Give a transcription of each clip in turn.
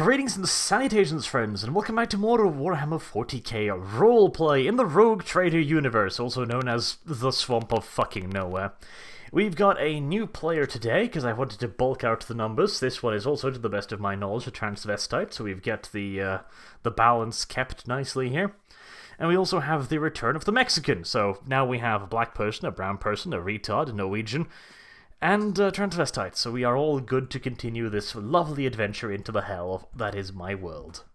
Greetings and salutations, friends, and welcome back to more Warhammer 40k roleplay in the Rogue Trader universe, also known as the Swamp of Fucking Nowhere. We've got a new player today, because I wanted to bulk out the numbers. This one is also, to the best of my knowledge, a transvestite, so we've got the balance kept nicely here. And we also have the return of the Mexican, so now we have a black person, a brown person, a retard, a Norwegian, and transvestite, so we are all good to continue this lovely adventure into the hell that is my world.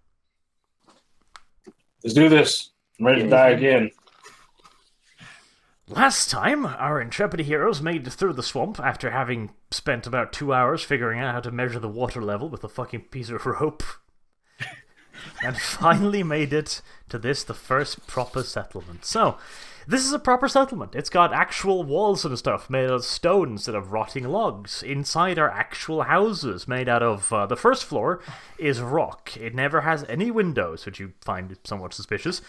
Let's do this. I'm ready to die again. Last time, our intrepid heroes made it through the swamp after having spent about 2 hours figuring out how to measure the water level with a fucking piece of rope. And finally made it to this, the first proper settlement. So, this is a proper settlement. It's got actual walls and stuff made out of stone instead of rotting logs. Inside are actual houses made out of... the first floor is rock. It never has any windows, which you find somewhat suspicious.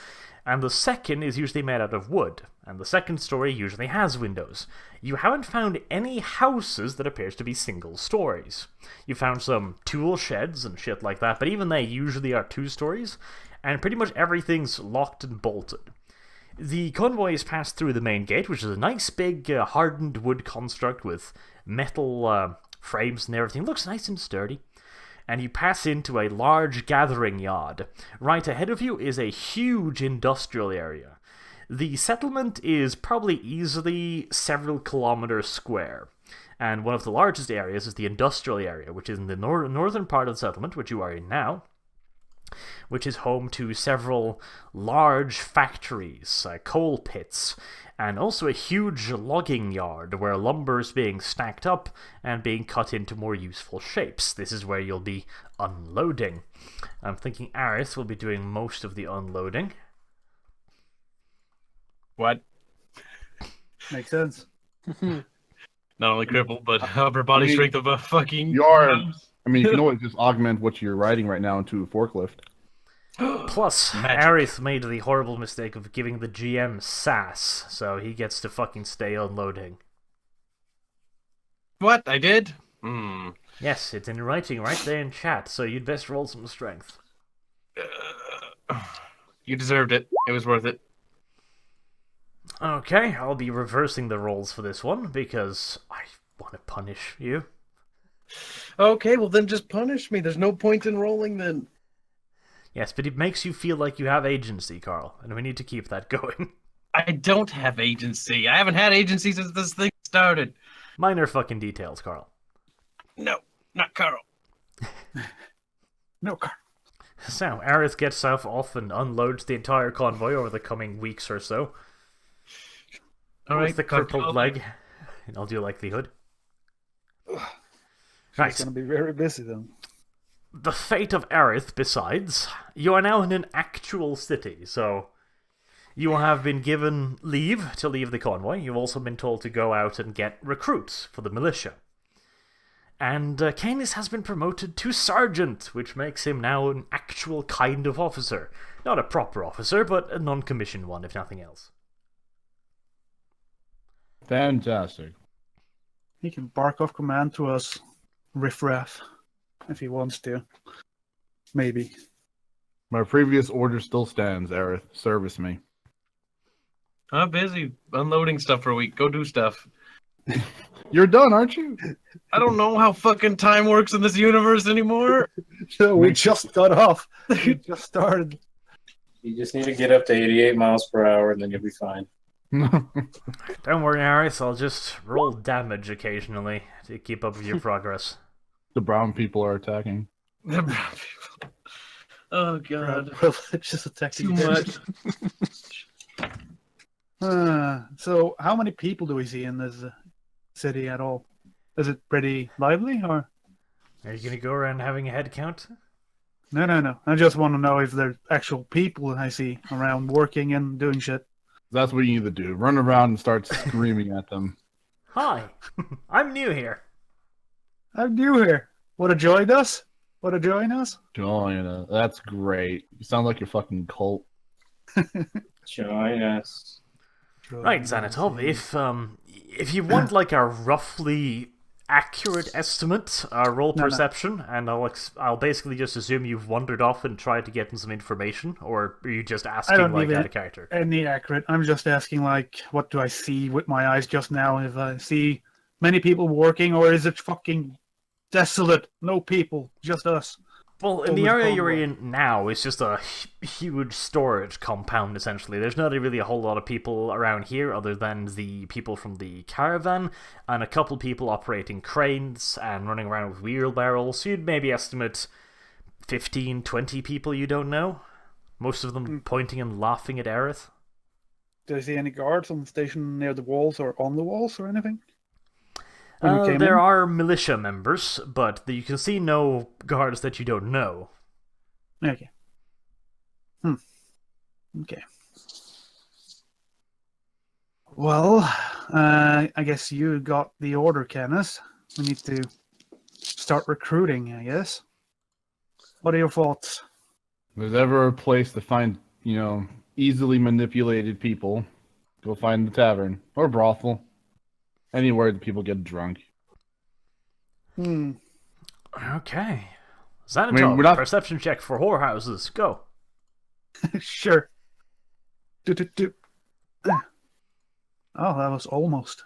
And the second is usually made out of wood. And the second story usually has windows. You haven't found any houses that appears to be single stories. You found some tool sheds and shit like that, but even they usually are 2 stories. And pretty much everything's locked and bolted. The convoy is passed through the main gate, which is a nice big hardened wood construct with metal frames and everything. It looks nice and sturdy. And you pass into a large gathering yard. Right ahead of you is a huge industrial area. The settlement is probably easily several kilometers square. And one of the largest areas is the industrial area, which is in the northern part of the settlement, which you are in now, which is home to several large factories, coal pits, and also a huge logging yard where lumber is being stacked up and being cut into more useful shapes. This is where you'll be unloading. I'm thinking Aerith will be doing most of the unloading. What? Makes sense. Not only crippled, but upper body strength of a fucking... You can always just augment what you're riding right now into a forklift. Plus, Aerith made the horrible mistake of giving the GM sass, so he gets to fucking stay unloading. What? I did? Yes, it's in writing right there in chat, so you'd best roll some strength. You deserved it. It was worth it. Okay, I'll be reversing the rolls for this one, because I want to punish you. Okay, well then just punish me. There's no point in rolling then. Yes, but it makes you feel like you have agency, Carl, and we need to keep that going. I don't have agency. I haven't had agency since this thing started. Minor fucking details, Carl. No, not Carl. No, Carl. So, Aerith gets off and unloads the entire convoy over the coming weeks or so. Alright, with the crippled leg, in all due likelihood. Right. It's going to be very busy then. The fate of Aerith, besides, you are now in an actual city, so you have been given leave to leave the convoy. You've also been told to go out and get recruits for the militia. And Canis has been promoted to sergeant, which makes him now an actual kind of officer. Not a proper officer, but a non-commissioned one, if nothing else. Fantastic. He can bark off command to us, riffraff, if he wants to. Maybe. My previous order still stands, Aerith. Service me. I'm busy unloading stuff for a week. Go do stuff. You're done, aren't you? I don't know how fucking time works in this universe anymore. So we just got off. We just started. You just need to get up to 88 miles per hour and then you'll be fine. Don't worry, Aerith, I'll just roll damage occasionally to keep up with your progress. The brown people are attacking. The brown people. Oh god. Privilege is attacking. Too much. So, how many people do we see in this city at all? Is it pretty lively, or? Are you going to go around having a head count? No. I just want to know if there's actual people I see around working and doing shit. That's what you need to do. Run around and start screaming at them. Hi, I'm new here. I'm new here. Want to join us? Want to join us? Join us. That's great. You sound like your fucking cult. Join us. Right, Xanatov, if you want like a roughly accurate estimate, roll No. perception, and I'll basically just assume you've wandered off and tried to get some information, or are you just I asking don't like need out it. of character? Any accurate. I'm just asking, like, what do I see with my eyes just now? If I see many people working, or is it fucking desolate? No people, just us. Well, in Over the the area you're convoy. in now, it's just a huge storage compound, essentially. There's not really a whole lot of people around here other than the people from the caravan, and a couple people operating cranes and running around with wheelbarrows. So you'd maybe estimate 15, 20 people you don't know. Most of them pointing and laughing at Aerith. Do I see any guards on the station near the walls or on the walls or anything? When we came There in? are militia members, but you can see no guards that you don't know. Okay. Okay. Well, I guess you got the order, Kenneth. We need to start recruiting, I guess. What are your thoughts? If there's ever a place to find, easily manipulated people, go find the tavern or brothel. Anywhere that people get drunk. Okay. Xanatov, we're not- perception check for whorehouses. Go. Sure. Do. Oh, that was almost.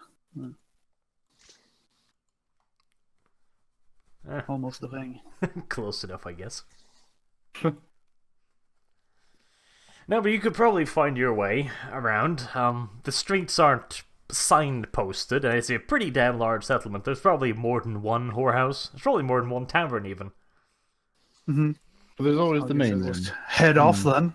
Almost the thing. Close enough, I guess. No, but you could probably find your way around. The streets aren't signposted, and it's a pretty damn large settlement. There's probably more than one whorehouse. There's probably more than one tavern, even. But there's always the main one. Just head off then.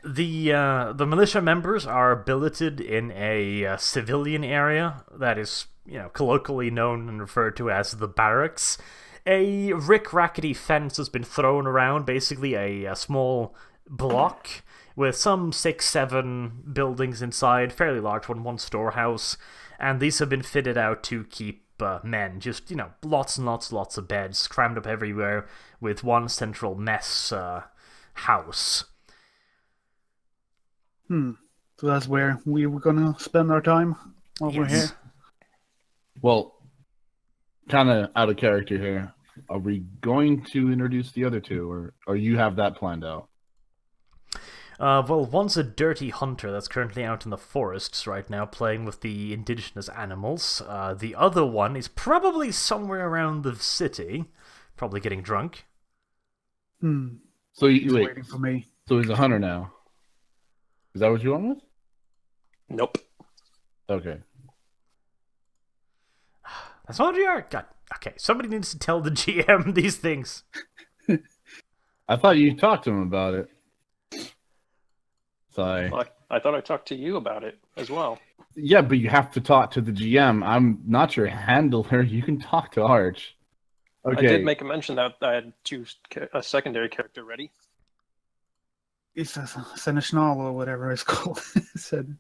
The militia members are billeted in a civilian area that is, colloquially known and referred to as the barracks. A rick-rackety fence has been thrown around, basically a small block with some 6-7 buildings inside, fairly large one storehouse, and these have been fitted out to keep men. Just, lots and lots of beds crammed up everywhere with one central mess house. So that's where we were gonna spend our time while we're here. Well, kind of out of character here. Are we going to introduce the other two, or you have that planned out? Well, one's a dirty hunter that's currently out in the forests right now playing with the indigenous animals. The other one is probably somewhere around the city, probably getting drunk. So He's wait, waiting for me. so he's a hunter now. Is that what you want with? Nope. Okay. That's what you are. God, okay, somebody needs to tell the GM these things. I thought you talked to him about it. Sorry. Well, I thought I talked to you about it as well. Yeah, but you have to talk to the GM. I'm not your handler. You can talk to Arch. Okay. I did make a mention that I had a secondary character ready. It's a Seneschal or whatever it's called. Said.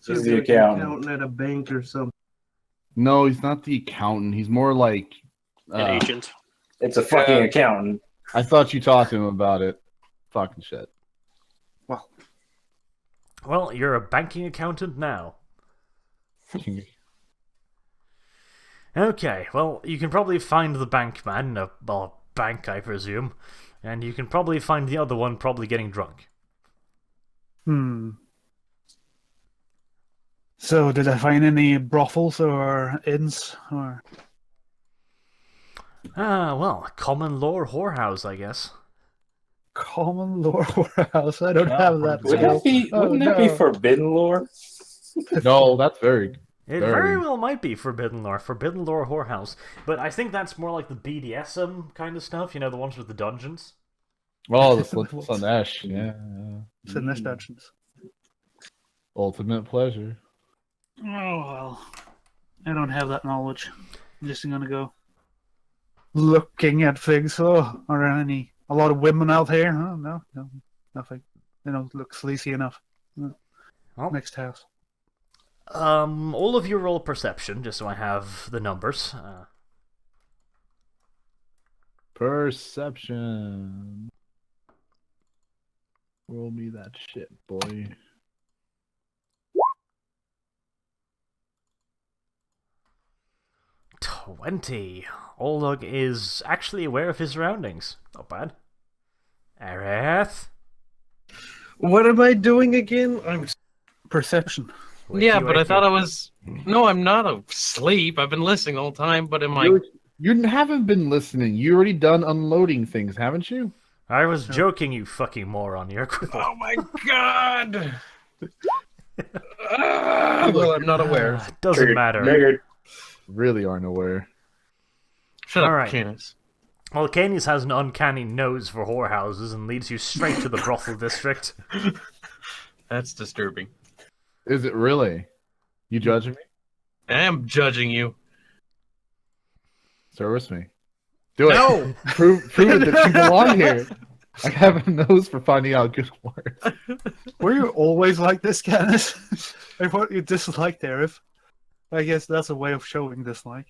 He's the accountant. Accountant at a bank or something. No, he's not the accountant. He's more like An agent. It's a fucking accountant. I thought you talked to him about it. Fucking shit. Well, you're a banking accountant now. Okay, well, you can probably find the bank man, a bank, I presume, and you can probably find the other one probably getting drunk. So, did I find any brothels or inns or? Well, common law whorehouse, I guess. Common lore warehouse. I don't have that. Wouldn't that be forbidden lore? No, that's very. It very well might be forbidden lore whorehouse, but I think that's more like the BDSM kind of stuff, the ones with the dungeons. Oh, the Slanesh, yeah. Slanesh dungeons. Ultimate pleasure. Oh well, I don't have that knowledge. I'm just gonna go looking at things. Oh, are there a lot of women out here? Oh, no, nothing. They don't look sleazy enough. Well, next house. All of you roll perception, just so I have the numbers. Perception. Roll me that shit, boy. 20. Oleg is actually aware of his surroundings. Not bad. Aerith? What am I doing again? I'm. Perception. Yeah, Wakey, but I wakey. thought I was. No, I'm not asleep. I've been listening the whole time. But am I? You haven't been listening. You already done unloading things, haven't you? I was joking, you fucking moron. You're crippled. Oh my god! Well, I'm not aware. Doesn't Triggered. matter. Triggered. Really aren't aware. Shut up, Alright. Canis. Well, Canis has an uncanny nose for whorehouses and leads you straight to the brothel district. That's disturbing. Is it really? You judging me? I am judging you. Service me. Do it. No! Prove it that you belong here. I have a nose for finding out good words. Were you always like this, Kenneth? I thought you disliked Aerith. I guess that's a way of showing dislike.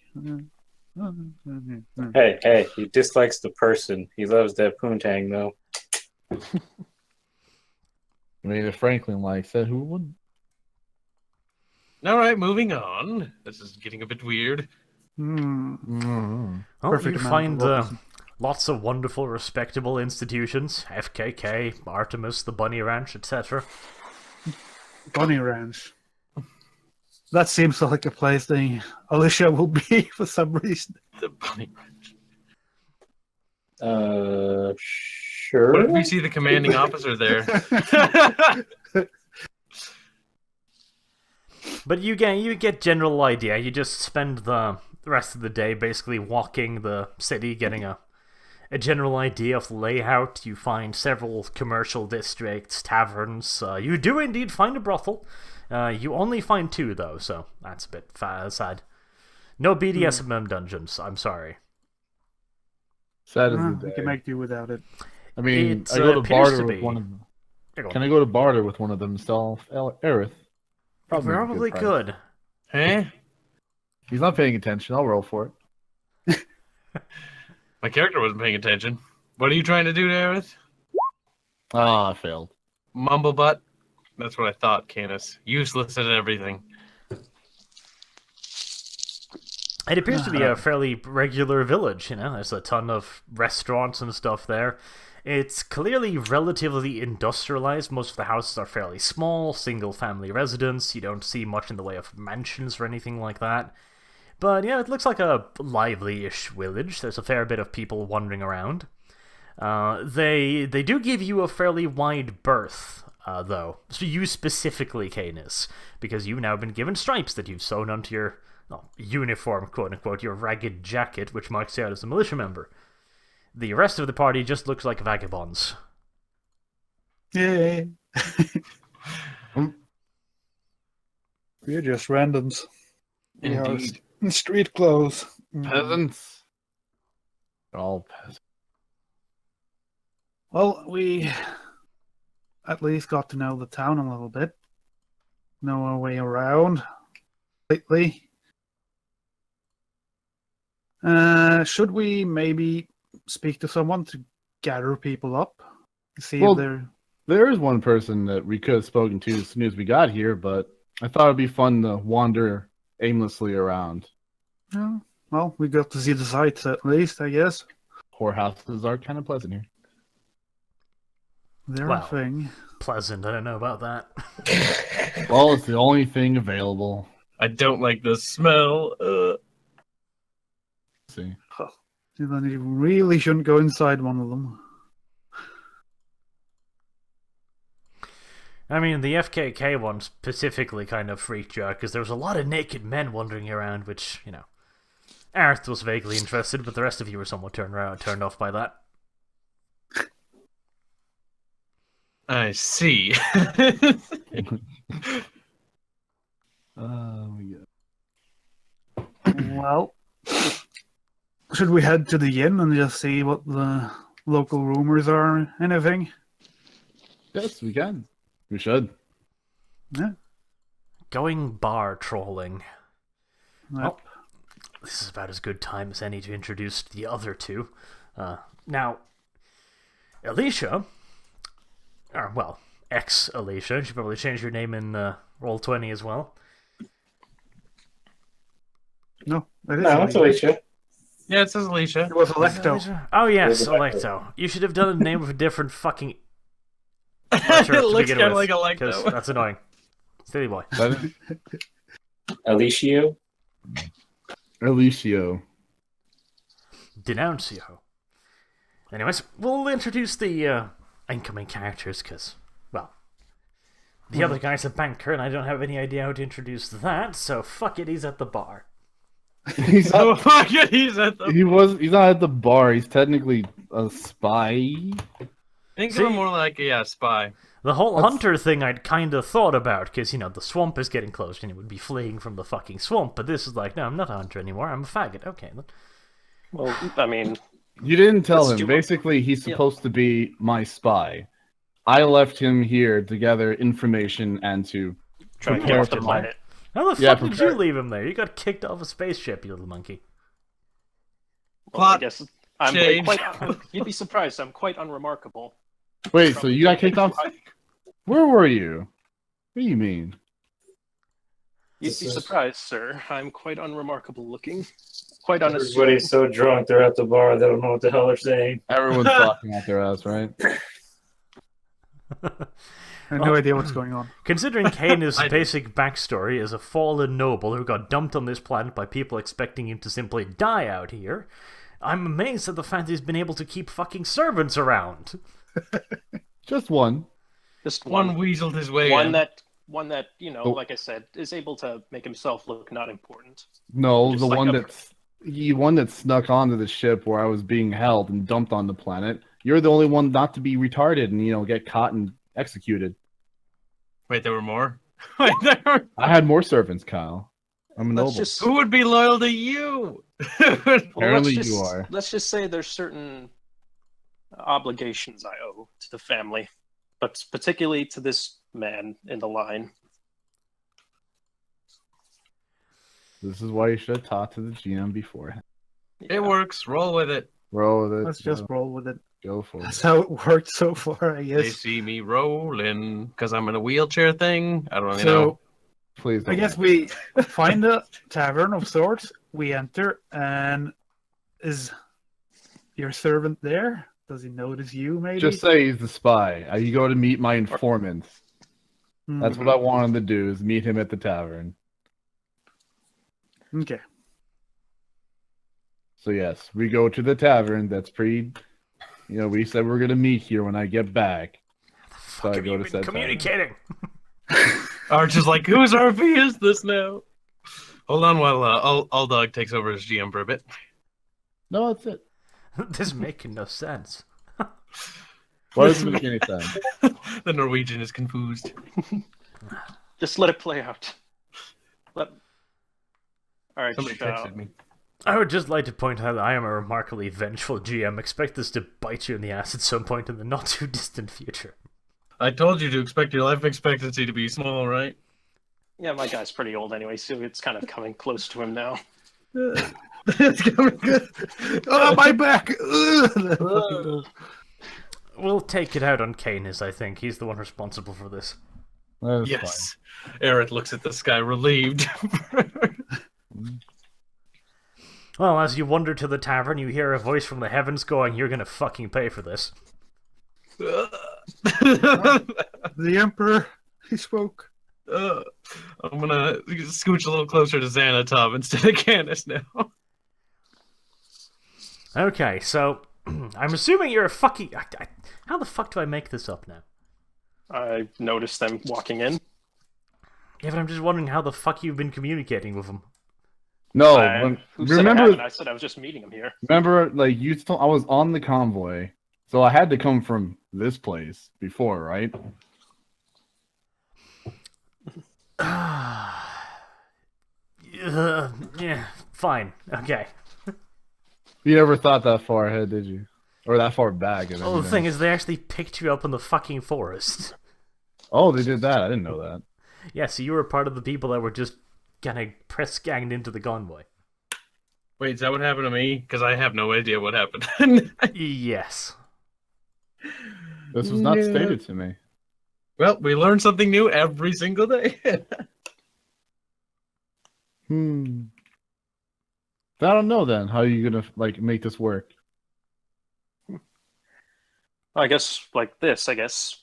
Hey, he dislikes the person. He loves that poontang, though. I mean, if Franklin likes it, who wouldn't? Alright, moving on. This is getting a bit weird. Mm-hmm. Well, Perfect you amount find of opposite. lots of wonderful, respectable institutions. FKK, Artemis, the Bunny Ranch, etc. Bunny Ranch. That seems like a place the Alicia will be for some reason. The bunny ranch. Sure. What if we see the commanding officer there? But you get general idea. You just spend the rest of the day basically walking the city, getting a general idea of the layout. You find several commercial districts, taverns. You do indeed find a brothel. You only find 2 though, so that's a bit sad. No BDSM dungeons. I'm sorry. Sad as We the day. can make do without it. I mean, It I go to appears barter to with be. one of them. Here you go. Can I go to barter with one of them? Sell Aerith. Probably a good price. could. Huh? He's not paying attention. I'll roll for it. My character wasn't paying attention. What are you trying to do, Aerith? Ah, I failed. Mumblebutt? That's what I thought, Canis. Useless at everything. It appears to be a fairly regular village, you know, there's a ton of restaurants and stuff there. It's clearly relatively industrialized. Most of the houses are fairly small, single-family residence. You don't see much in the way of mansions or anything like that. But yeah, it looks like a lively-ish village. There's a fair bit of people wandering around. They do give you a fairly wide berth, though. So you specifically, Canis, because you've now been given stripes that you've sewn onto your uniform, quote-unquote, your ragged jacket, which marks you out as a militia member. The rest of the party just looks like vagabonds. Yay! We're just randoms. We are Indeed. in street clothes. Peasants. They're all peasants. Well, we at least got to know the town a little bit. Know our way around. Lately. Should we maybe speak to someone to gather people up? See Well, if they're... There is one person that we could have spoken to as soon as we got here, but I thought it'd be fun to wander aimlessly around. Yeah, well, we got to see the sights at least, I guess. Whorehouses are kind of pleasant here. They're Wow. a thing. Pleasant, I don't know about that. Well, it's the only thing available. I don't like the smell. Let's see. Then you really shouldn't go inside one of them. I mean, the FKK one specifically kind of freaked you out, because there was a lot of naked men wandering around, which, you know, Aerith was vaguely interested, but the rest of you were somewhat turned off by that. I see. Yeah. Well, should we head to the inn and just see what the local rumors are or anything? Yes, we can. We should. Yeah. Going bar trolling. Yep. Oh, this is about as good time as any to introduce the other two. Now, Alicia, or well, ex-Alicia, you should probably change your name in Roll20 as well. No, it is No, it's Alicia. Yeah, it says Alicia. It was Is it Electo. Alicia? Oh yes, It was Electo. Electo. You should have done the name of a different fucking It archer to looks begin kind of with, like because Electo. that's annoying. Steady boy. That is Alicio. Alicio. Denuncio. Anyways, we'll introduce the incoming characters, because, well, the other guy's a banker, and I don't have any idea how to introduce that, so fuck it, he's at the bar. He's Oh not, fuck it, he's at the. he's not at the bar. He's technically a spy. Think See? of him more like a spy. The whole That's- hunter thing I'd kind of thought about, because, you know, the swamp is getting closed, and he would be fleeing from the fucking swamp, but this is like, no, I'm not a hunter anymore, I'm a faggot. Okay, then. Well, I mean, You didn't tell Let's him. do- Basically, he's supposed to be my spy. I left him here to gather information and to trying to get prepare off the for planet. How the Yeah, fuck did prepare- you leave him there? You got kicked off a spaceship, you little monkey. Well, I Plot guess I'm change. you'd be surprised. I'm quite unremarkable. Wait, so you got kicked off? Where were you? What do you mean? You'd be surprised, sir. I'm quite unremarkable looking. Quite unassuming. Everybody's so drunk they're at the bar they don't know what the hell they're saying. Everyone's talking out their ass, right? I have no idea what's going on. Considering Kane's I do. basic backstory is a fallen noble who got dumped on this planet by people expecting him to simply die out here, I'm amazed at the fact he's been able to keep fucking servants around. Just one. Just one weaseled his way one in. that you know, Oh. like I said, is able to make himself look not important. No, Just the like one that snuck onto the ship where I was being held and dumped on the planet. You're the only one not to be retarded and get caught and executed. Wait, there were more? Wait, there were... I had more servants, Kyle. I'm a noble. Let's just Who would be loyal to you? Apparently let's you just- are. Let's just say there's certain obligations I owe to the family, but particularly to this man in the line. This is why you should have talked to the GM beforehand. It works. Roll with it. Roll with it. Let's just roll with it. go for it. That's how it worked so far, I They guess. see me rolling because I'm in a wheelchair thing. I don't really So, know. Please. I don't. guess we find a tavern of sorts. We enter, and is your servant there? Does he notice you, maybe? Just say he's the spy. You go to meet my informant. Hmm, That's what I wanted to do, is meet him at the tavern. Okay. So yes, we go to the tavern. That's pretty. We said we're gonna meet here when I get back. So I Have go you to been said communicating? Arch is like, whose RP is this now? Hold on while All Dog takes over as GM for a bit. No, that's it. This is making no sense. Why doesn't make any sense? The Norwegian is confused. Just let it play out. All right. Somebody texted me. I would just like to point out that I am a remarkably vengeful GM. Expect this to bite you in the ass at some point in the not too distant future. I told you to expect your life expectancy to be small, right? Yeah, my guy's pretty old anyway, so it's kind of coming close to him now. It's coming good. Oh, my back! Ugh. We'll take it out on Canis, I think. He's the one responsible for this. That is Yes. Eric looks at the sky relieved. Well, as you wander to the tavern, you hear a voice from the heavens going, "You're gonna fucking pay for this." The Emperor, he spoke. I'm gonna scooch a little closer to Xanatov instead of Candace now. Okay, so I'm assuming you're a fucking. How the fuck do I make this up now? I noticed them walking in. Yeah, but I'm just wondering how the fuck you've been communicating with them. No, Who said I haven't? remember, I said I was just meeting him here. like you told, I was on the convoy, so I had to come from this place before, right? Yeah, fine. Okay. You never thought that far ahead, did you? Or that far back? Well, the thing is, they actually picked you up in the fucking forest. Oh, they did that. I didn't know that. Yeah, so you were part of the people that were just kind of press ganged into the convoy. Wait, is that what happened to me? Because I have no idea what happened. Yes. This was not Yeah. stated to me. Well, we learn something new every single day. So I don't know then. How are you gonna like make this work? I guess like this. I guess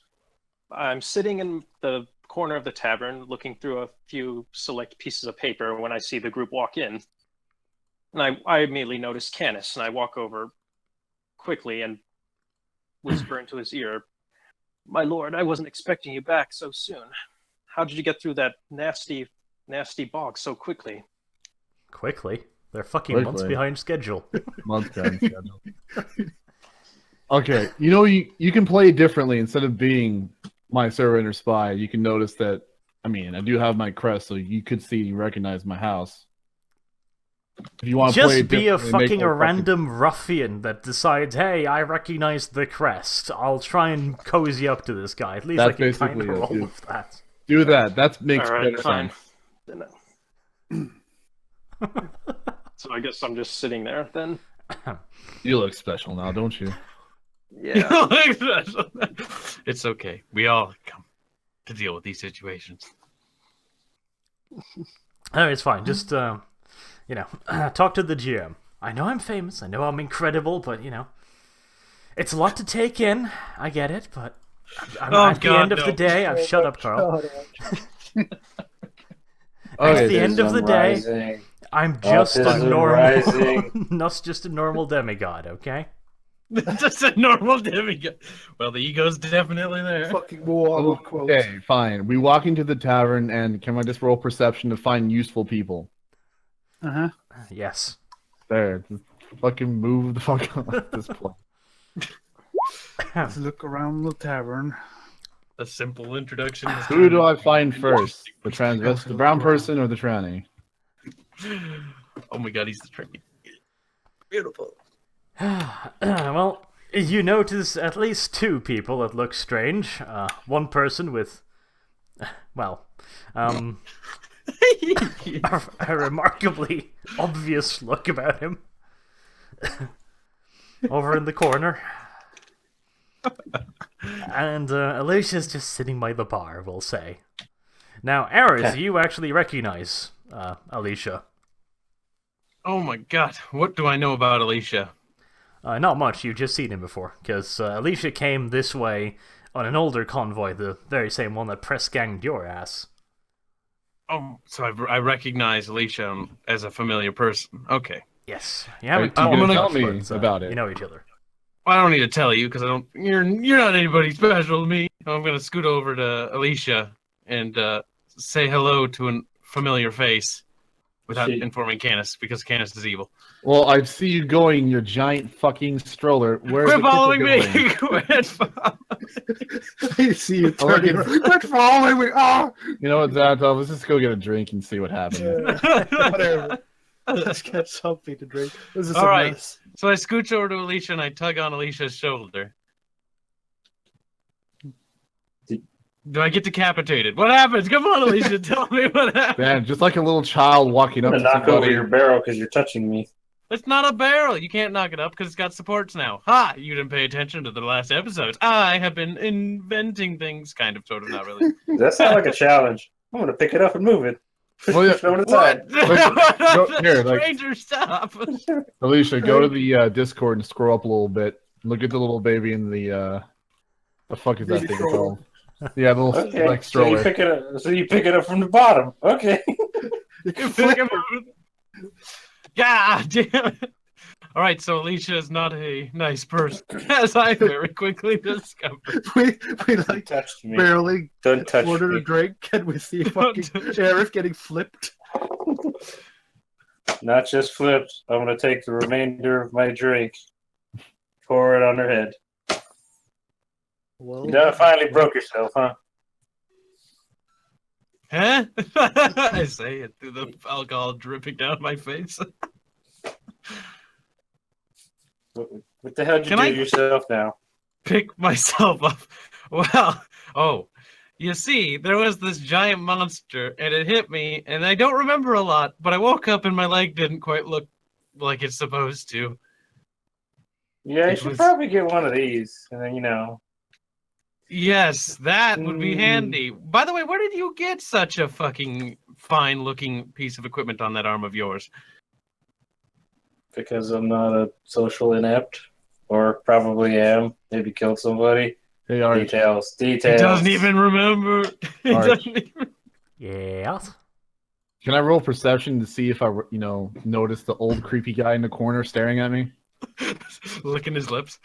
I'm sitting in the corner of the tavern, looking through a few select pieces of paper when I see the group walk in, and I immediately notice Canis, and I walk over quickly and whisper into his ear, "My lord, I wasn't expecting you back so soon. How did you get through that nasty bog so quickly?" Quickly? They're fucking months behind schedule. Months behind schedule. Okay, you can play differently. Instead of being my servant or spy, you can notice that. I mean, I do have my crest, so you could recognize my house. If you want to play Just be a fucking a random ruffian that decides, hey, I recognize the crest. I'll try and cozy up to this guy. At least I can kind of roll with that. Do that. That makes better fine. sense. So I guess I'm just sitting there then. You look special now, don't you? Yeah. It's okay. We all come to deal with these situations. Oh, it's fine. Just, talk to the GM. I know I'm famous. I know I'm incredible, but, it's a lot to take in. I get it, but at the end of the day, I've shut up, Carl. At the end of the day, I'm just a normal demigod, okay? Just a normal demigod. Well, the ego's definitely there. Fucking war quotes. Okay, fine. We walk into the tavern, and can I just roll perception to find useful people? Uh-huh. Yes. There. Just fucking move the fuck on at this point. Let's look around the tavern. A simple introduction. Who do I find first? The brown person or the tranny? Oh my god, he's the tranny. Beautiful. Well, you notice at least two people that look strange. One person with, a remarkably obvious look about him. Over in the corner. And Alicia's just sitting by the bar, we'll say. Now, Aris, you actually recognize Alicia. Oh my god, what do I know about Alicia? Not much, you've just seen him before, because Alicia came this way on an older convoy, the very same one that press-ganged your ass. Oh, so I recognize Alicia as a familiar person. Okay. Yes. You haven't You're talked gonna much, tell me but, about it. You know each other. Well, I don't need to tell you, because you're not anybody special to me. I'm going to scoot over to Alicia and say hello to a familiar face without informing Canis, because Canis is evil. Well, I see you going your giant fucking stroller. Quit following me! I see you turning. Quit following me! Oh! You know what, Zanto? Let's just go get a drink and see what happens. Whatever. Let's get something to drink. This is all right. Mess. So I scooch over to Alicia and I tug on Alicia's shoulder. Do I get decapitated? What happens? Come on, Alicia, tell me what happens. Man, just like a little child walking up I'm to gonna knock somebody. over your barrel because you're touching me. It's not a barrel. You can't knock it up because it's got supports now. Ha! You didn't pay attention to the last episodes. I have been inventing things, kind of, sort of, not really. Does that sound like a challenge? I'm gonna pick it up and move it. Well, yeah. Throw it aside. Stranger, stop! Alicia, go to the Discord and scroll up a little bit. Look at the little baby in the fuck is that thing called? Yeah, the little like stroller. So you pick it up from the bottom. Okay. God damn it! All right, so Alicia is not a nice person, as I very quickly discovered. We like touched me. barely Don't touch ordered me. a drink and we see fucking sheriff getting flipped. Not just flipped. I'm gonna take the remainder of my drink, pour it on her head. Well, You done finally broke yourself, huh? Huh? I say it through the alcohol dripping down my face. What the hell did you Can do I- to yourself now? Pick myself up. Well, you see, there was this giant monster, and it hit me, and I don't remember a lot, but I woke up and my leg didn't quite look like it's supposed to. Yeah, you It should was- probably get one of these, and then Yes, that would be handy. By the way, where did you get such a fucking fine-looking piece of equipment on that arm of yours? because I'm not a social inept, or probably am. Maybe killed somebody. Hey, Arch. Details. He doesn't even remember. He Arch. doesn't even... Yeah. Can I roll perception to see if I, notice the old creepy guy in the corner staring at me? Licking his lips.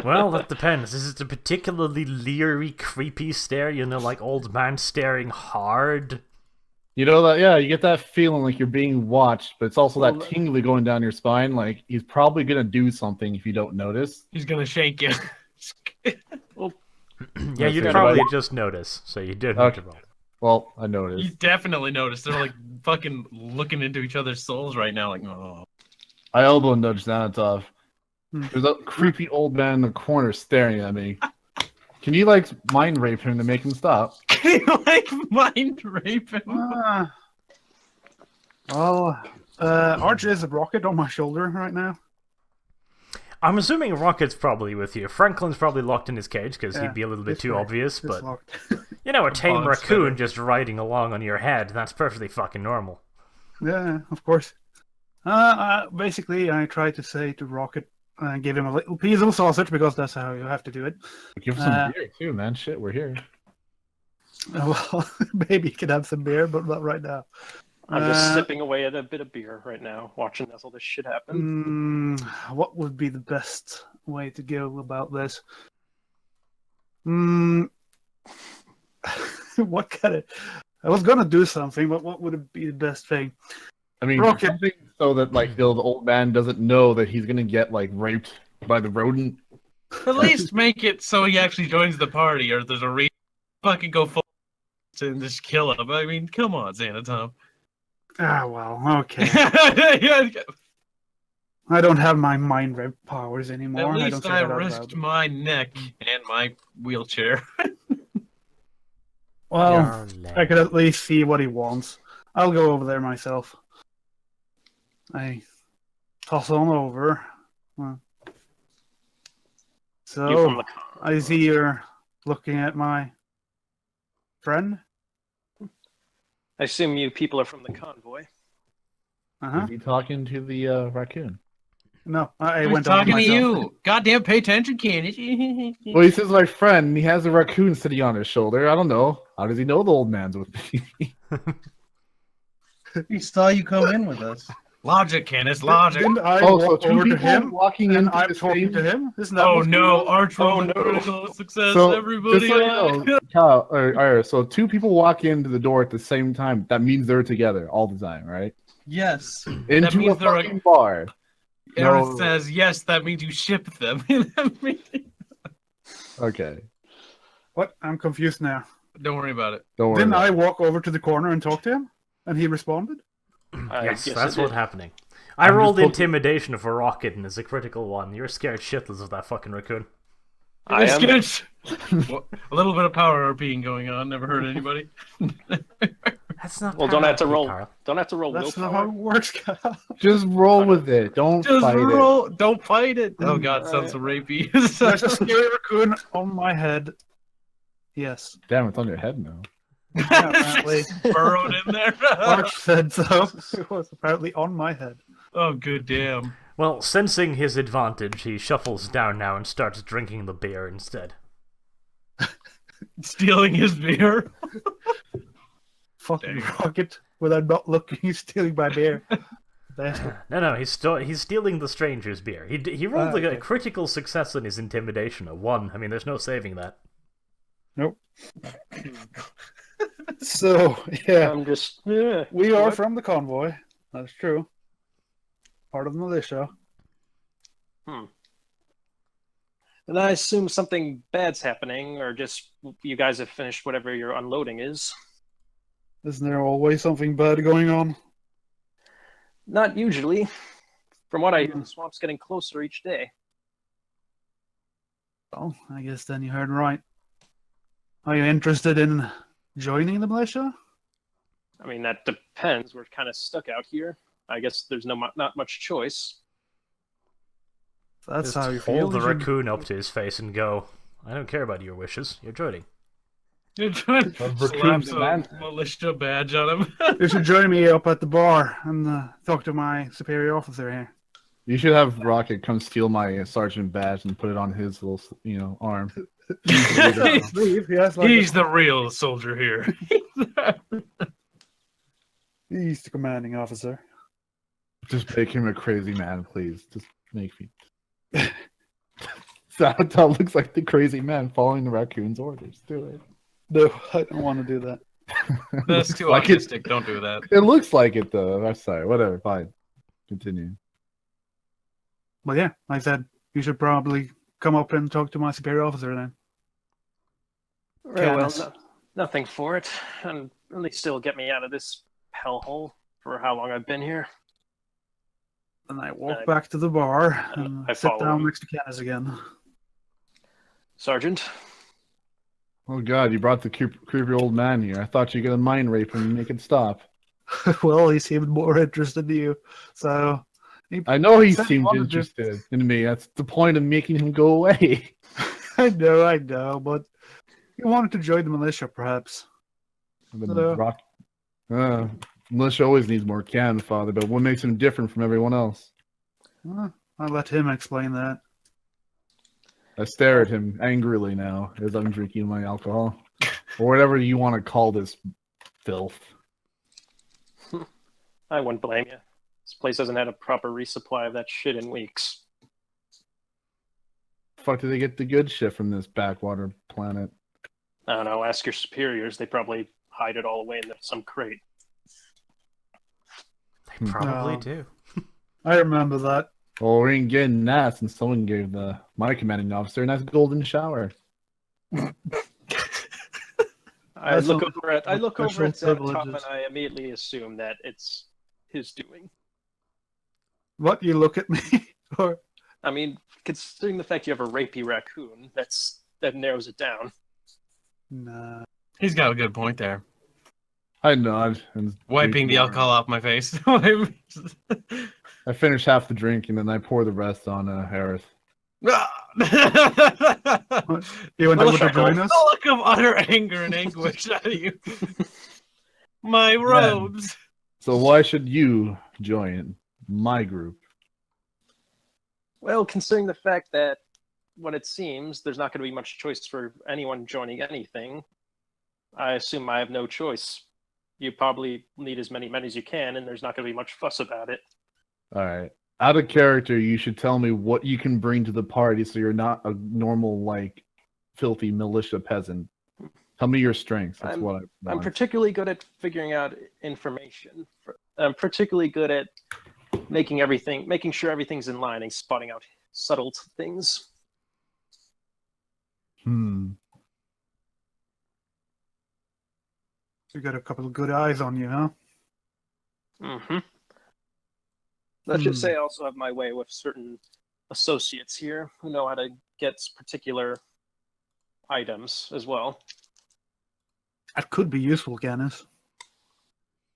Well, that depends. Is it a particularly leery, creepy stare? Like old man staring hard? You know that, yeah, you get that feeling like you're being watched, but it's also Well, that tingly going down your spine. Like he's probably gonna do something if you don't notice. He's gonna shake you. Yeah, you'd say probably anybody? just notice, so you do need Okay. to roll. Well, I You noticed. definitely noticed. They're like fucking looking into each other's souls right now. Like, oh. I elbow nudged Anatov. Hmm. There's a creepy old man in the corner staring at me. Can you like mind rape him to make him stop? Can you like mind rape him? Well, Arch is a rocket on my shoulder right now. I'm assuming Rocket's probably with you. Franklin's probably locked in his cage because Yeah, he'd be a little bit this too way. obvious, It's but locked. a tame Pond raccoon spitter. just riding along on your head, that's perfectly fucking normal. Yeah, of course. Basically, I tried to say to Rocket, give him a little piece of sausage because that's how you have to do it. Give him some Uh, beer too, man. Shit, we're here. Well, maybe you could have some beer, but not right now. I'm just Uh, sipping away at a bit of beer right now, watching all this shit happen. What would be the best way to go about this? What kind of? I was gonna do something, but what would be the best thing? I mean, Rocket. something so that like the old man doesn't know that he's gonna get like raped by the rodent. At least make it so he actually joins the party, or there's a reason. Fucking go full and just kill him. I mean, come on, Santa Tom. Ah, well, okay. Yeah, I don't have my mind rape powers anymore. at I don't least say I that out risked loud. my neck and my wheelchair. Well, Your leg. I could at least see what he wants. I'll go over there myself. I toss on over. You So from the I see you're looking at my friend. I assume you people are from the convoy. Uh-huh. Is he talking to the raccoon? No, I Who's went on talking to myself. you? Goddamn, pay attention, Candace. Well, he says my friend, and he has a raccoon sitting on his shoulder. I don't know. How does he know the old man's with me? He saw you come in with us. Logic, Candace, logic. Didn't I Oh, so walk two over to people him walking and into I'm the talking same... to him? Isn't that Oh what's no, going on? Arch rolled no. critical success, So, everybody. just so you know, Kyle, so two people walk into the door at the same time. That means they're together all the time, right? Yes. Into a means they're fucking bar. Aaron No. says, yes, that means you ship them. Okay, What? I'm confused now. Don't worry about it. don't worry. Didn't about I it. walk over to the corner and talk to him? And he responded? Yes, guess that's it what's did. happening. I I'm rolled just intimidation for Rocket, and it's a critical one. You're scared shitless of that fucking raccoon. I am. Well, a little bit of power being going on. Never hurt anybody. That's not. Well, don't have to power, roll. Carl. Don't have to roll That's not how willpower. it works, Kyle. Just roll with it. Don't Just fight it. roll. Don't fight it. Oh God, sounds so rapey. There's a scary raccoon on my head. Yes. Damn, it's on your head now. Yeah, apparently. Burrowed in there. Arch said so. It was apparently on my head. Oh, good damn. Well, sensing his advantage, he shuffles down now and starts drinking the beer instead. Stealing his beer. Fucking Dang. Rocket. Without not looking, he's stealing my beer. Bastard. No, he's stealing the stranger's beer. He rolled Okay. a critical success on his intimidation, a 1. I mean, there's no saving that. Nope. So, yeah. I'm just. We are What? from the convoy. That's true. Part of the militia. And I assume something bad's happening, or just you guys have finished whatever your unloading is. Isn't there always something bad going on? Not usually. From what I hear, the swamp's getting closer each day. Well, I guess then you heard right. Are you interested in joining the militia? I mean, that depends. We're kind of stuck out here. I guess there's not much choice. If that's Just how you feel. hold the you should- raccoon up to his face and go, I don't care about your wishes. You're joining. You're trying to Of slap recruiting some demand. militia badge on him. You should join me up at the bar and talk to my superior officer here. You should have Rocket come steal my sergeant badge and put it on his little, arm. Yes, like He's the real soldier here. he's the commanding officer. Just make him a crazy man, please. Just make me. That looks like the crazy man following the raccoon's orders. Do it. No, I don't want to do that. That's Looks too like autistic. Don't do that. It looks like it though. I'm sorry. Whatever. Fine. Continue. But yeah, like I said, you should probably come up and talk to my superior officer then. Very well, Canis. nothing for it, and at least still get me out of this hellhole for how long I've been here. And I walk back to the bar and I sit follow down him. next to Canis again. Sergeant, Oh God, you brought the creepy old man here. I thought you were gonna mind rape him and make it stop. Well, he seemed more interested in you, so I know he That seemed wanted to- interested in me. That's the point of making him go away. I know, but he wanted to join the militia, perhaps. The rock. Militia always needs more cannon fodder, but what makes him different from everyone else? I'll let him explain that. I stare at him angrily now as I'm drinking my alcohol, or whatever you want to call this filth. I wouldn't blame you. This place hasn't had a proper resupply of that shit in weeks. Fuck, do they get the good shit from this backwater planet? I don't know, ask your superiors. They probably hide it all away in some crate. They probably No. do. I remember that. Well, we ain't getting that since someone gave my commanding officer a nice golden shower. I That's look a- over at special Zanatop and privileges. I immediately assume that it's his doing. What, you look at me? Or I mean, considering the fact you have a rapey raccoon, that narrows it down. nah. He's got a good point there. I nod and Wiping the drink more. alcohol off my face. I finish half the drink and then I pour the rest on Harris. You went Well, over to sure. join us? The look of utter anger and anguish out of you. My robes. So why should you join my group? Well, considering the fact that what it seems, there's not going to be much choice for anyone joining anything, I assume I have no choice. You probably need as many men as you can, and there's not going to be much fuss about it. All right. Out of character, you should tell me what you can bring to the party so you're not a normal, filthy militia peasant. Tell me your strengths. That's what I want. I'm particularly good at figuring out information. I'm particularly good at making sure everything's in line and spotting out subtle things. You got a couple of good eyes on you, huh? Mm-hmm. Let's just say I also have my way with certain associates here who know how to get particular items as well. That could be useful, Canis.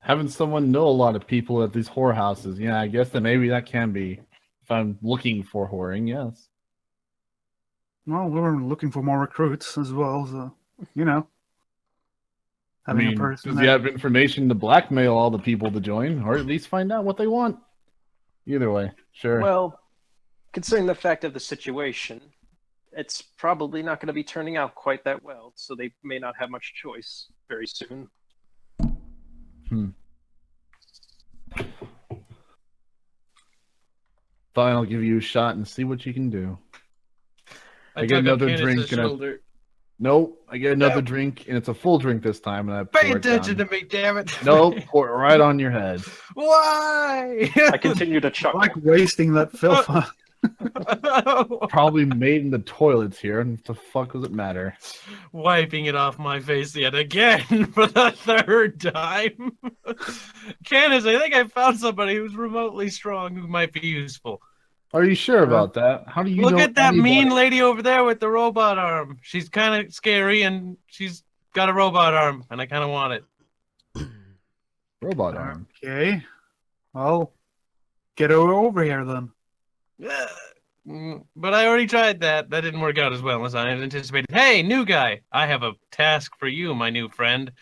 Having someone know a lot of people at these whorehouses, yeah, I guess that maybe that can be. If I'm looking for whoring, yes. Well, we were looking for more recruits as well, so, I having mean, a person does he have information to blackmail all the people to join, or at least find out what they want? Either way, sure. Well, considering the fact of the situation, it's probably not going to be turning out quite that well, so they may not have much choice very soon. Fine, I'll give you a shot and see what you can do. I get took another Candace's drink and I- shoulder. Nope, I get another drink, and it's a full drink this time, and I pour Pay it attention down. to me, damn it. Nope, pour it right on your head. Why? I continue to chuckle. like wasting that filth. Huh? Probably made in the toilets here, and what the fuck does it matter? Wiping it off my face yet again for the third time. Candace, I think I found somebody who's remotely strong who might be useful. Are you sure about that? How do you Look know at that anybody? mean lady over there with the robot arm. She's kind of scary and she's got a robot arm, and I kind of want it. Robot arm. Okay. Well, get her over here then. But I already tried that. That didn't work out as well as I had anticipated. Hey, new guy, I have a task for you, my new friend.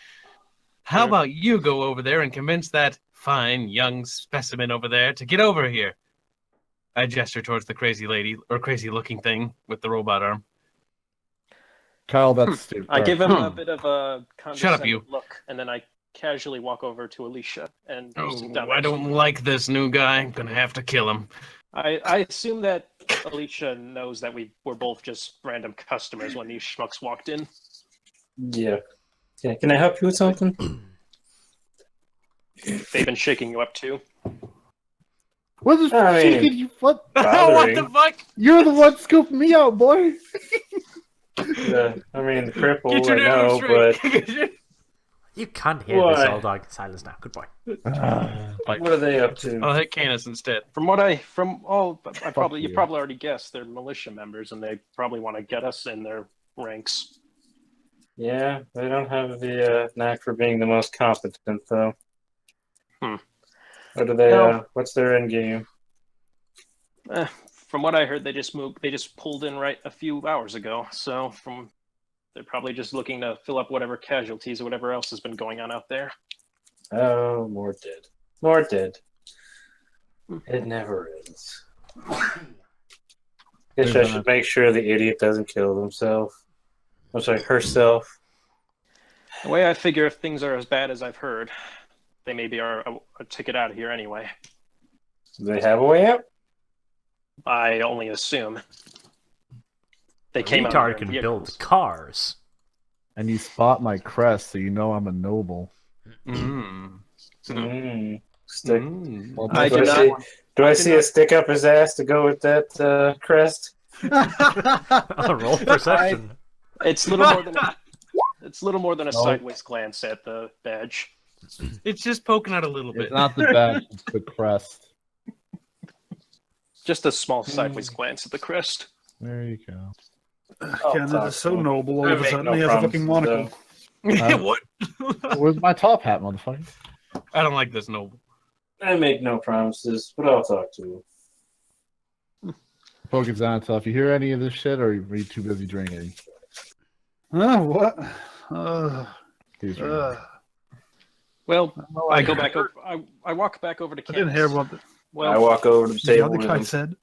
How about you go over there and convince that fine young specimen over there to get over here? I gesture towards the crazy lady, or crazy-looking thing with the robot arm. Kyle, that's stupid. I give him a bit of a Shut up, condescending you. look, and then I casually walk over to Alicia and sit down. Oh, I don't like this new guy. I'm gonna have to kill him. I assume that Alicia knows that we were both just random customers when these schmucks walked in. Yeah. Yeah. Can I help you with something? They've been shaking you up too. What is I mean, shaking you? What? What Bothering. the fuck? You're the one scooping me out, boy. I mean, the cripple, Get your I know, nose but straight. You can't hear this Why? all dog in silence now. Goodbye. what are they up to? I'll hit Canis instead. You you. probably already guessed they're militia members, and they probably want to get us in their ranks. Yeah, they don't have the knack for being the most competent, though. What do they? No. What's their end game? From what I heard, they just pulled in right a few hours ago. So they're probably just looking to fill up whatever casualties or whatever else has been going on out there. Oh, more dead. More dead. It never ends. Guess I should make sure the idiot doesn't kill himself. I'm sorry, herself. The way I figure, if things are as bad as I've heard, they maybe are a ticket out of here anyway. Do they have a way out? I only assume. They A came out retard in can vehicles. build cars. And you spot my crest, so you know I'm a noble. Stick. Well, I do do I not. see, do I see a stick up his ass to go with that crest? Roll perception. It's little more than a sideways glance at the badge. It's just poking out a little bit. It's not the badge, it's the crest. Just a small sideways glance at the crest. There you go. Canada is so noble. All I of a make sudden, no he has a promises, fucking monocle. What? Where's my top hat, motherfucker? I don't like this noble. I make no promises, but I'll talk to him. Focus on tough. You hear any of this shit, or are you too busy drinking? What? He's drinking. Well, No, I go back over. I walk back over to I Canis. didn't hear what the I walk over to the table other with guy him. said.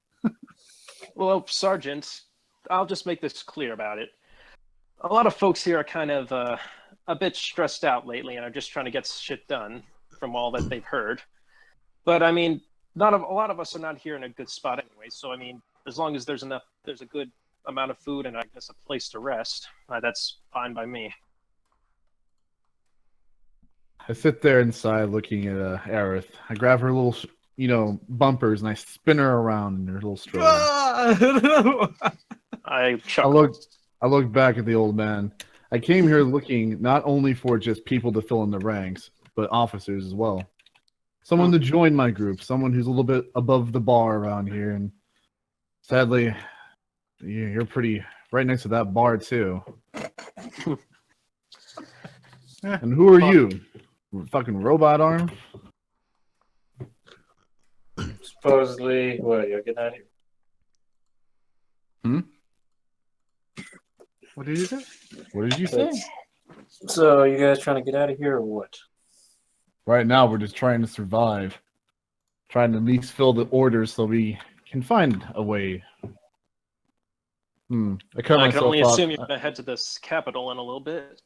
Well, Sergeant, I'll just make this clear about it. A lot of folks here are kind of a bit stressed out lately and are just trying to get shit done from all that they've heard. But I mean, a lot of us are not here in a good spot anyway. So I mean, as long as there's a good amount of food and I guess a place to rest, that's fine by me. I sit there inside looking at Aerith. I grab her little, bumpers and I spin her around in her little stroller. I chuckle. I look back at the old man. I came here looking not only for just people to fill in the ranks, but officers as well. Someone to join my group, someone who's a little bit above the bar around here. And sadly, you're pretty right next to that bar too. And who are you? Fucking robot arm? Supposedly, what? You're getting out of here? What did you say? What did you say? So, you guys trying to get out of here or what? Right now, we're just trying to survive. Trying to at least fill the orders so we can find a way. I can only assume you're going to head to this capital in a little bit,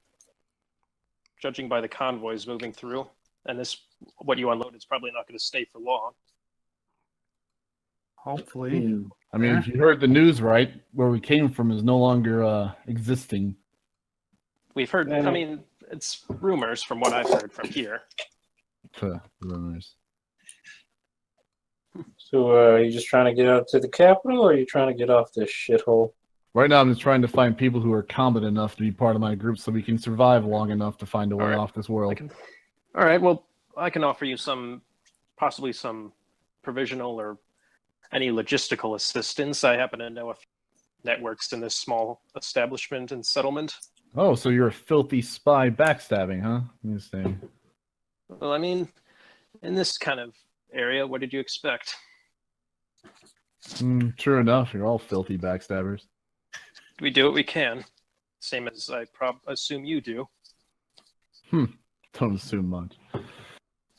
judging by the convoys moving through. And what you unloaded is probably not going to stay for long. Hopefully. I mean, if you heard the news right, where we came from is no longer existing. We've heard, I mean, it's rumors from what I've heard from here. Rumors. So, are you just trying to get out to the capital, or are you trying to get off this shithole? Right now, I'm just trying to find people who are competent enough to be part of my group so we can survive long enough to find a way off this world. All right, well, I can offer you possibly some provisional or any logistical assistance. I happen to know a few networks in this small establishment and settlement. Oh, so you're a filthy spy backstabbing, huh? Let me see. Well, I mean, in this kind of area, what did you expect? Sure enough, you're all filthy backstabbers. We do what we can. Same as I assume you do. Don't assume much.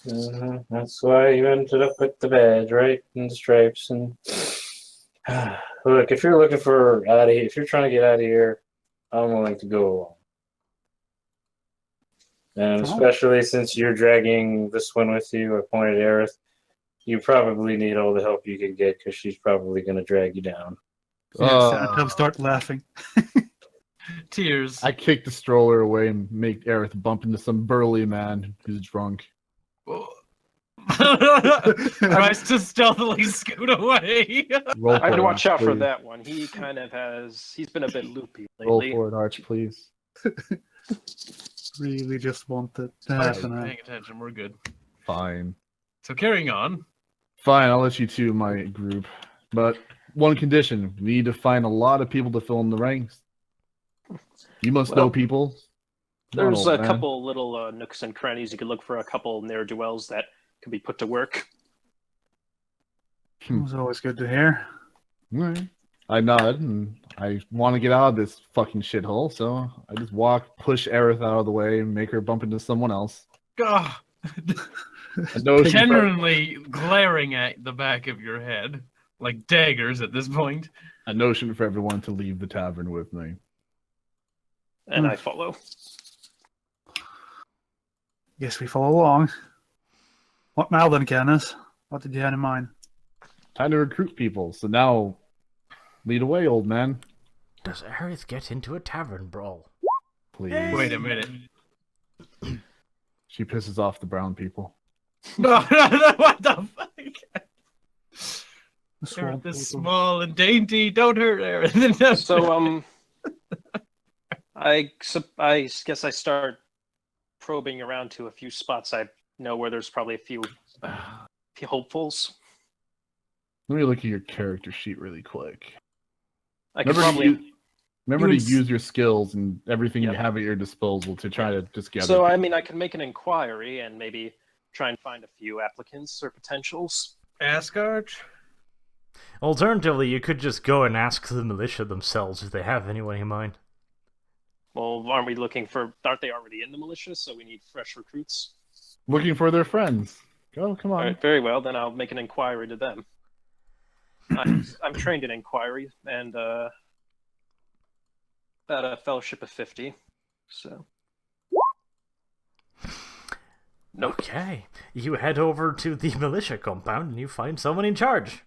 That's why you ended up with the badge, right? And the stripes. And look, if you're looking for out of here, if you're trying to get out of here, I'm willing to go along. And especially since you're dragging this one with you, I pointed at Aerith, you probably need all the help you can get because she's probably going to drag you down. I'll start laughing. Tears. I kick the stroller away and make Aerith bump into some burly man who's drunk. Tries to stealthily scoot away. Roll I have for to it, watch out for please. that one. He kind of he's been a bit loopy Roll lately. for it, Arch, please. Really just want it to Alright, happen. paying attention, we're good. Fine. So carrying on. Fine, I'll let you two my group. But one condition, we need to find a lot of people to fill in the ranks. You must know Well, people. There's Not a old, man. couple little nooks and crannies. You could look for a couple ne'er-do-wells that could be put to work. It was always good to hear. Alright. I nod, and I want to get out of this fucking shithole, so I just walk, push Aerith out of the way, and make her bump into someone else. Gah. A notion, for, Genuinely glaring at the back of your head like daggers at this point. a notion for everyone to leave the tavern with me. And I follow. Guess we follow along. What now then, Kenneth? What did you have in mind? Time to recruit people, so now lead away, old man. Does Aerith get into a tavern brawl? Please. Wait a minute. She pisses off the brown people. No, what the fuck? The swamp Aerith is people. small and dainty. Don't hurt Aerith. So, I guess I start probing around to a few spots I know where there's probably a few hopefuls. Let me look at your character sheet really quick. I could Remember, probably. remember to use- use your skills and everything you Yep. have at your disposal to try to just gather. So, I mean, I can make an inquiry and maybe try and find a few applicants or potentials. Ask Arch. Alternatively, you could just go and ask the militia themselves if they have anyone in mind. Well, aren't we looking for? Aren't they already in the militia? So we need fresh recruits. Looking for their friends. Go, come on. All right, very well. Then I'll make an inquiry to them. I'm trained in inquiry and about a fellowship of 50. So. Nope. Okay, you head over to the militia compound and you find someone in charge.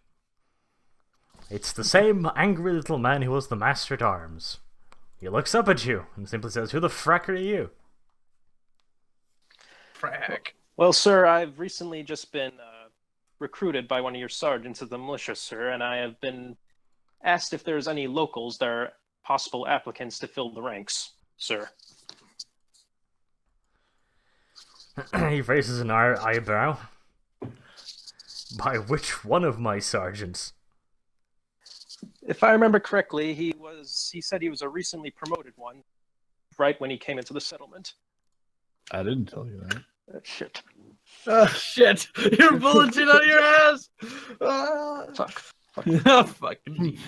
It's the same angry little man who was the master at arms. He looks up at you and simply says, "Who the frack are you?" Frack. Well, sir, I've recently just been recruited by one of your sergeants of the militia, sir, and I have been asked if there's any locals that are possible applicants to fill the ranks, sir. He raises an eyebrow. By which one of my sergeants? If I remember correctly, he said he was a recently promoted one, right when he came into the settlement. I didn't tell you that. Shit. Oh, shit. You're bulleting on your ass. Ah. Fuck. Oh, fucking.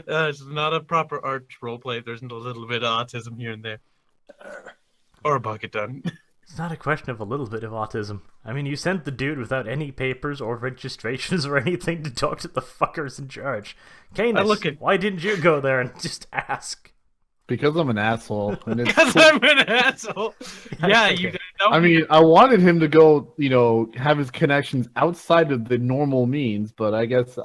It's not a proper Arch roleplay. There's a little bit of autism here and there. Or a bucket done. It's not a question of a little bit of autism. I mean, you sent the dude without any papers or registrations or anything to talk to the fuckers in charge. Canis, why didn't you go there and just ask? Because I'm an asshole. And it's Because cool. I'm an asshole. Yeah, Okay. you. I mean, I wanted him to go, have his connections outside of the normal means, but I guess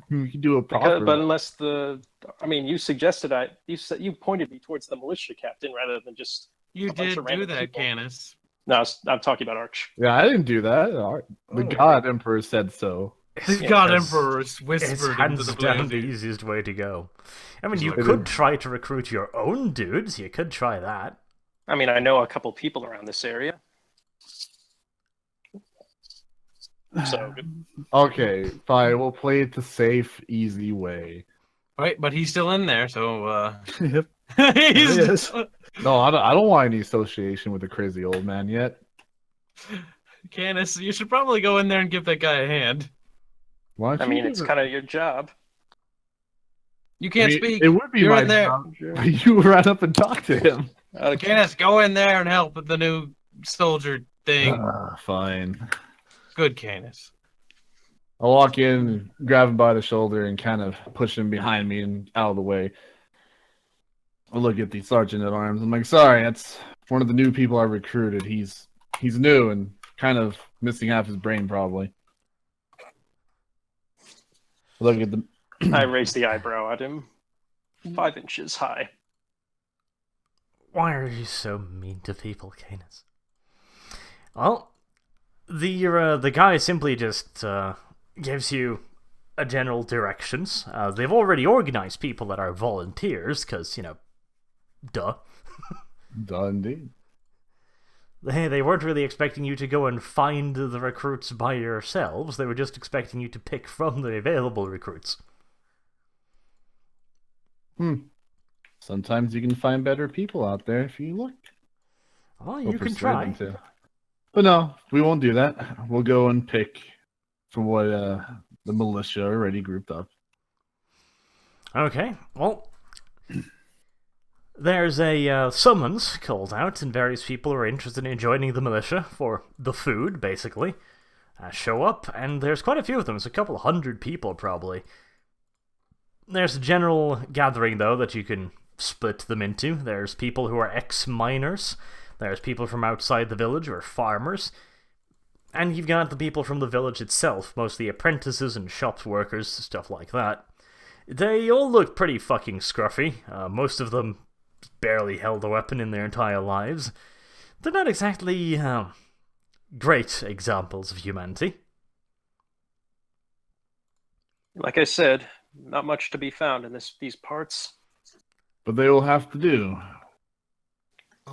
we can do a proper. But unless you suggested you pointed me towards the militia captain rather than just. You a bunch did of do random that, people. Canis. No, I'm talking about Arch. Yeah, I didn't do that. The God Emperor said so. The God It's- Emperor It's whispered into hands the down blue. the easiest way to go. I mean, you It could is. try to recruit your own dudes. You could try that. I mean, I know a couple people around this area. So, Okay, fine. We'll play it the safe, easy way. Right, but he's still in there, so Yep. he's Yes. No, I don't want any association with the crazy old man yet. Canis, you should probably go in there and give that guy a hand. Why don't I you mean, give it's it- kind of your job. You I can't mean, speak. It would be You're my in there. job. You ran up and talked to him. Canis, go in there and help with the new soldier thing. Fine. Good, Canis. I walk in, grab him by the shoulder, and kind of push him behind me and out of the way. I look at the sergeant at arms. I'm like, sorry, that's one of the new people I recruited. He's new and kind of missing half his brain, probably. I look at the. I raised the eyebrow at him, 5 inches high. Why are you so mean to people, Canis? Well, the guy simply just gives you a general directions. They've already organized people that are volunteers, because, you know, duh. Duh, indeed. They weren't really expecting you to go and find the recruits by yourselves. They were just expecting you to pick from the available recruits. Sometimes you can find better people out there if you look. Well, Or you can persuade try. them to. But no, we won't do that. We'll go and pick from what the militia already grouped up. Okay, well, there's a summons called out, and various people who are interested in joining the militia for the food, basically, show up, and there's quite a few of them. It's a couple hundred people, probably. There's a general gathering, though, that you can split them into. There's people who are ex-miners, there's people from outside the village who are farmers, and you've got the people from the village itself, mostly apprentices and shop workers, stuff like that. They all look pretty fucking scruffy. Most of them barely held a weapon in their entire lives. They're not exactly great examples of humanity. Like I said, not much to be found in these parts. But they will have to do.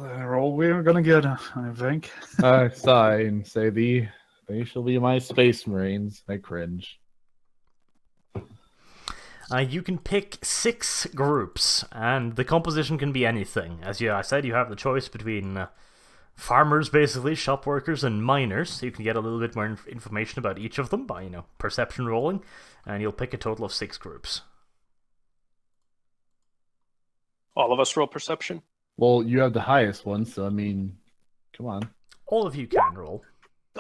They're all we're gonna get, I think. I sigh and say, they shall be my space marines. I cringe. You can pick 6 groups, and the composition can be anything. As I said, you have the choice between farmers, basically, shop workers, and miners. You can get a little bit more information about each of them by, perception rolling, and you'll pick a total of 6 groups. All of us roll perception. Well, you have the highest one, so I mean, come on. All of you can roll.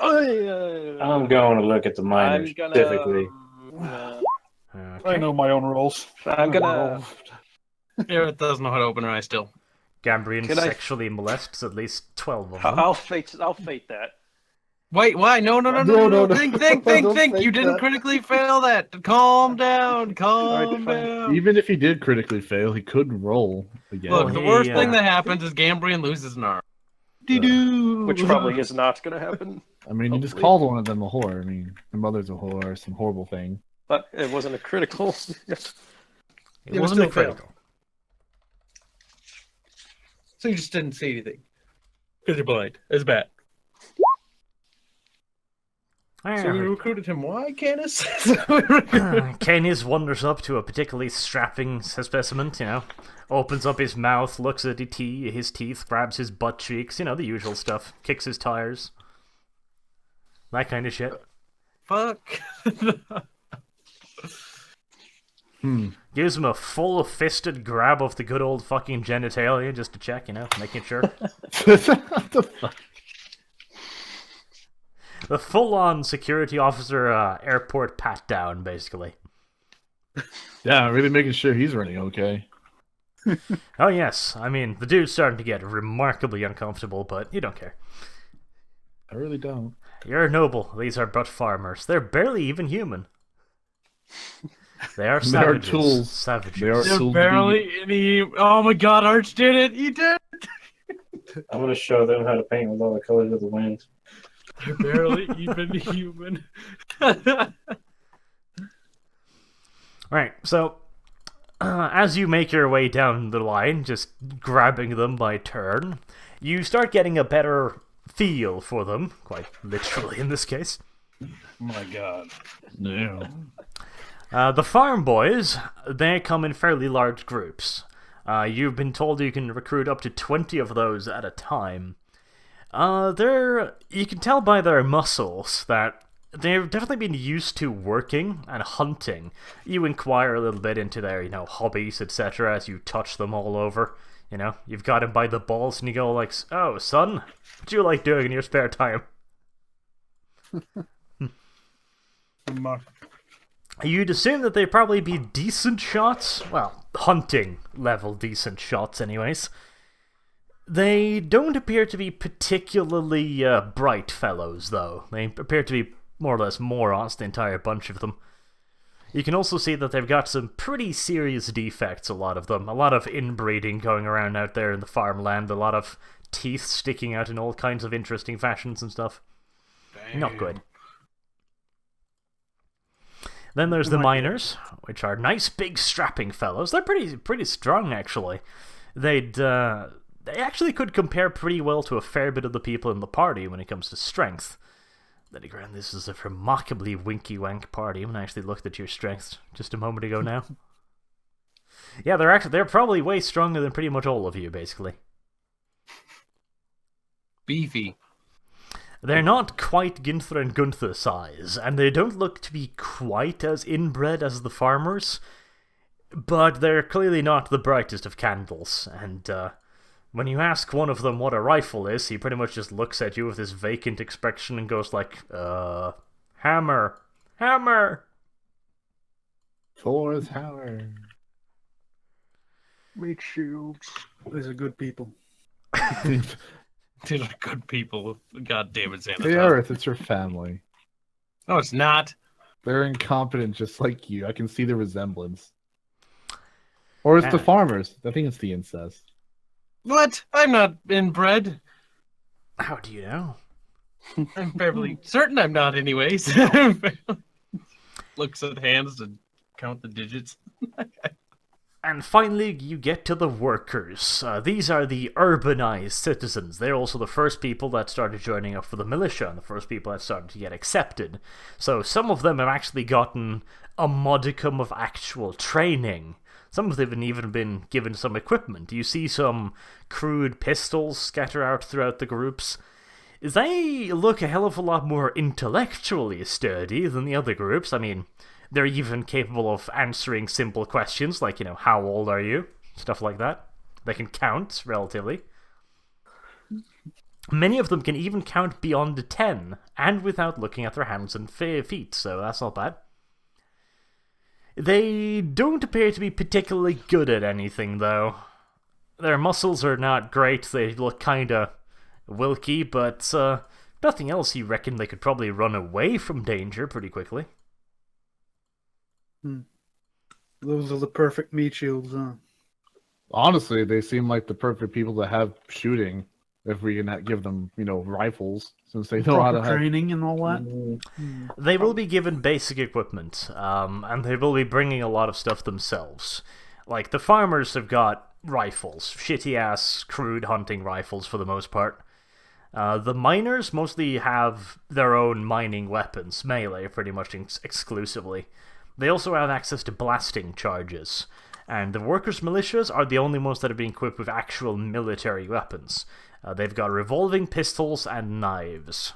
I'm going to look at the miners I'm gonna. specifically. Okay. I know my own rules. I'm gonna. Garrett doesn't know how to open her eyes still. Gambrian Can I- sexually molests at least 12 of them. I'll fate that. Wait, why? No. No. Think. Don't You think didn't that. critically fail that. Calm down. Calm down. Even if he did critically fail, he could roll again. Look, the worst He, thing that happens is Gambrian loses an arm. Which probably is not going to happen. I mean, you just called one of them a whore. I mean, her mother's a whore or some horrible thing. But it wasn't a critical. It was wasn't a still failed. critical. So you just didn't see anything. Because you're blind. It's bad. So we recruited him. Why, Canis? Canis wanders up to a particularly strapping specimen, opens up his mouth, looks at his teeth, grabs his butt cheeks, the usual stuff, kicks his tires. That kind of shit. Fuck. Gives him a full-fisted grab of the good old fucking genitalia just to check, making sure. What the fuck? The full-on security officer airport pat-down, basically. Yeah, really making sure he's running okay. Oh yes, I mean, the dude's starting to get remarkably uncomfortable, but you don't care. I really don't. You're noble, these are but farmers. They're barely even human. They are They are savages. tools. Savages. They are They're so barely any. Oh my god, Arch did it! He did it! I'm going to show them how to paint with all the colors of the wind. They're barely even human. Right, so as you make your way down the line, just grabbing them by turn, you start getting a better feel for them, quite literally in this case. Oh my god. No. The farm boys, they come in fairly large groups. You've been told you can recruit up to 20 of those at a time. You can tell by their muscles that they've definitely been used to working and hunting. You inquire a little bit into their, hobbies, etc. as you touch them all over. You've got him by the balls and you go like, "Oh, son, what do you like doing in your spare time?" You'd assume that they'd probably be decent shots. Well, hunting level decent shots anyways. They don't appear to be particularly bright fellows, though. They appear to be more or less morons, the entire bunch of them. You can also see that they've got some pretty serious defects, a lot of them. A lot of inbreeding going around out there in the farmland, a lot of teeth sticking out in all kinds of interesting fashions and stuff. Damn. Not good. Then there's the miners, which are nice, big, strapping fellows. They're pretty strong, actually. They actually could compare pretty well to a fair bit of the people in the party when it comes to strength. Then again, this is a remarkably winky-wank party when I actually looked at your strength just a moment ago now. Yeah, they're probably way stronger than pretty much all of you, basically. Beefy. They're not quite Ginther and Gunther size, and they don't look to be quite as inbred as the farmers, but they're clearly not the brightest of candles, and when you ask one of them what a rifle is, he pretty much just looks at you with this vacant expression and goes like, hammer, hammer! Thor's hammer. Meat shields. These are good people. These are good people. God damn it, Xanatos. Hey, Earth, it's your family. No, it's not. They're incompetent just like you. I can see the resemblance. Or it's the farmers. I think it's the incest. What? I'm not inbred. How do you know? I'm fairly certain I'm not anyways. Looks at hands and count the digits. And finally, you get to the workers. These are the urbanized citizens. They're also the first people that started joining up for the militia, and the first people that started to get accepted. So some of them have actually gotten a modicum of actual training. Some of them have even been given some equipment. You see some crude pistols scatter out throughout the groups. They look a hell of a lot more intellectually sturdy than the other groups. I mean, they're even capable of answering simple questions like, how old are you? Stuff like that. They can count, relatively. Many of them can even count beyond 10, and without looking at their hands and feet, so that's not bad. They don't appear to be particularly good at anything, though. Their muscles are not great, they look kinda wilky, but nothing else, you reckon they could probably run away from danger pretty quickly. Those are the perfect meat shields, huh? Honestly, they seem like the perfect people to have shooting if we can give them, rifles, since they know how to have training and all that. They will be given basic equipment, and they will be bringing a lot of stuff themselves. Like, the farmers have got rifles, shitty-ass, crude hunting rifles for the most part. The miners mostly have their own mining weapons, melee pretty much exclusively. They also have access to blasting charges, and the workers' militias are the only ones that are being equipped with actual military weapons. They've got revolving pistols and knives.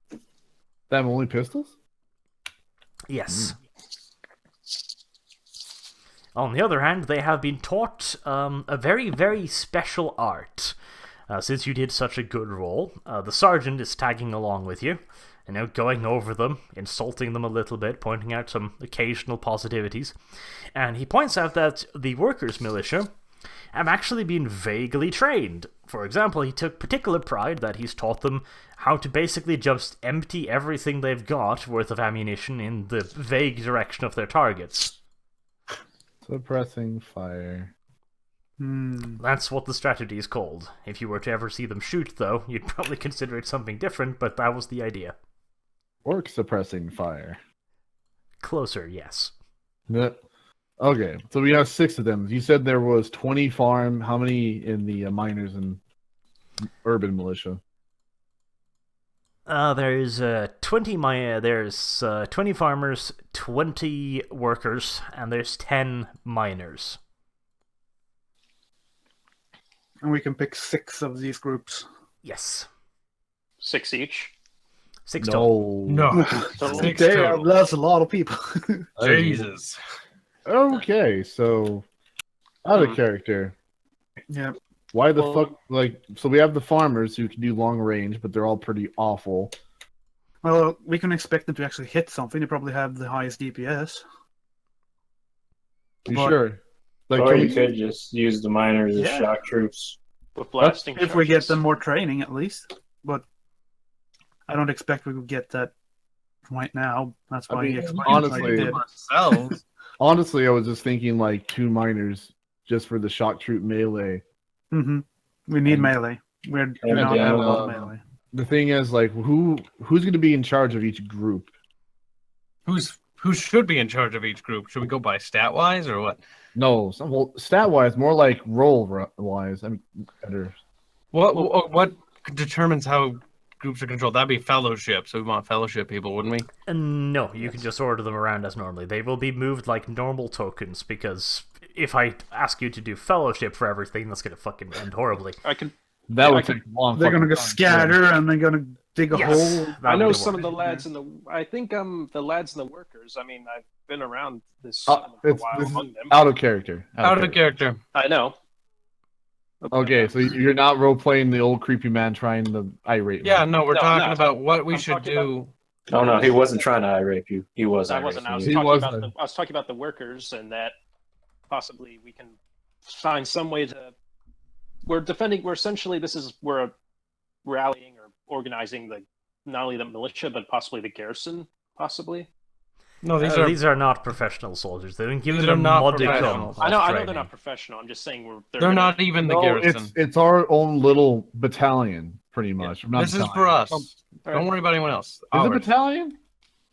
They have only pistols? Yes. On the other hand, they have been taught a very, very special art. Since you did such a good role, the sergeant is tagging along with you, going over them, insulting them a little bit, pointing out some occasional positivities. And he points out that the workers' militia have actually been vaguely trained. For example, he took particular pride that he's taught them how to basically just empty everything they've got worth of ammunition in the vague direction of their targets. Suppressing fire. That's what the strategy is called. If you were to ever see them shoot, though, you'd probably consider it something different, but that was the idea. Orc suppressing fire. Closer, yes. Okay, so we have 6 of them. You said there was 20 farm. How many in the miners and urban militia? There's 20 there's 20 farmers, 20 workers, and there's 10 miners. And we can pick 6 of these groups. Yes. 6 each. 6 total. No. So, Six Damn, total. that's a lot of people. Jesus. Okay, so out of character. Yeah. Why the Well- fuck? Like, so we have the farmers who can do long range, but they're all pretty awful. Well, we can expect them to actually hit something. They probably have the highest DPS. You But- sure? Like, Or can you we- could just use the miners as Yeah. shock troops. with blasting If we get charges. them more training, at least. But I don't expect we will get that right now. That's I why mean, he explained honestly- how he did. Ourselves. Honestly, I was just thinking like 2 miners just for the shock troop melee. Mm-hmm. We need melee. We do And not then, have a lot of melee. The thing is, like, who's going to be in charge of each group? Who should be in charge of each group? Should we go by stat wise or what? No, well, stat wise, more like role wise. I mean, better. What determines how groups are controlled? That'd be fellowship. So we want fellowship people, wouldn't we? No, you can just order them around as normally. They will be moved like normal tokens, because if I ask you to do fellowship for everything, that's gonna fucking end horribly. I can. That Yeah, would I take a long. They're gonna fucking go time. scatter and they're gonna dig a Yes. hole. That I know would some work. of the lads in the. I think the lads and the workers. I mean, I've been around this Oh, for a it's- while this is among them. Out of character. Out of character. I know. Okay, so you're not role playing the old creepy man trying the irate. Yeah, man. no, we're No, talking no. about what we I'm should talking do. Oh no, he wasn't trying to irape you. He was. I wasn't. I was He talking was about a- the. I was talking about the workers, and that possibly we can find some way to. We're defending. We're essentially. We're rallying or organizing the not only the militia but possibly the garrison. Possibly. No, These are not professional soldiers. They've been given These are a not modicum professional. of I know. training. They're not professional. I'm just saying they're gonna- not even the No, garrison. it's our own little battalion, pretty much. Not This is battalion. for us. All Don't right. worry about anyone else. Is it Ours. battalion?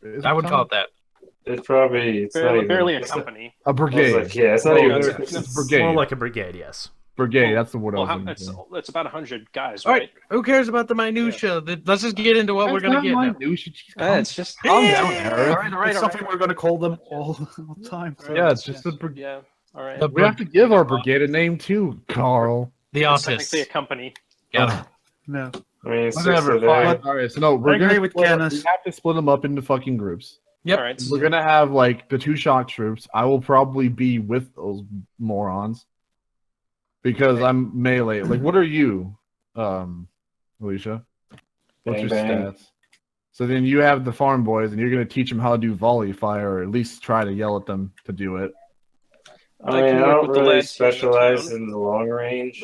Is I would call battalion? it that. It's probably. It's not even, barely a it's company. A Not, I was brigade. like, yeah, it's not No, even. it's It's, brigade. More like a brigade, yes. Brigade. That's the word Well, I was looking for. it's about 100 guys, All right? right, who cares about the minutia? Let's just get into what we're gonna get now. It's just. Calm down, Eric. All right. It's something we're gonna call them all the time. So Yeah, it's just a brigade. Yeah. All right. The We have to give our brigade a name too, Carl. The It's autists. technically a company. Yeah. no. I mean, six Whatever. of them. Fine. All right. So no, we're I agree gonna with split- Kenneth. We have to split them up into fucking groups. Yep. All right. We're gonna have like the 2 shock troops. I will probably be with those morons because I'm melee. Like, what are you, Alicia? What's Bang, your bang. stats? So then you have the farm boys, and you're gonna teach them how to do volley fire, or at least try to yell at them to do it. I I mean, can I work don't with the really lads here in the specialize town. in the long range.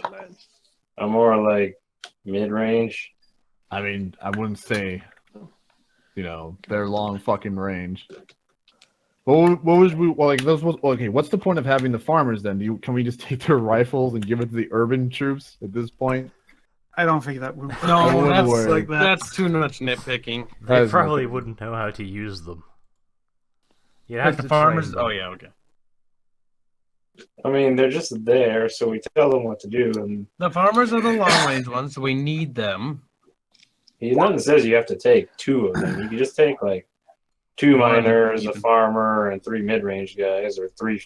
I'm more like mid range. I mean, I wouldn't say, they're long fucking range. What was we well, like those? Okay, what's the point of having the farmers then? Can we just take their rifles and give it to the urban troops at this point? I don't think that would. No, wouldn't that's work. like that. that's too much nitpicking. That They is probably nothing. wouldn't know how to use them. You Like have the to farmers. train them. Oh yeah, okay. I mean, they're just there, so we tell them what to do, and The farmers are the long range ones, so we need them. nothing says you have to take 2 of them. You can just take like 2 miners, a farmer, and 3 mid range guys, or three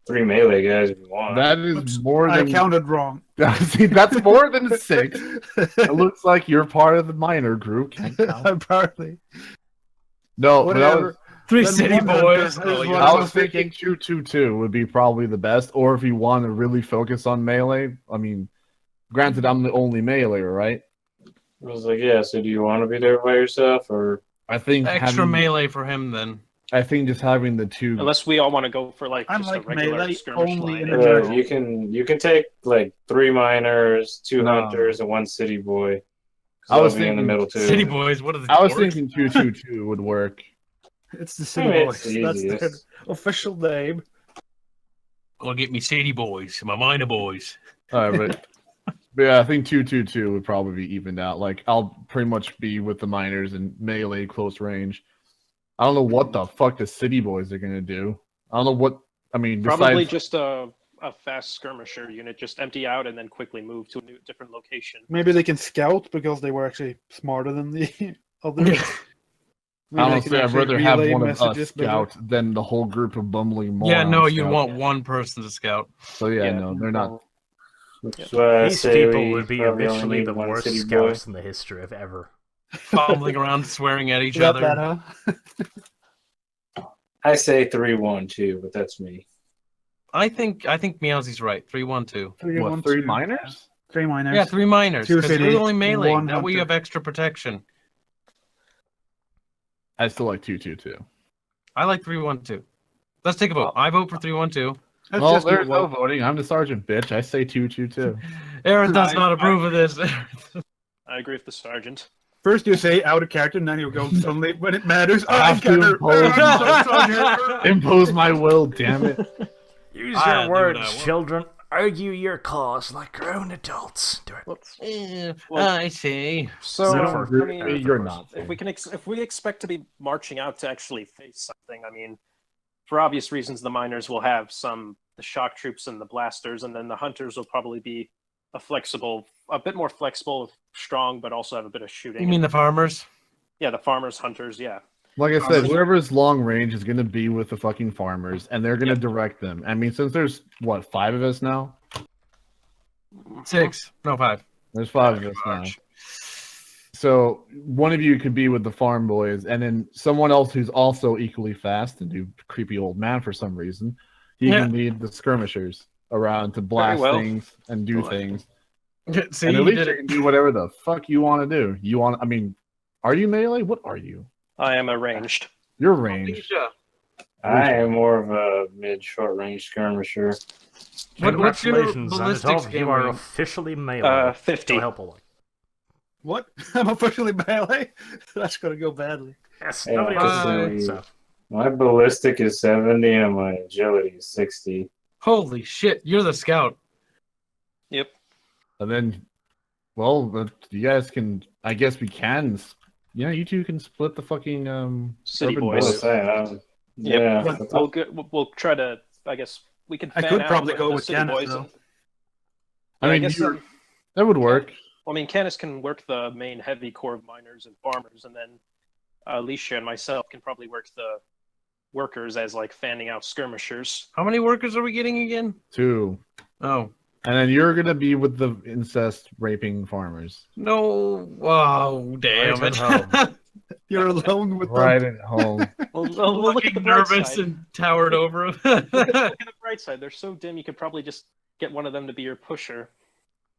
melee guys if you want. That is more I than counted wrong. See, that's more than 6. It looks like you're part of the minor group. Can't count. Apparently. No, but that was, Whatever. 3 Then city one of boys. them Oh, is yeah. what I I was was thinking 2-2-2 would be probably the best, or if you want to really focus on melee. I mean, granted, I'm the only melee, right? I was like, yeah. So do you want to be there by yourself, or I think Extra having, melee for him then. I think just having the 2. Unless we all want to go for like I'm just like a regular melee skirmish only line. in a- you can take like 3 miners, 2 No. hunters, and 1 city boy. I was I'll be in the thinking middle too. City boys. What is it? I was orcs? thinking 2-2-2 would work. It's the City I mean, Boys. it's That's their easiest. official name. Go get me city boys, my minor boys. All right, but yeah, I think 2-2-2 would probably be evened out. Like, I'll pretty much be with the miners and melee close range. I don't know what the fuck the city boys are gonna do. I don't know what. I mean, Probably besides, just a fast skirmisher unit, just empty out and then quickly move to a different location. Maybe they can scout because they were actually smarter than the others. Maybe they honestly, can I'd actually rather have relay one of us messages better. scout than the whole group of bumbling morons. Yeah, no, you scout. want one person to scout. So yeah, no, they're not. That's why I These say people we would be probably only eventually need the 1 worst city scouts in the history of ever. fumbling around, swearing at each You got other. that, huh? I say 3-1-2, but that's me. I think Meowsy's right. 3-1-2. What, 3 minors? 3 minors. Yeah, 3 minors. 2 Because city, we're only melee. 1 That way you hunter. have extra protection. I still like 2-2-2. I like 3-1-2. Let's take a vote. I vote for 3-1-2. That's Well, just there's your no vote. voting. I'm the sergeant, bitch. I say 2-2-2. Aaron does not approve of this. I agree with the sergeant. First you say out of character, and then you go suddenly when it matters. I have to impose. Impose my will, damn it. Use I'll your do what I words, want. children. Argue your cause like grown adults. Do it. I see. So, So I for- mean, You're not. if we can, if we expect to be marching out to actually face something, I mean, for obvious reasons, the miners will have the shock troops and the blasters, and then the hunters will probably be a bit more flexible, strong, but also have a bit of shooting. You mean the farmers? Yeah, the farmers, hunters, yeah. Like I said, whoever's long range is going to be with the fucking farmers, and they're going to direct them. I mean, since there's, what, 5 of us now? 6. No, 5. There's 5 of us now. So one of you could be with the farm boys, and then someone else who's also equally fast and do creepy old man for some reason. He can lead the skirmishers around to blast well. things and do things. See, And at you least did you it. can do whatever the fuck you want to do. I mean, are you melee? What are you? I am arranged. You're ranged. Alicia, I am more of a mid-short range skirmisher. what's your Congratulations, ballistics Anatol. You are game? officially melee. 50. Don't help a lot. What? I'm officially melee? That's gonna go badly. Yes, Yeah, nobody else Bye. is. So. My ballistic is 70 and my agility is 60. Holy shit, you're the scout. Yep. And then, well, you guys can. I guess we can. Yeah, you two can split the fucking City urban boys. boys. Yep. Yeah. We'll try to. I guess we can. I fan could out probably the- go the with city Kenneth, boys though. and- I Yeah, mean, guess, that would work. I mean, Canis can work the main heavy core of miners and farmers, and then Alicia and myself can probably work the workers as like fanning out skirmishers. How many workers are we getting again? 2. Oh. And then you're gonna be with the incest raping farmers. No. Oh, damn Right it. at home. You're alone with Right them. at home. We'll look at the Looking bright nervous side. and towered over him. Look at the bright side. They're so dim, you could probably just get one of them to be your pusher.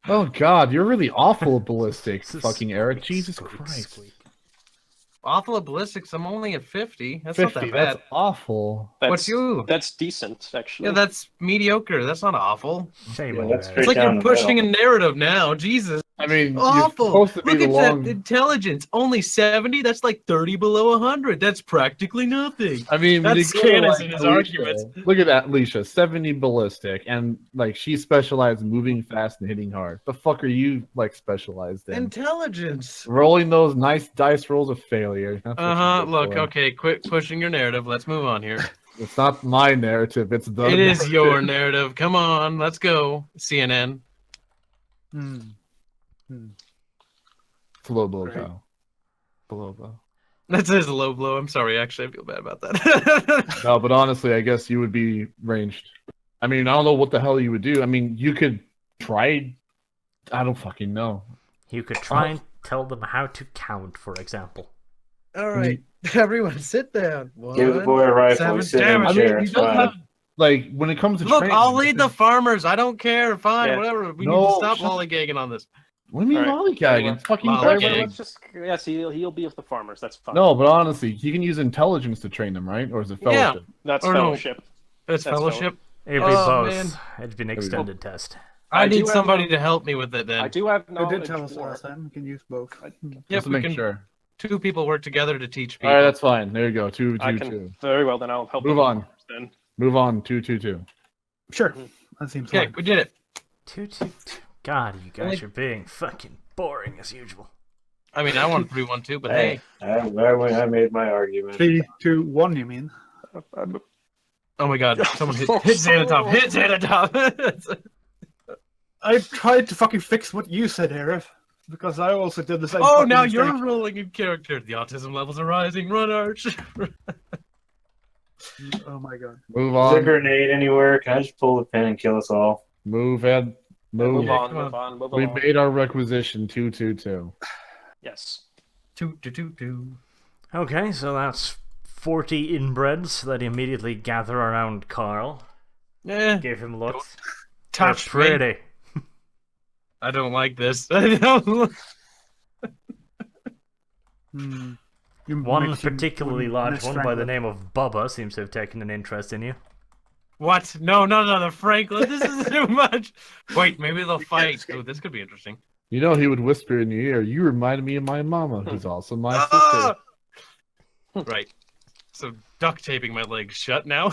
Oh God, you're really awful at ballistics, This is fucking Eric. squeak, Jesus squeak, Christ. squeak. Awful at ballistics. I'm only at 50. That's not 50. that bad. That's awful. What's you? That's decent, actually. Yeah, that's mediocre. That's not awful. Shame Yeah, on that's that. It's Straight like down you're the pushing a middle. narrative now. Jesus. I mean, Awful. you're supposed to be Look the at long. that intelligence. Only 70. That's like 30 below 100. That's practically nothing. I mean, when That's you go to, Canis in his Alicia, arguments. Look at that, Alicia, 70 ballistic, and like she specialized in moving fast and hitting hard. The fuck are you like specialized in? Intelligence. Rolling those nice dice rolls of failure. That's what you're good Look, for. okay, quit pushing your narrative. Let's move on here. It's not my narrative. It's the. It is narrative. your narrative. Come on, let's go. CNN. Hmm. It's a low blow, Right. Kyle. Below blow. That says a low blow. I'm sorry. Actually, I feel bad about that. No, but honestly, I guess you would be ranged. I mean, I don't know what the hell you would do. I mean, you could try. I don't fucking know. You could try and tell them how to count, for example. All right, everyone, sit down. Give the boy a rifle. seven, He's sitting damn in it. a chair. he It's does fine. have- Like when it comes to Look, training, I'll lead the farmers. I don't care. Fine, Yeah. whatever. We No, need to stop shut- lollygagging on this. What do you mean All right. lollygagging? It's fucking Lollygag. clever. Let's just yes, he'll be with the farmers. That's fine. No, but honestly, you can use intelligence to train them, right? Or is it Yeah. fellowship? that's Or no. fellowship. It's That's fellowship. It'd be Oh, both. man. It'd be an we go. extended test. I I do need have somebody no- to help me with it then. I do have They knowledge. did tell us more. last time. We can use both. Yep, Just to we make can. sure. 2 people work together to teach people. All right, that's fine. There you go. Two, I two, can two. very well. Then I'll help. Move the on. farmers Then Move on. 2, 2, 2. Sure. That seems Okay, fine. we did it. 2, 2, 2. God, you guys Only- are being fucking boring as usual. I mean, I want 3-1-2, but hey. I made my argument. 3, 2, 1. You mean? Oh my god, someone hit Xanatop. Hit Xanatop. I tried to fucking fix what you said, Arif, because I also did the same. Oh, fucking now mistake. you're rolling in character. The autism levels are rising. Run, Arch. Oh my god. Move Is there a on. grenade anywhere? Can I just pull the pin and kill us all? Move, Ed. Move. move on. come on. Move on. Move We on. made our requisition. 2, 2, 2. Yes. Toot, toot, toot, toot. Okay, so that's 40 inbreds that immediately gather around Carl. Eh, Give him looks. touch They're me. pretty. I don't like this. I don't. You One make him particularly one large Miss one by the Franklin. name of Bubba seems to have taken an interest in you. What? No, the Franklin. This is too much. Wait, maybe they'll fight. Oh, this could be interesting. You know, he would whisper in your ear, "You reminded me of my mama, who's also my Ah! sister." Right. So duct taping my legs shut now.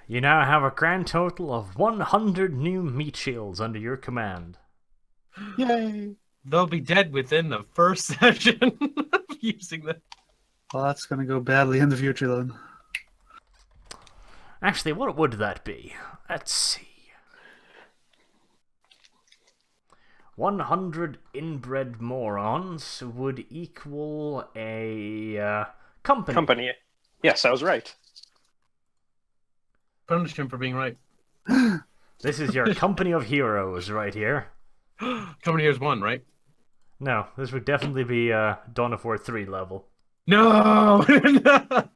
You now have a grand total of 100 new meat shields under your command. Yay! They'll be dead within the first session of using them. Well, that's going to go badly in the future then. Actually, what would that be? Let's see. 100 inbred morons would equal a company. Company. Yes, I was right. Punish him for being right. This is your company of heroes right here. Company here's one, right? No, this would definitely be Dawn of War 3 level. No! The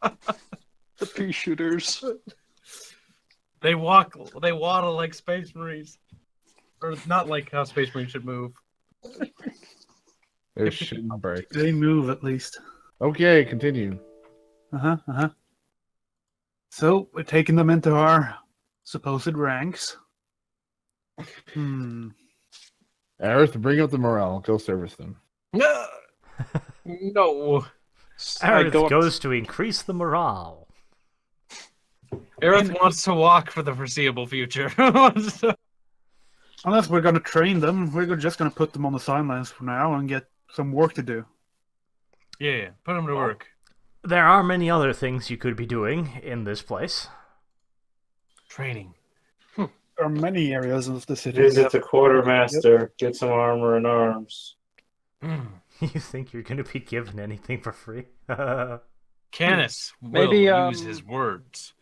pea shooters. They waddle like Space Marines. Or not like how Space Marines should move. There's shit on break. They move at least. Okay, continue. So, we're taking them into our supposed ranks. Aerith, bring up the morale. Go service them. No! No. Aerith goes to increase the morale. Aerith wants to walk for the foreseeable future. Unless we're going to train them, we're just going to put them on the sidelines for now and get some work to do. Yeah, put them to work. There are many other things you could be doing in this place. Training. There are many areas of the city. Visit the quartermaster, get some armor and arms. You think you're going to be given anything for free? Canis will Maybe, use his words.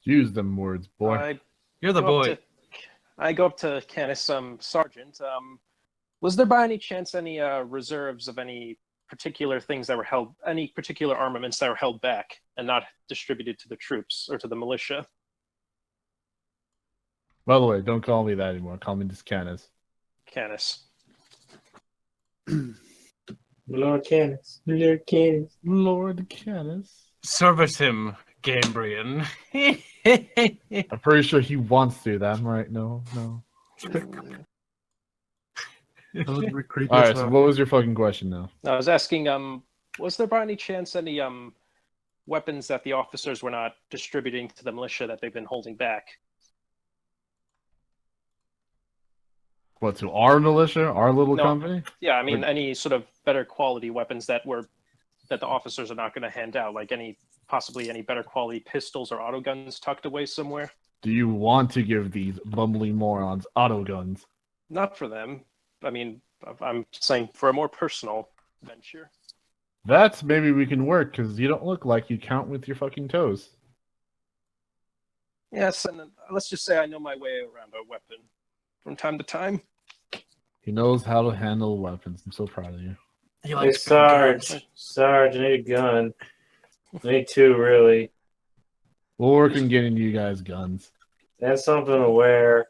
Use them words, boy. You're the boy. I go up to Canis, Sergeant. Was there by any chance any reserves of any particular things that were held, any particular armaments that were held back and not distributed to the troops or to the militia? By the way, don't call me that anymore. Call me just Canis. Canis. Lord Canis. Lord Canis. Lord Canis. Service him, Gambrian. I'm pretty sure he wants to do that, right? No. Alright, so what was your fucking question now? I was asking, was there by any chance any weapons that the officers were not distributing to the militia that they've been holding back? What, to our militia? Our little No. company? Yeah, I mean, any sort of better quality weapons that the officers are not going to hand out, like possibly any better quality pistols or auto guns tucked away somewhere. Do you want to give these bumbling morons auto guns? Not for them. I mean, I'm saying for a more personal venture. That's maybe we can work, because you don't look like you count with your fucking toes. Yes, and let's just say I know my way around a weapon from time to time. He knows how to handle weapons. I'm so proud of you. He Hey, likes Sarge, I need a gun. I need two, really. We'll work on getting you guys guns. And something to wear.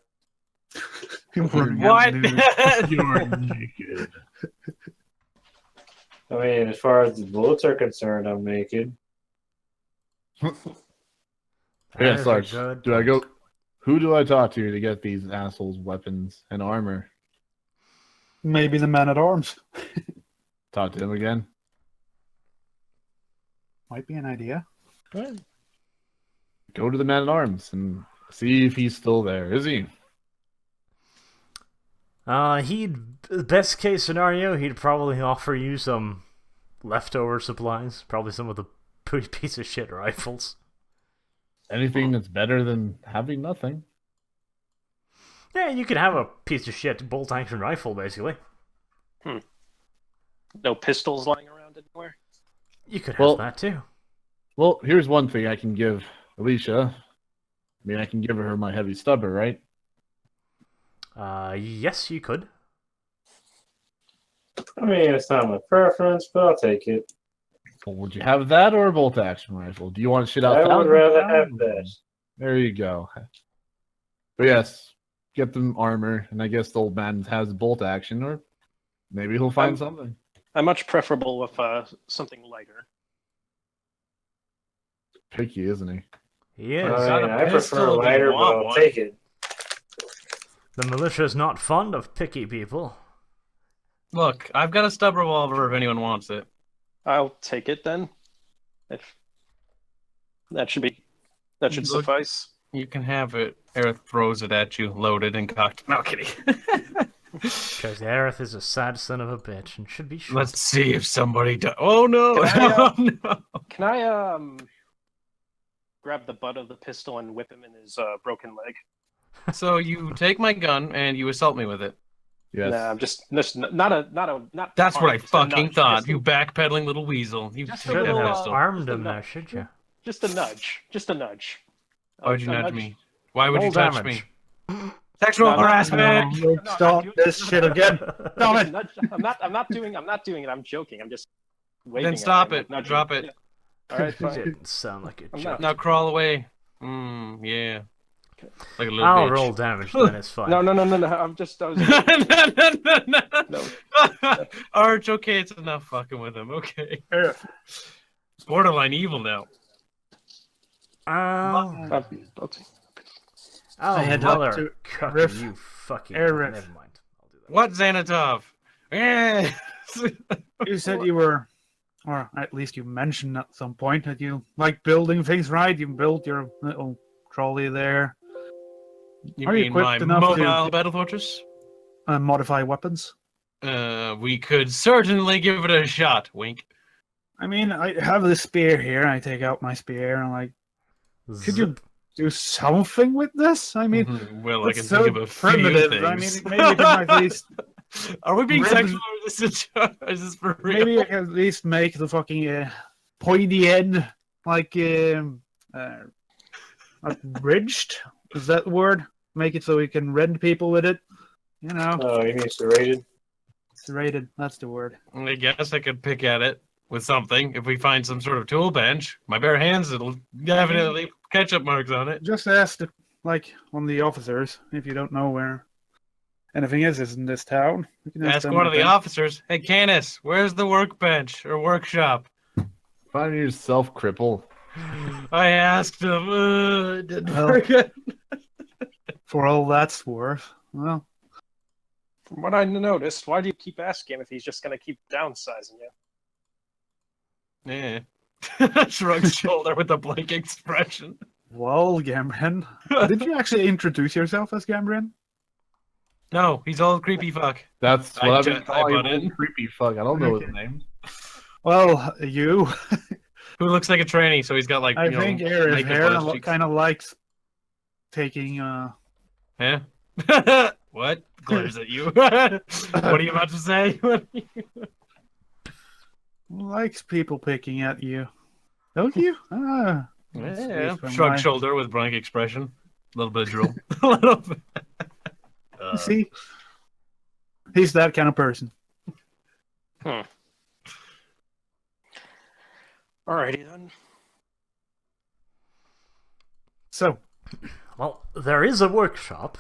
What? You're naked. I mean, as far as the bullets are concerned, I'm naked. Yeah, That is a Sarge. good Do I point. go? Who do I talk to get these assholes weapons and armor? Maybe the man-at-arms. Talk to him again. Might be an idea. Go to the man at arms and see if he's still there. Is he? Best case scenario, he'd probably offer you some leftover supplies. Probably some of the piece of shit rifles. Anything that's better than having nothing. Yeah, you could have a piece of shit bolt action rifle, basically. No pistols lying around anywhere. You could have that too. Well, here's one thing I can give Alicia. I mean, I can give her my heavy stubber, right? Yes, you could. I mean, it's not my preference, but I'll take it. Well, would you have that or a bolt-action rifle? Do you want to shit out I would 1,000 rather rounds? have that. There you go. But yes, get them armor, and I guess the old man has bolt action, or maybe he'll find something. I'm much preferable with something lighter. Picky, isn't he? He is. I prefer pistol, a lighter, you but want I'll one. take it. The militia is not fond of picky people. Look, I've got a stub revolver if anyone wants it. I'll take it then. If that should Look- suffice. You can have it. Aerith throws it at you, loaded and cocked. No kidding. Because Aerith is a sad son of a bitch and should be shot. Let's see if somebody does. Oh no! Can I, Oh no! Can I grab the butt of the pistol and whip him in his broken leg? So you take my gun and you assault me with it. Yes. Nah, I'm just not. That's what I armed, just a fucking nudge, thought. just a- You backpedaling little weasel. You Just a take Shouldn't that little, have pistol. armed just a him now, nudge. should you? Just a nudge. Just a nudge. Why'd you A nudge me? Why would you Roll touch damage. me? Sexual No, no, harassment. No, stop this shit again. Damn Just it. nudge. I'm not doing it. I'm joking. I'm just waving. Then at stop him, it. nudging. Drop it. Yeah. All right, It fine. didn't sound like a I'm joke. Now crawl away. Yeah. Like a little I'll bitch. roll damage then, it's fine. No. I was. No. Arch, okay, it's enough fucking with him. Okay. It's borderline evil now. Oh, I had mother to cucker, riff- you fucking... air riff. Never mind. I'll do that. What, Xanatov? Yeah. You said you were, or at least you mentioned at some point that you like building things, right? You built your little trolley there. You Are you mean my equipped enough to- mobile battle fortress? Modify weapons. We could certainly give it a shot. Wink. I mean, I have this spear here. I take out my spear and like, could you Zip. do something with this? I mean, Well, I it's can so think of a primitive. few I mean, things. maybe you can at least, Are we being Rib- sexual or is this for real? maybe you can at least make the fucking pointy end like abridged. Is that the word? Make it so we can rend people with it. You know, Oh, you mean serrated? serrated. That's the word. I guess I could pick at it with something. If we find some sort of tool bench, my bare hands, it'll definitely leave ketchup marks on it. Just ask the, like one of the officers if you don't know where anything is in this town. You can Ask them one of the anything. officers, hey, Canis, where's the workbench or workshop? Find yourself, cripple. I asked him. Didn't Well. work. For all that's worth. Well, From what I noticed, why do you keep asking him if he's just going to keep downsizing you? Yeah. Shrugs shoulder with a blank expression. well, Gambrin. Did you actually introduce yourself as Gambrin? No, he's old creepy fuck. That's I what I've ju- been I calling butt him. in. Creepy fuck. I don't know his Okay. name. Well, you. Who looks like a tranny, so he's got like, I you know, think Aerith makeup here on his cheeks. kind of likes taking. Yeah. What? Glares at you. What are you about to say? Likes people picking at you. Don't you? Ah. That's at Yeah. least from Shrug my- shoulder with blank expression. A little bit of drool. A little bit. See? He's that kind of person. Alrighty then. So, Well, there is a workshop,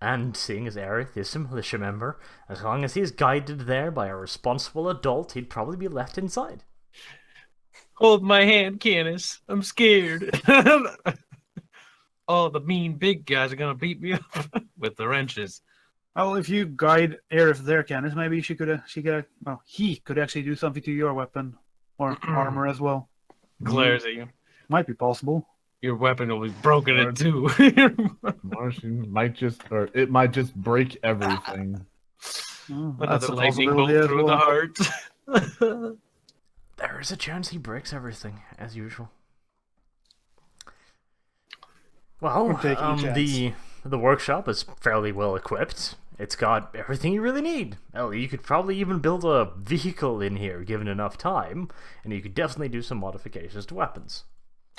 and seeing as Aerith is a militia member, as long as he's guided there by a responsible adult, he'd probably be left inside. Hold my hand, Canis. I'm scared. Oh, the mean big guys are gonna beat me up with the wrenches. well, if you guide Aerith there, Candace, maybe he could actually do something to your weapon or armor as well. Glares at you. Might be possible. Your weapon will be broken in two. Martian might just, or it might just break everything. Oh, that's Another a lightning bolt possibility as through the well. heart. There is a chance he breaks everything, as usual. Well, We're taking a chance. the workshop is fairly well equipped. It's got everything you really need. Hell, you could probably even build a vehicle in here, given enough time, and you could definitely do some modifications to weapons.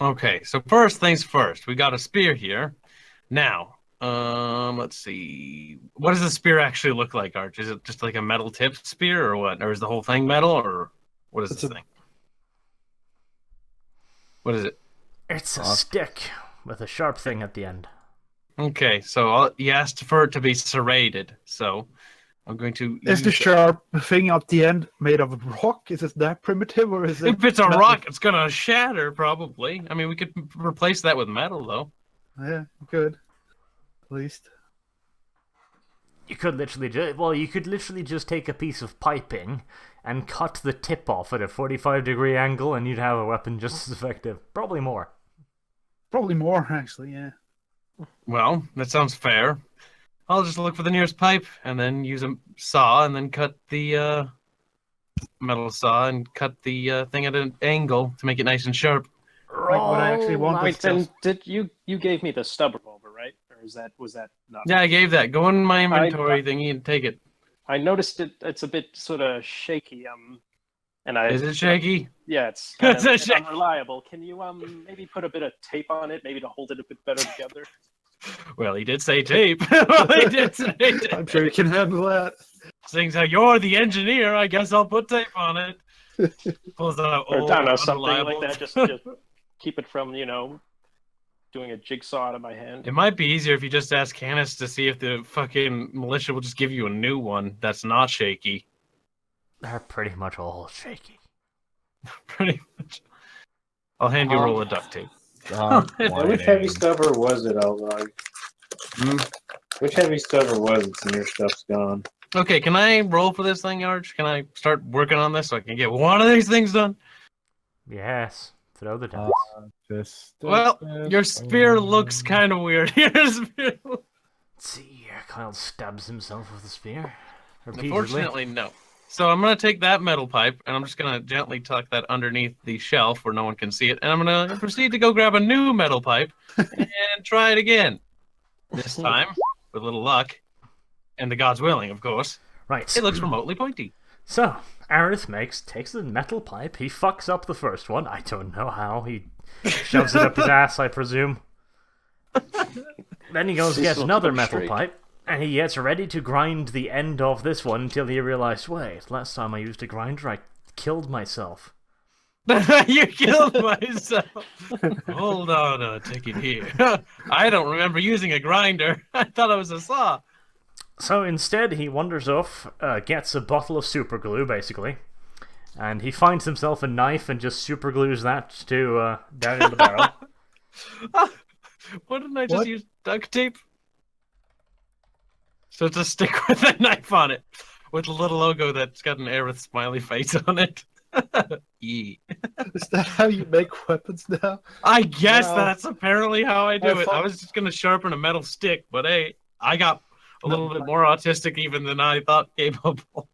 Okay, so first things first. We got a spear here. Now, Let's see. What does the spear actually look like, Arch? Is it just like a metal tipped spear, or what? Or is the whole thing metal, or what is It's this a- thing? What is it? It's a stick with a sharp thing at the end. Okay, so you asked for it to be serrated, so I'm going to. Is the use- sharp thing at the end made of rock? Is it that primitive, or is it? If it's a metal? rock, it's gonna shatter probably. I mean, we could replace that with metal though. Yeah, good. At least. You could literally just take a piece of piping and cut the tip off at a 45-degree angle, and you'd have a weapon just as effective. Probably more. Probably more, actually. Yeah. Well, that sounds fair. I'll just look for the nearest pipe and then use a saw and then cut the metal saw and cut the thing at an angle to make it nice and sharp. Like what I actually wanted. Wait, then did you gave me the stub revolver, right? Or was that not? Yeah, I gave that. Go in my inventory thingy and take it. I noticed it's a bit sort of shaky. And I Is it shaky? Yeah, it's kind Is of it shaky? unreliable. Can you maybe put a bit of tape on it, maybe to hold it a bit better together? Well, he did say tape. Well, he did say tape. I'm sure you can handle that. Seeing how you're the engineer, I guess I'll put tape on it. Pulls out Or old, I don't know, something unreliable- like that. Just keep it from doing a jigsaw out of my hand. It might be easier if you just ask Canis to see if the fucking militia will just give you a new one that's not shaky. They're pretty much all shaky. Pretty much. I'll hand you a roll of duct tape. Which heavy stubber was it, Alvog? Hmm? Which heavy stubber was it, and your stuff's gone? Okay, can I roll for this thing, Arch? Can I start working on this so I can get one of these things done? Yes. Throw the dice. Well, your spear looks kind of weird. Your spear... Let's see here. Kyle stabs himself with a spear. Repeatedly. Unfortunately, no. So I'm going to take that metal pipe, and I'm just going to gently tuck that underneath the shelf where no one can see it, and I'm going to proceed to go grab a new metal pipe and try it again. This time, with a little luck, and the gods willing, of course. Right. It looks remotely pointy. So, Aerith takes the metal pipe, he fucks up the first one. I don't know how. He shoves it up his ass, I presume. Then he goes and gets another metal pipe, and he gets ready to grind the end of this one until he realized, wait, last time I used a grinder, I killed myself. You killed myself. Hold on, take it here. I don't remember using a grinder. I thought it was a saw. So instead, he wanders off, gets a bottle of super glue, basically, and he finds himself a knife and just super glues that to down in the barrel. Why didn't I just use duct tape? So it's a stick with a knife on it, with a little logo that's got an Aerith smiley face on it. Yeah. Is that how you make weapons now? I guess Wow. that's apparently how I do I it. I thought- was just gonna sharpen a metal stick, but hey, I got a little bit more autistic even than I thought capable.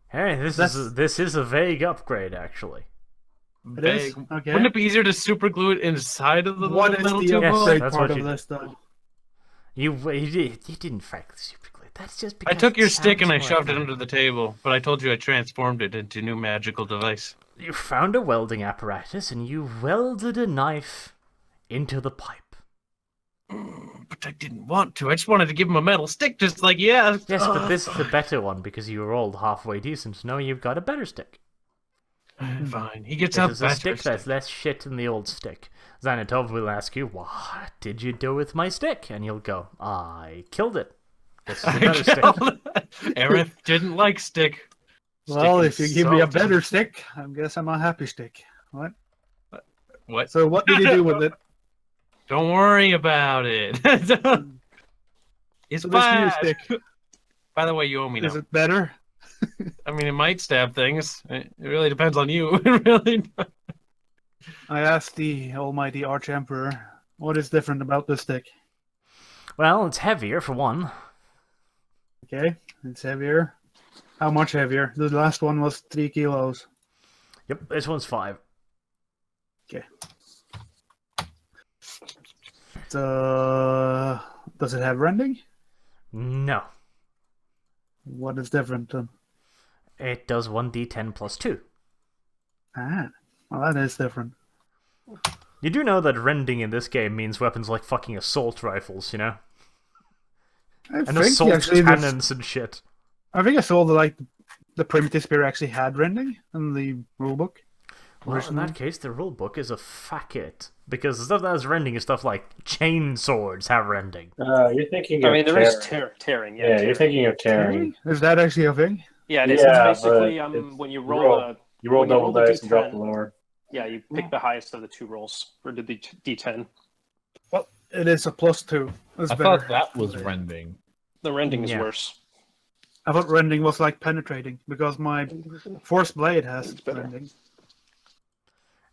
Hey, this is a vague upgrade, actually. It is? Vague. Okay. Wouldn't it be easier to super glue it inside of the What little is metal the tube? Yes, upgrade that's part what of you- this, though? You didn't frack the super glue. That's just I because took your it stick and I sounds more shoved it fun. under the table, but I told you I transformed it into a new magical device. You found a welding apparatus and you welded a knife into the pipe. But I didn't want to. I just wanted to give him a metal stick, just like, yeah. Yes, but this is the better one because you rolled halfway decent. Now you've got a better stick. Fine. He gets This a is a better stick stick. that's less shit than the old stick. Xanatov will ask you, what did you do with my stick? And you'll go, I killed it. This is a better stick. Aerith didn't like stick. Well, Stick if you is give me a salty. better stick, I guess I'm a happy stick. What? What? So what did you do with it? Don't worry about it. It's So this new fine. stick, By the way, you owe me now. is it better? I mean, it might stab things. It really depends on you. It really does. I asked the almighty Arch Emperor, what is different about this stick? Well, it's heavier for one. Okay, it's heavier. How much heavier? The last one was 3 kilos. Yep, this one's 5. Does it have rending? No. What is different then? It does 1d10 plus 2. Ah, well, that is different. You do know that rending in this game means weapons like fucking assault rifles, you know? And think assault actually there's- cannons and shit. I think I saw the primitive spear actually had rending in the rulebook. Well, in that case, the rulebook is a fuck it. Because the stuff that has rending is stuff like chain swords have rending. You're thinking of I mean, there is tearing. tearing. Yeah, you're tearing. thinking of tearing. Is that actually a thing? Yeah, it is. Yeah, It's basically but it's- when you you roll roll- a You roll When you double roll the dice and drop D10. the lower. yeah, you pick the highest of the two rolls or the D10. Well, it is a +2. That's I better. thought that was rending. The rending is Yeah. worse. I thought rending was like penetrating because my force blade has It's better. rending.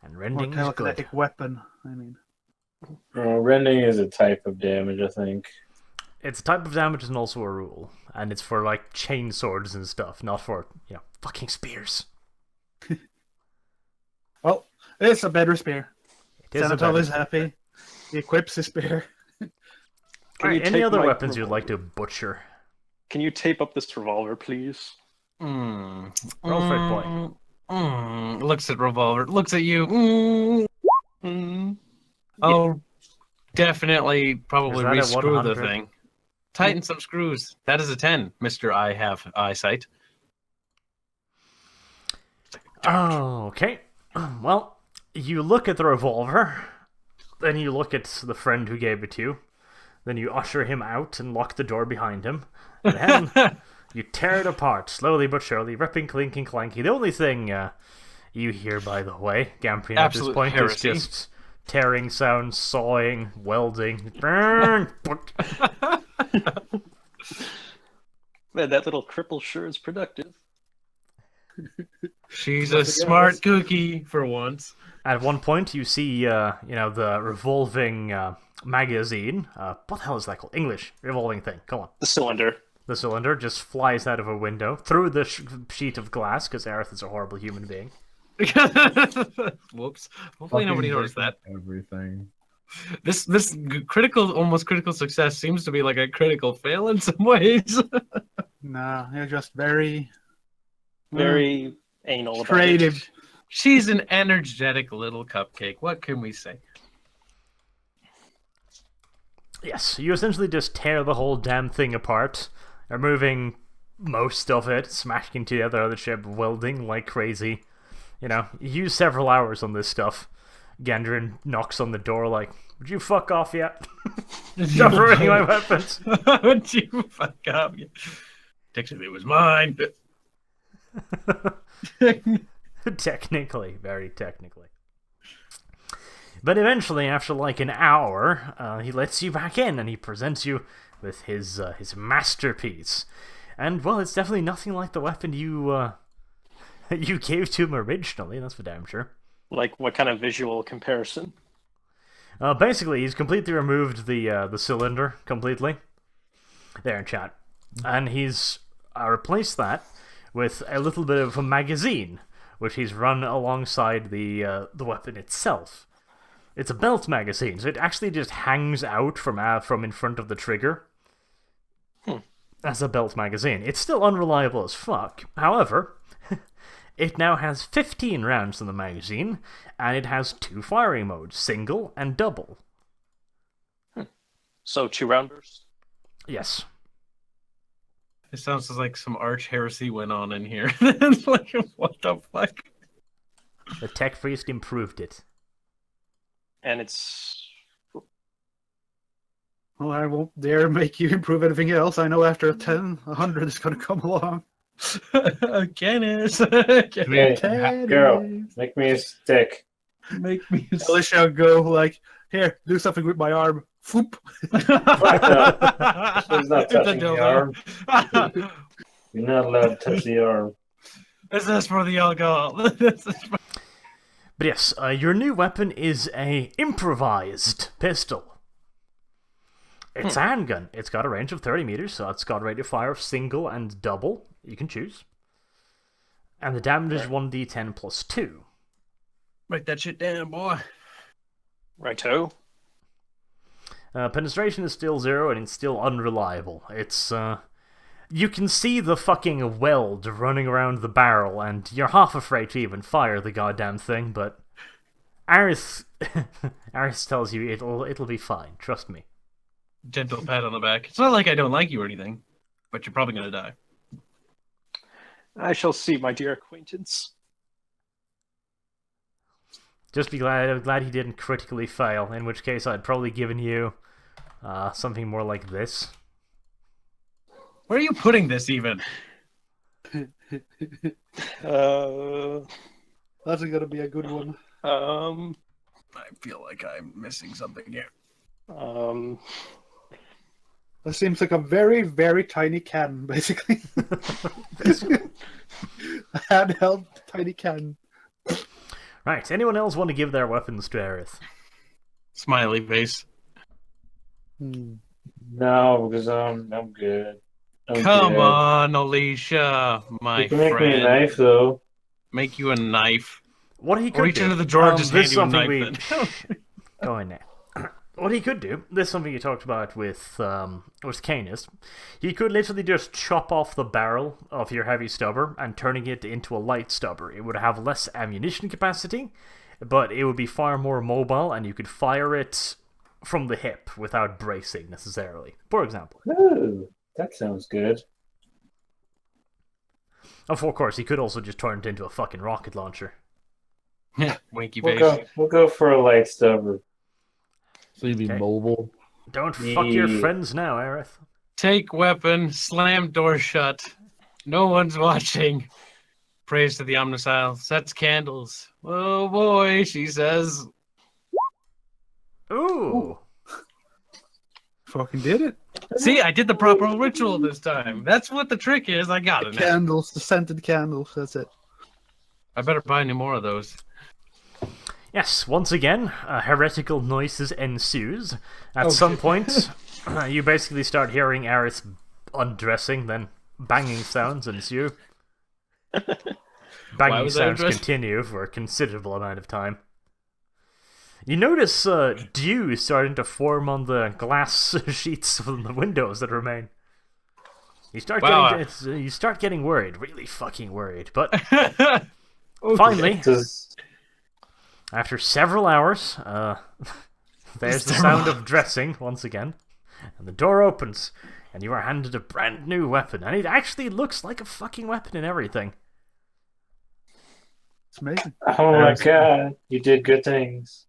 And Or rending is good. telekinetic weapon, I mean. Rending is a type of damage, I think. It's a type of damage and also a rule. And it's for, like, chain swords and stuff, not for, fucking spears. Well, it's a better spear. It is a Xanatol better- is happy. He equips his spear. Alright, any tape other my weapons you'd like revolver? to butcher? Can you tape up this revolver, please? Roll for it, boy. Looks at revolver. Looks at you. Oh, definitely, probably Is that a rescrew the 100? thing. Tighten some screws. That is a 10, Mister. I have eyesight. Oh, okay. Well, you look at the revolver, then you look at the friend who gave it to you, then you usher him out and lock the door behind him, and then you tear it apart, slowly but surely, ripping, clinking, clanky. The only thing you hear, by the way, Gampian, at this Absolute point, heresy. is just tearing sounds, sawing, welding. Burn! Man, that little cripple sure is productive. She's a smart cookie for once. At one point, you see, the revolving magazine. What the hell is that called? English. Revolving thing. Come on. The cylinder. The cylinder just flies out of a window through the sheet of glass because Aerith is a horrible human being. Whoops. Hopefully nobody Fucking noticed that. Everything. This almost critical success seems to be like a critical fail in some ways. Nah, you're just very Very anal about it. creative. She's an energetic little cupcake. What can we say? Yes, you essentially just tear the whole damn thing apart, removing most of it, smashing together the ship, welding like crazy. You use several hours on this stuff. Gandrin knocks on the door like, would you fuck off yet? Stop ruining my weapons. Would you fuck up? Technically, it was mine. Technically, very technically. But eventually, after like an hour, he lets you back in and he presents you with his masterpiece. And, well, it's definitely nothing like the weapon you you gave to him originally, that's for damn sure. Like, what kind of visual comparison? Basically, he's completely removed the cylinder completely. There in chat. And he's replaced that with a little bit of a magazine, which he's run alongside the weapon itself. It's a belt magazine, so it actually just hangs out from in front of the trigger. As a belt magazine. It's still unreliable as fuck. However, it now has 15 rounds in the magazine, and it has 2 firing modes, single and double. So 2-round burst? Yes. It sounds like some arch heresy went on in here. It's like, what the fuck? The tech priest improved it. And it's... Well, I won't dare make you improve anything else. I know after a 10, 100 is going to come along. Guinness. Hey, girl, make me a stick. Make me a Alicia go like, here, do something with my arm. Foop. He's not touching the arm. You're not allowed to touch the arm. This is for the alcohol. This is for... But yes, your new weapon is a improvised pistol. It's a handgun. It's got a range of 30 meters, so it's got a rate of fire of single and double. You can choose. And the damage is 1d10 plus 2. Write that shit down, boy. Righto. Penetration is still 0 and it's still unreliable. It's, you can see the fucking weld running around the barrel, and you're half afraid to even fire the goddamn thing, but Aris tells you it'll be fine, trust me. gentle pat on the back. It's not like I don't like you or anything, but you're probably gonna die. I shall see, my dear acquaintance. Just be glad he didn't critically fail, in which case I'd probably given you something more like this. Where are you putting this even? That's gonna be a good one. I feel like I'm missing something here. That seems like a very, very tiny can, basically. A handheld tiny can. Right, anyone else want to give their weapons to Aerith? Smiley face. No, because I'm good. Come on, Alicia, my You can make me a friend. knife, though. Make you a knife. What he could Reach do, into the drawer and just this hand is you a something knife. we go in there. What he could do, this is something you talked about with Canis, he could literally just chop off the barrel of your heavy stubber and turning it into a light stubber. It would have less ammunition capacity, but it would be far more mobile, and you could fire it from the hip without bracing necessarily, for example. Ooh, that sounds good. Of course, he could also just turn it into a fucking rocket launcher. Winky We'll face. go for a light stubber. So you'd be Okay. mobile. Don't fuck your Yeah. friends now, Aerith. Take weapon, slam door shut. No one's watching. Prays to the Omniscile, sets candles. Oh boy, she says. Ooh. Fucking did it. See, I did the proper ritual this time. That's what the trick is. I got it now. Candles, the scented candles, that's it. I better buy any more of those. Yes, once again, heretical noises ensues. At some point, you basically start hearing Aerith undressing, then banging sounds ensue. Banging was I sounds undressed? continue for a considerable amount of time. You notice dew starting to form on the glass sheets from the windows that remain. You start you start getting worried, really fucking worried. But finally, after several hours, there's the sound of dressing once again, and the door opens, and you are handed a brand new weapon, and it actually looks like a fucking weapon and everything. It's amazing. Oh my god, you did good things.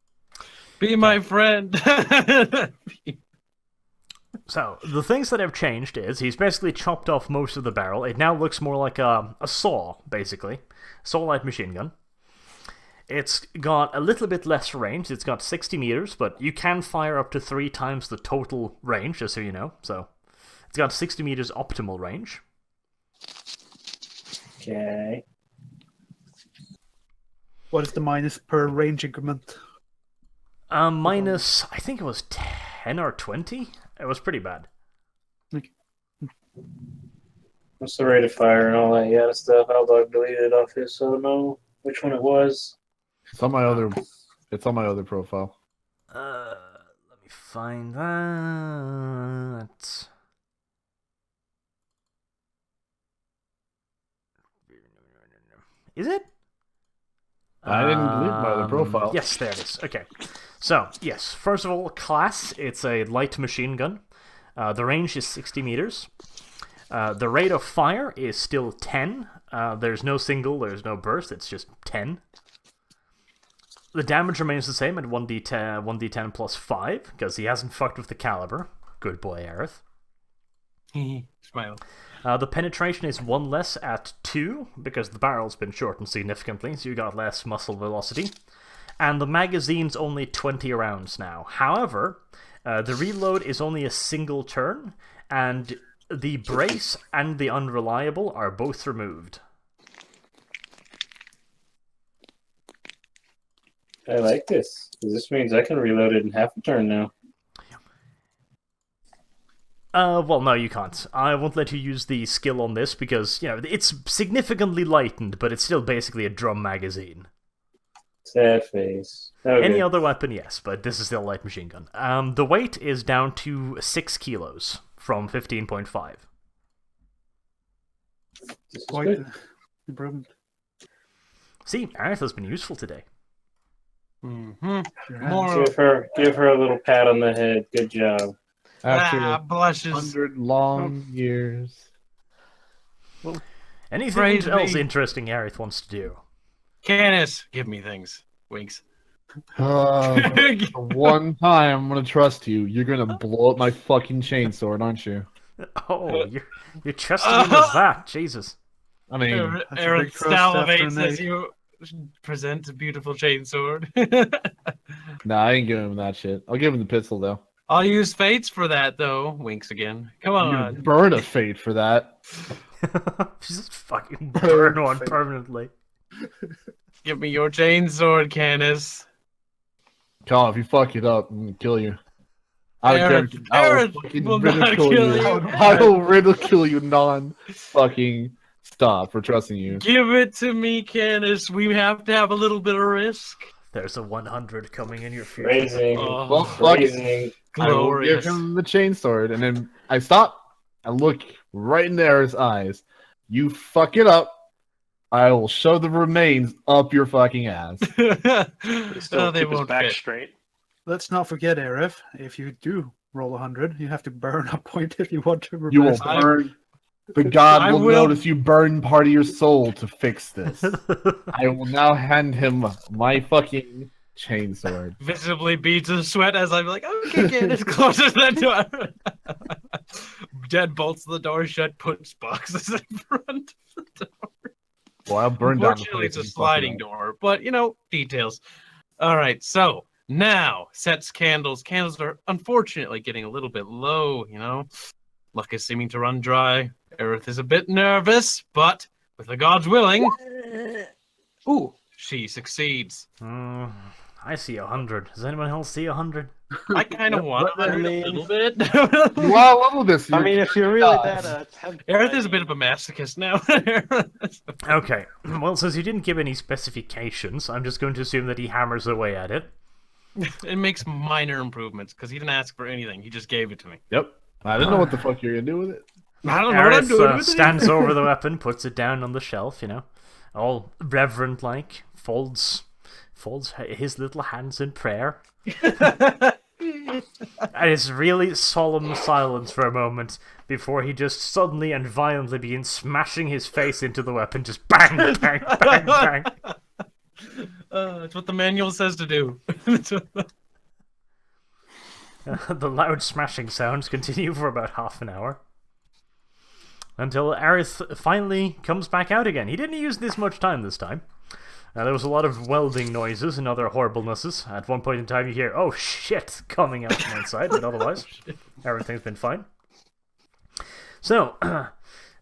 Be my friend. So, the things that have changed is he's basically chopped off most of the barrel. It now looks more like a saw, basically. Saw-light machine gun. It's got a little bit less range. It's got 60 meters, but you can fire up to 3 times the total range, just so you know. So, it's got 60 meters optimal range. Okay. What is the minus per range increment? Minus, I think it was 10 or 20. It was pretty bad. What's the rate of fire and all that yada stuff? I'll delete it off here so I know which one it was. It's on my other profile. Let me find that. Is it? I didn't delete my other profile. Yes, there it is. Okay. So, yes, first of all, class, it's a light machine gun. The range is 60 meters. The rate of fire is still 10. There's no single, there's no burst, it's just 10. The damage remains the same at 1d10 plus 5, because he hasn't fucked with the caliber. Good boy, Aerith. Smile. The penetration is 1 less at 2, because the barrel's been shortened significantly, so you got less muscle velocity. And the magazine's only 20 rounds now. However, the reload is only a single turn, and the brace and the unreliable are both removed. I like this. 'Cause this means I can reload it in half a turn now. Well, no, you can't. I won't let you use the skill on this because, you know, it's significantly lightened, but it's still basically a drum magazine. Sad face. Okay. Any other weapon, yes, but this is still a light machine gun. The weight is down to 6 kilos from 15.5. This is Quite good. improvement. See, Aerith has been useful today. Mm-hmm. Your hands. More. Give her a little pat on the head. Good job. After blushes. 100 long years. Anything Praise else me. interesting Aerith wants to do? Canis, give me things. Winks. The one time I'm gonna trust you, you're gonna blow up my fucking chainsaw, aren't you? Oh, you're trusting him as that? Jesus. I mean, That's a Aaron big trust after salivates an as eight. you present a beautiful chainsword. nah, I ain't giving him that shit. I'll give him the pistol though. I'll use fates for that, though. Winks again. Come You're gonna on. burn a fate for that. Just fucking burn one permanently. Give me your chainsword, Canis. Call if you fuck it up, I'm gonna kill you. I Aaron- will Aaron fucking will not ridicule kill you. you. I will ridicule you non-fucking stop for trusting you. Give it to me, Canis. We have to have a little bit of risk. There's a 100 coming in your future. Raising. Oh, Well, fuck it. Raising. I will give glorious. him the chainsword, and then I stop. I look right in Era's eyes. You fuck it up, I will shove the remains up your fucking ass. He still No, they keep his won't back fit. straight. Let's not forget, Arif, if you do roll 100, you have to burn a point if you want to You will reverse it. burn. The god I will will- notice you burn part of your soul to fix this. I will now hand him my fucking chainsword. Visibly beads of sweat as I'm like, okay, Canis, closes the door. Dead bolts the door shut, puts boxes in front. Well, I'll burn down the Unfortunately, place it's a if you fuck it sliding up. door, but details. All right, so now sets candles. Candles are unfortunately getting a little bit low. Luck is seeming to run dry. Aerith is a bit nervous, but with the gods willing, ooh, she succeeds. I see 100. Does anyone else see 100? I kind of want I 100 mean- a little bit. Wow, level this. I mean, if you're really that, Aerith is a bit of a masochist now. Okay, well, since you didn't give any specifications, I'm just going to assume that he hammers away at it. It makes minor improvements because he didn't ask for anything. He just gave it to me. Yep. I didn't know what the fuck you're gonna do with it. I don't know what I'm Aerith doing with it. stands over the weapon, puts it down on the shelf, all reverent-like, folds his little hands in prayer. And it's really solemn silence for a moment before he just suddenly and violently begins smashing his face into the weapon, just bang, bang, bang, bang. It's what the manual says to do. The loud smashing sounds continue for about half an hour. Until Aerith finally comes back out again. He didn't use this much time this time. There was a lot of welding noises and other horriblenesses. At one point in time you hear, oh shit, coming out from inside, but otherwise, everything's been fine. So,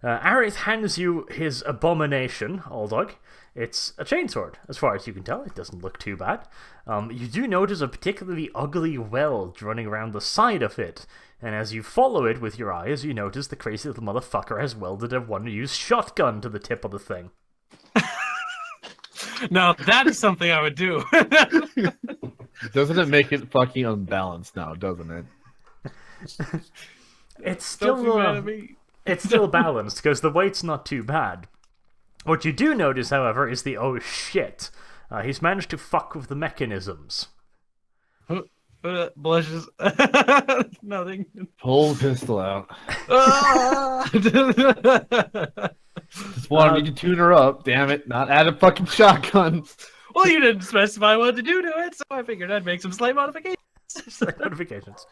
Aerith hands you his abomination, Aldog. It's a chainsword, as far as you can tell. It doesn't look too bad. You do notice a particularly ugly weld running around the side of it, and as you follow it with your eyes, you notice the crazy little motherfucker has welded a one-use shotgun to the tip of the thing. Now, that is something I would do. Doesn't it make it fucking unbalanced now, doesn't it? It's Don't be still mad at me. it's still balanced because the weight's not too bad. What you do notice, however, is the oh shit. He's managed to fuck with the mechanisms. Blushes. Nothing. Pull the pistol out. Ah! Just wanted you to tune her up, damn it. Not add a fucking shotgun. Well, you didn't specify what to do to it, so I figured I'd make some slight modifications. Notifications.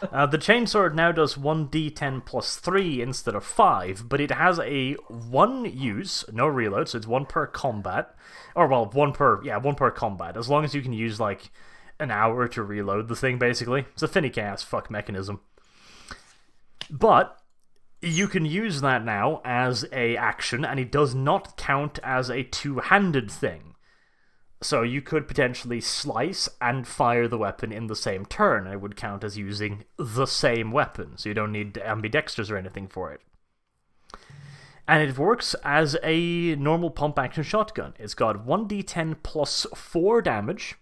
The chainsword now does 1d10 plus 3 instead of 5, but it has a 1 use, no reload, so it's 1 per combat. Or, well, 1 per combat, as long as you can use, like, an hour to reload the thing, basically. It's a finicky-ass fuck mechanism. But you can use that now as a action, and it does not count as a two-handed thing. So you could potentially slice and fire the weapon in the same turn. It would count as using the same weapon, so you don't need ambidextrous or anything for it. And it works as a normal pump-action shotgun. It's got 1d10 plus 4 damage,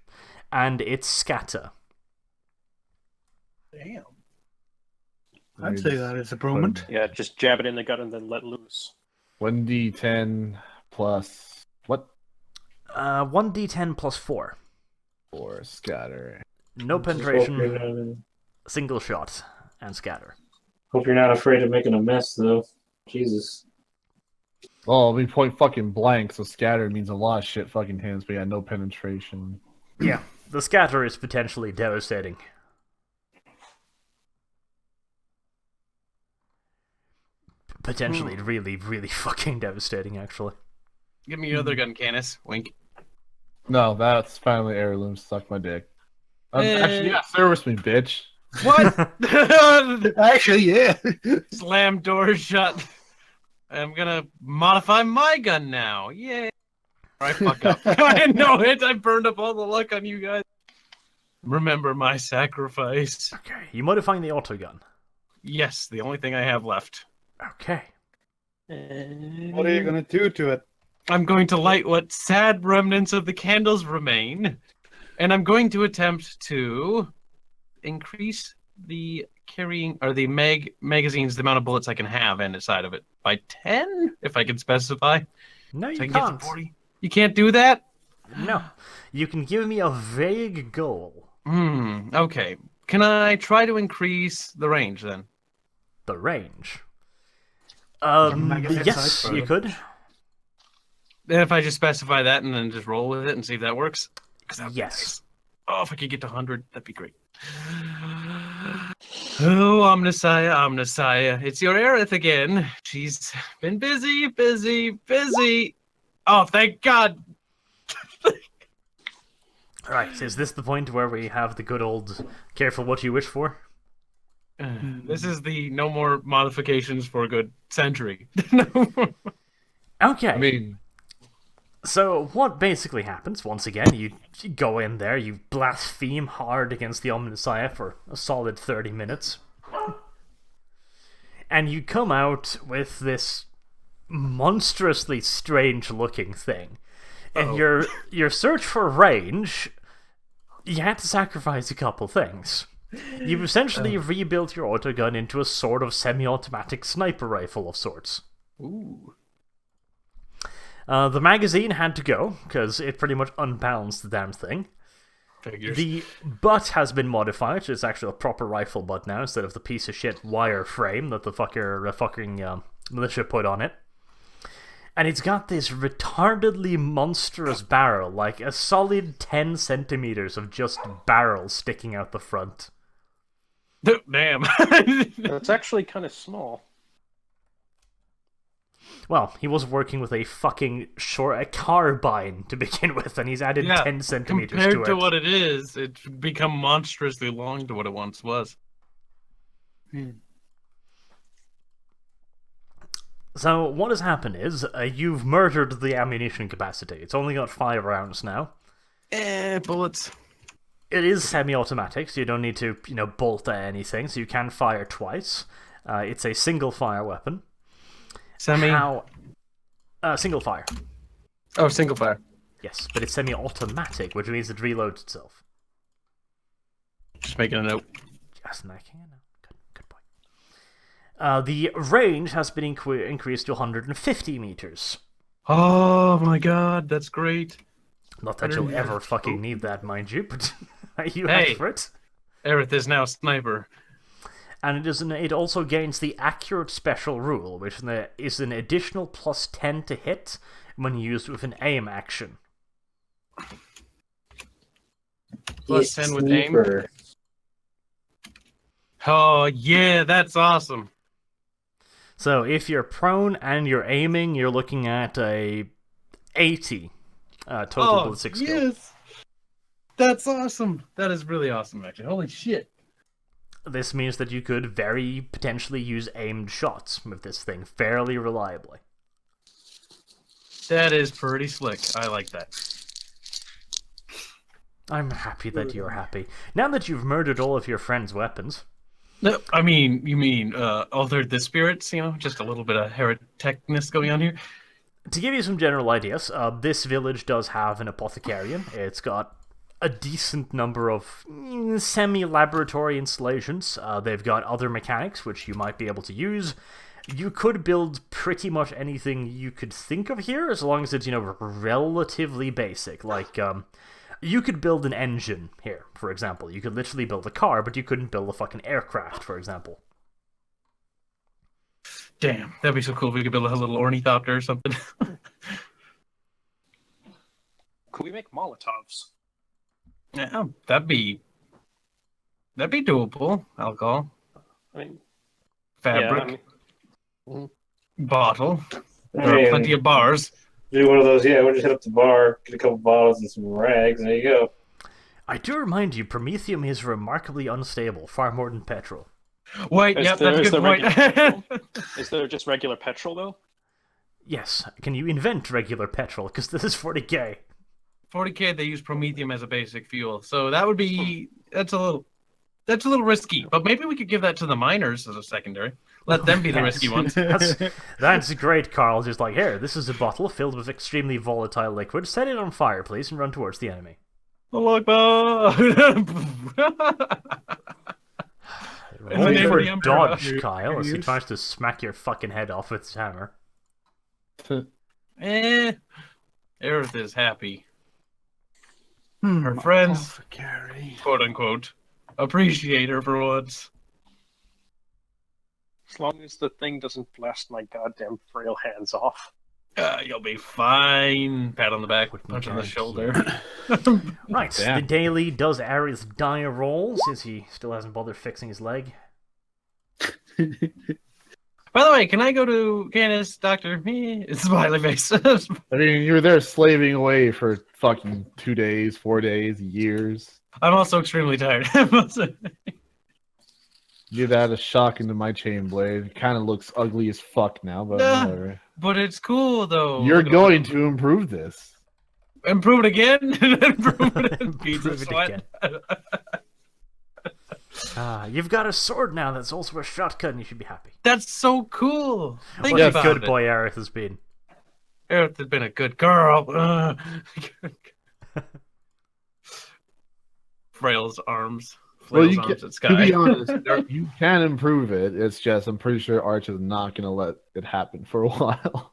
and it's scatter. Damn. I'd say that is improvement. Yeah, just jab it in the gut and then let loose. 1d10 plus what? 1d10 plus 4. Or scatter. No Just penetration, walking single shot. and scatter. Hope you're not afraid of making a mess, though. Jesus. Oh, we point fucking blank, so scatter means a lot of shit fucking hits, but yeah, no penetration. Yeah, the scatter is potentially devastating. Potentially really, really fucking devastating, actually. Give me your other gun, Canis. Wink. No, that's family heirloom. Suck my dick. Actually, yeah, service me, bitch. What? Actually, yeah. Slam doors shut. I'm gonna modify my gun now. Yay. Alright, fuck up. I know it. I burned up all the luck on you guys. Remember my sacrifice. Okay, you modifying the autogun. Yes, the only thing I have left. Okay. What are you gonna do to it? I'm going to light what sad remnants of the candles remain, and I'm going to attempt to increase the carrying or the magazines, the amount of bullets I can have inside of it by 10, if I can specify. No, you So I can can't. get to 40. You can't do that? No. You can give me a vague goal. Okay. Can I try to increase the range then? The range. magazine Yes, size? you could. And if I just specify that and then just roll with it and see if that works? 'Cause that'd be Yes. nice. Oh, if I could get to 100, that'd be great. Oh, Omnissiah, Omnissiah. It's your Aerith again. She's been busy, busy, busy. Oh, thank God. Right, is this the point where we have the good old careful what you wish for? This is the no more modifications for a good century. Okay. I mean, So, what basically happens, once again, you go in there, you blaspheme hard against the Omnissiah for a solid 30 minutes. And you come out with this monstrously strange-looking thing. And your search for range, you had to sacrifice a couple things. You've essentially rebuilt your autogun into a sort of semi-automatic sniper rifle of sorts. Ooh. The magazine had to go, because it pretty much unbalanced the damn thing. Figures. The butt has been modified, so it's actually a proper rifle butt now, instead of the piece of shit wire frame that the fucking militia put on it. And it's got this retardedly monstrous barrel, like a solid 10 centimeters of just barrel sticking out the front. Damn. It's actually kind of small. Well, he was working with a fucking a carbine to begin with, and he's added 10 centimeters to it. Compared to what it is, it's become monstrously long to what it once was. So, what has happened is, you've murdered the ammunition capacity. It's only got 5 rounds now. Bullets. It is semi-automatic, so you don't need to, bolt at anything, so you can fire twice. It's a single-fire weapon. Single fire. Oh, single fire. Yes, but it's semi-automatic, which means it reloads itself. Just making a note. Yes, and I can. Good point. The range has been increased to 150 meters. Oh my God, that's great. Not that you'll ever fucking need that, mind you, but you Hey. asked for it. Aerith is now sniper. And it also gains the accurate special rule, which is an additional plus 10 to hit when used with an aim action. Plus 10 with aim. Oh yeah, that's awesome. So if you're prone and you're aiming, you're looking at a 80 total ballistic skill. Yes. That's awesome. That is really awesome, actually. Holy shit. This means that you could very potentially use aimed shots with this thing fairly reliably. That is pretty slick. I like that. I'm happy that you're happy. Now that you've murdered all of your friends' weapons... No, I mean, you mean altered the spirits, just a little bit of hereticness going on here? To give you some general ideas, this village does have an apothecarian. It's got a decent number of semi-laboratory installations. They've got other mechanics, which you might be able to use. You could build pretty much anything you could think of here, as long as it's, relatively basic. Like, You could build an engine here, for example. You could literally build a car, but you couldn't build a fucking aircraft, for example. Damn, that'd be so cool if we could build a little ornithopter or something. Could we make Molotovs? Yeah, that'd be doable. Alcohol, I mean, fabric, yeah, bottle. There Hey, are plenty of bars. do one of those. Yeah, we'll just hit up the bar, get a couple bottles and some rags, and there you go. I do remind you, promethium is remarkably unstable, far more than petrol. Wait, Is yep, there- that's is a good there point. is there just regular petrol though? Yes, can you invent regular petrol? Because this is 40k. 40k, they use promethium as a basic fuel, so that would be that's a little risky. But maybe we could give that to the miners as a secondary. Let them be the risky ones. That's great, Carl. Just like, here, this is a bottle filled with extremely volatile liquid. Set it on fire, please, and run towards the enemy. Allah Akbar! In the Roll name for of the Emperor. dodge, Kyle, as he tries to smack your fucking head off with his hammer. Aerith is happy. Hmm, Her friends, apothecary. quote unquote, appreciate her for once. As long as the thing doesn't blast my goddamn frail hands off. You'll be fine. Pat on the back, Wouldn't punch on the guarantee shoulder. Right, Damn. the daily does Aerith die a roll, since he still hasn't bothered fixing his leg. By the way, can I go to Candace, Doctor? It's smiley face. I mean, you were there slaving away for fucking 2 days, 4 days, years. I'm also extremely tired. You'd add a shock into my chain blade. It kind of looks ugly as fuck now, but Nah. whatever. But it's cool though. You're going to improve this. improve it again. Improve it. Pizza Improve it sweat. You've got a sword now that's also a shotgun, you should be happy. That's so cool. Think What a about good it. boy Aerith has been. Aerith has been a good girl. Frail's arms. Well, Flail's you arms can, at to sky. be honest, you can improve it. It's just I'm pretty sure Arch is not going to let it happen for a while.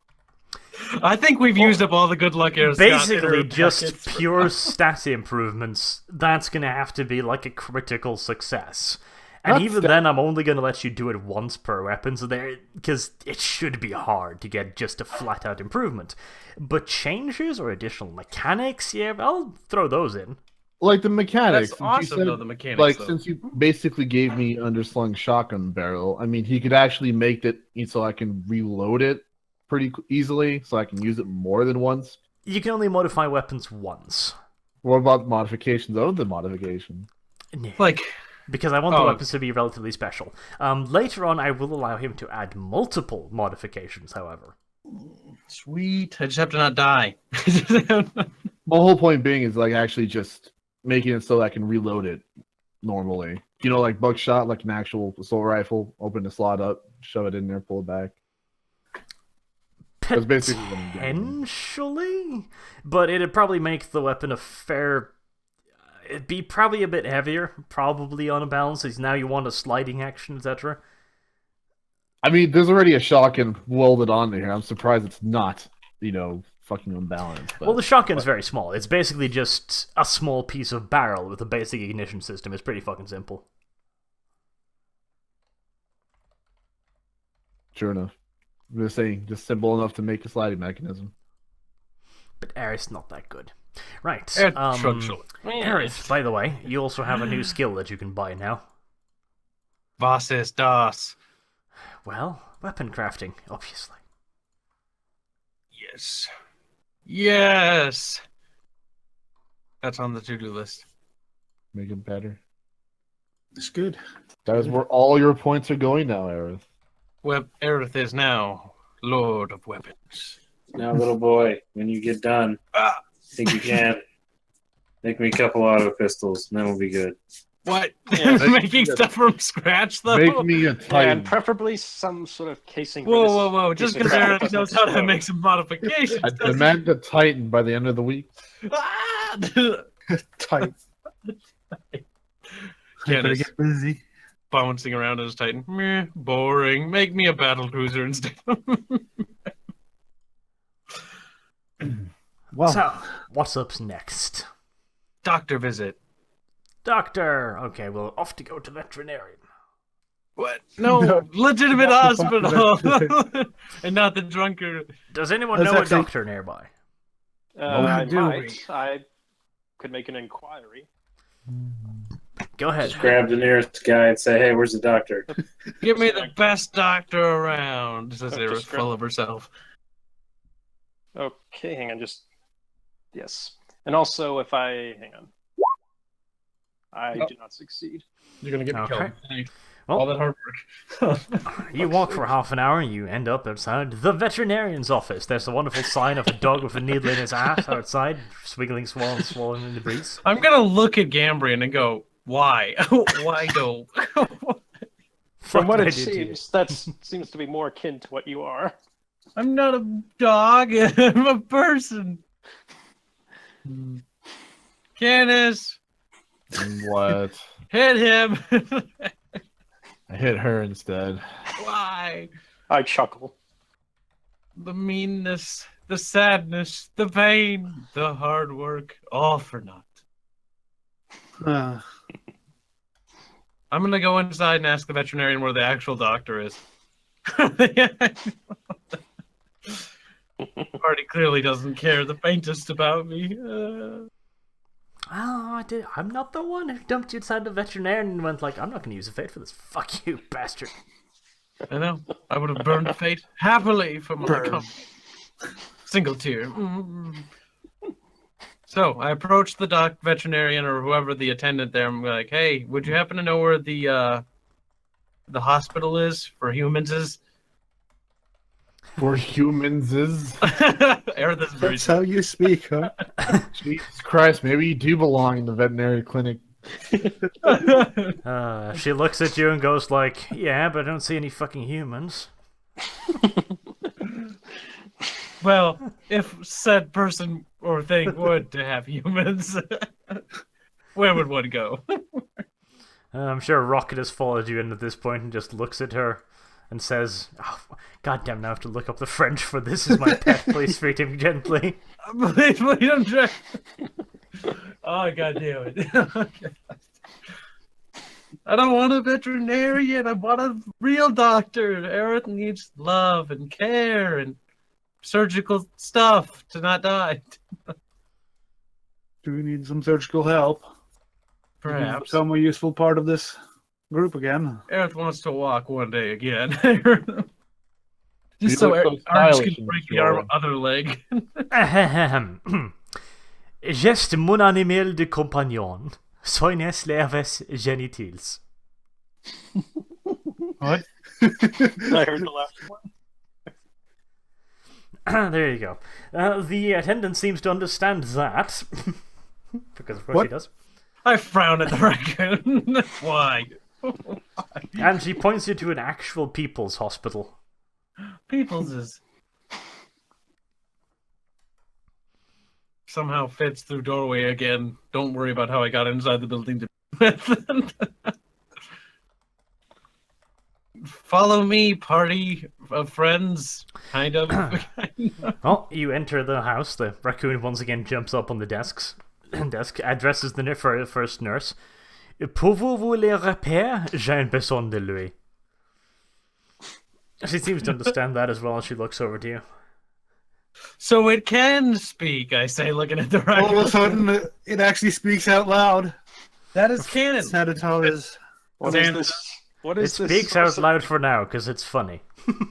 I think we've used up all the good luck Aerith Basically, just pure stat improvements. That's going to have to be like a critical success. And Not even stat- then, I'm only going to let you do it once per weapon, so there, because it should be hard to get just a flat-out improvement. But changes or additional mechanics, yeah, I'll throw those in. Like the mechanics. That's since you awesome, said- though, the mechanics, Like, though. since you basically gave me underslung shotgun barrel, I mean, he could actually make it so I can reload it pretty easily, so I can use it more than once. You can only modify weapons once. What about modifications of the modification? Like, Because I want the Oh. weapons to be relatively special. Later on, I will allow him to add multiple modifications, however. sweet. I just have to not die. My whole point being is like actually just making it so I can reload it normally. You know, like buckshot, like an actual assault rifle. Open the slot up, shove it in there, pull it back. That's basically what I'm getting. Potentially, but it'd probably make the weapon a fair. It'd be probably a bit heavier, probably on a balance, as now you want a sliding action, etc. I mean, there's already a shotgun welded onto here. I'm surprised it's not, fucking unbalanced. But Well, the shotgun's very small. It's basically just a small piece of barrel with a basic ignition system. It's pretty fucking simple. sure enough, I'm just saying, just simple enough to make a sliding mechanism. But Aerith's not that good. Right. Shrug shoulder. Aerith, by the way, you also have a new skill that you can buy now. Was ist das? Well, weapon crafting, obviously. Yes. Yes. That's on the to-do list. Make it better. It's good. That is where all your points are going now, Aerith. Aerith is now Lord of Weapons. Now, little boy, when you get done, Ah! think you can make me a couple auto pistols, and then we'll be good. What? Yeah, Making stuff from scratch, though? Make me a Yeah, titan. and preferably some sort of casing. for Whoa, this whoa, whoa. Just piece of because crap Aerith doesn't knows how to explode. make some modifications. I doesn't- demand a titan by the end of the week. Ah! Tight. Better Candace get busy. bouncing around as Titan. Meh, boring. Make me a battle cruiser instead. Well, So, what's up next? doctor visit. Doctor! Okay, well, off to go to veterinarian. What? No, No. legitimate Not the hospital, and not the drunkard. Does anyone That's know actually- a doctor nearby? I do might. I could make an inquiry. Go ahead. Just grab the nearest guy and say, "Hey, where's the doctor?" Give me the best doctor around, says Oh, Aerith, just full of herself. Okay, hang on. Yes. And also, if I hang on, I do not succeed. You're gonna get me Okay. killed. Thanks. Well- All that hard work. You walk for half an hour and you end up outside the veterinarian's office. There's a wonderful sign of a dog with a needle in his ass outside, swiggling, swallowing in the breeze. I'm gonna look at Gambrian and go, why? Why go? From what did it I do to you? seems, that seems to be more akin to what you are. I'm not a dog. I'm a person. Canis, What? hit him. I hit her instead. Why? I chuckle. The meanness, the sadness, the pain, the hard work, all for naught. I'm gonna go inside and ask the veterinarian where the actual doctor is. Party clearly doesn't care the faintest about me. I'm not the one who dumped you inside the veterinarian and went like, I'm not going to use a fate for this. Fuck you, bastard. I know. I would have burned fate happily for my company. Single tear. So I approached the veterinarian or whoever the attendant there. I'm like, hey, would you happen to know where the hospital is for humans? Is For humans is. Aerith is very That's how you speak, huh? Jesus Christ, maybe you do belong in the veterinary clinic. She looks at you and goes like, yeah, but I don't see any fucking humans. Well, if said person or thing would to have humans, where would one go? I'm sure Rocket has followed you in at this point and just looks at her and says, oh, God damn, now I have to look up the French for this is my pet, please treat him gently. Please, don't try. Oh, God damn it. I don't want a veterinarian. I want a real doctor. Aerith needs love and care and surgical stuff to not die. Do we need some surgical help? Perhaps. Become a useful part of this group again. Aerith wants to walk one day again. You Just so look so Arch stylish can in break this the role. other leg. Ahem. Geste mon animal de compagnon. Soines leves genitils. What? I heard the last one. There you go. The attendant seems to understand that. Because of course What? she does. I frown at the raccoon. Why? And she points you to an actual people's hospital. People's is somehow fits through doorway again. Don't worry about how I got inside the building to follow me, party of friends, kind of. Well, you enter the house. The raccoon once again jumps up on the desk, addresses the first nurse. Pouvez-vous les repérer? J'ai une besoin de lui. She seems to understand that as well as she looks over to you. So it can speak, I say, looking at the All of a raccoon. sudden, it actually speaks out loud. That is canon. That's how it is. What is this? What It is this? speaks out sorcery? loud for now because it's funny.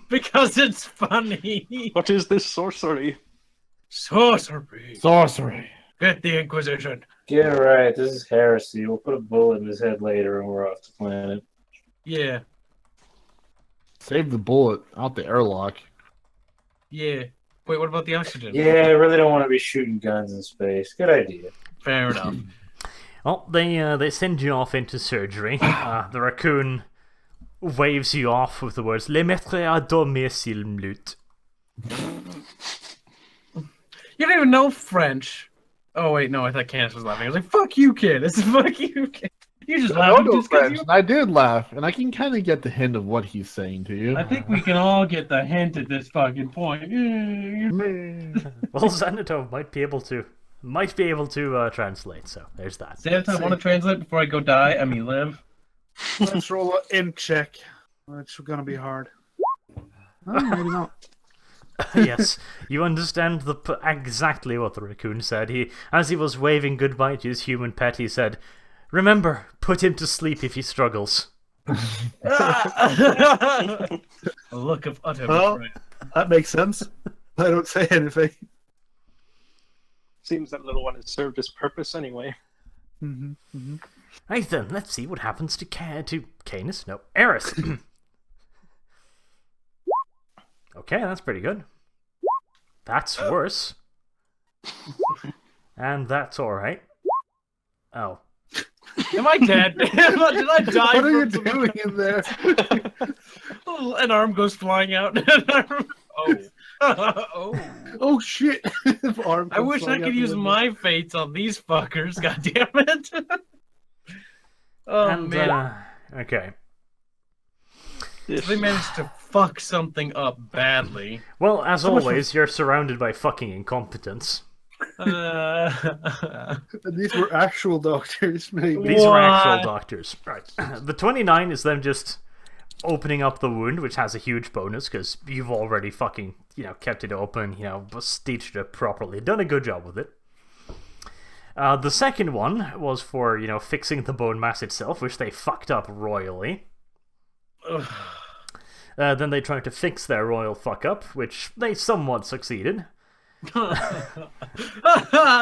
Because it's funny. What is this sorcery? Sorcery. Sorcery. Get the Inquisition. Get it right. This is heresy. We'll put a bullet in his head later and we're off the planet. Yeah. Save the bullet out the airlock. Yeah. Wait, what about the oxygen? Yeah, I really don't want to be shooting guns in space. Good idea. Fair enough. Well, they send you off into surgery. The raccoon waves you off with the words "Les mettre à dormir s'il m'lut." You don't even know French. Oh wait, no, I thought Candace was laughing. I was like, "Fuck you, Candace! Fuck you, Candace!" You just I laughing know just 'cause French, you. and I did laugh, and I can kind of get the hint of what he's saying to you. I think we can all get the hint at this fucking point. Well, Xanatome might be able to. Might be able to translate, so there's that. Santa, I want to translate before I go die. I mean, live. Let's roll an int check. It's gonna be hard. Oh, maybe not. Yes, you understand exactly what the raccoon said. As he was waving goodbye to his human pet, he said, "Remember, put him to sleep if he struggles." A look of utter betrayal. That makes sense. I don't say anything. Seems that little one has served his purpose anyway. Right then, let's see what happens to Canis? No, Eris. Okay, that's pretty good. That's worse. And that's alright. Oh. Am I dead? Did I die? What are you doing in there? An arm goes flying out. Oh. Oh. Oh shit! Arm I wish I could use my fates on these fuckers. God damn it! Oh man. Okay. They managed to fuck something up badly. Well, as always, you're surrounded by fucking incompetence. And these were actual doctors, maybe. These are actual doctors. Right. The 29 is them just opening up the wound, which has a huge bonus because you've already fucking, kept it open, stitched it properly. Done a good job with it. The second one was for, fixing the bone mass itself, which they fucked up royally. Then they tried to fix their royal fuck up, which they somewhat succeeded. Then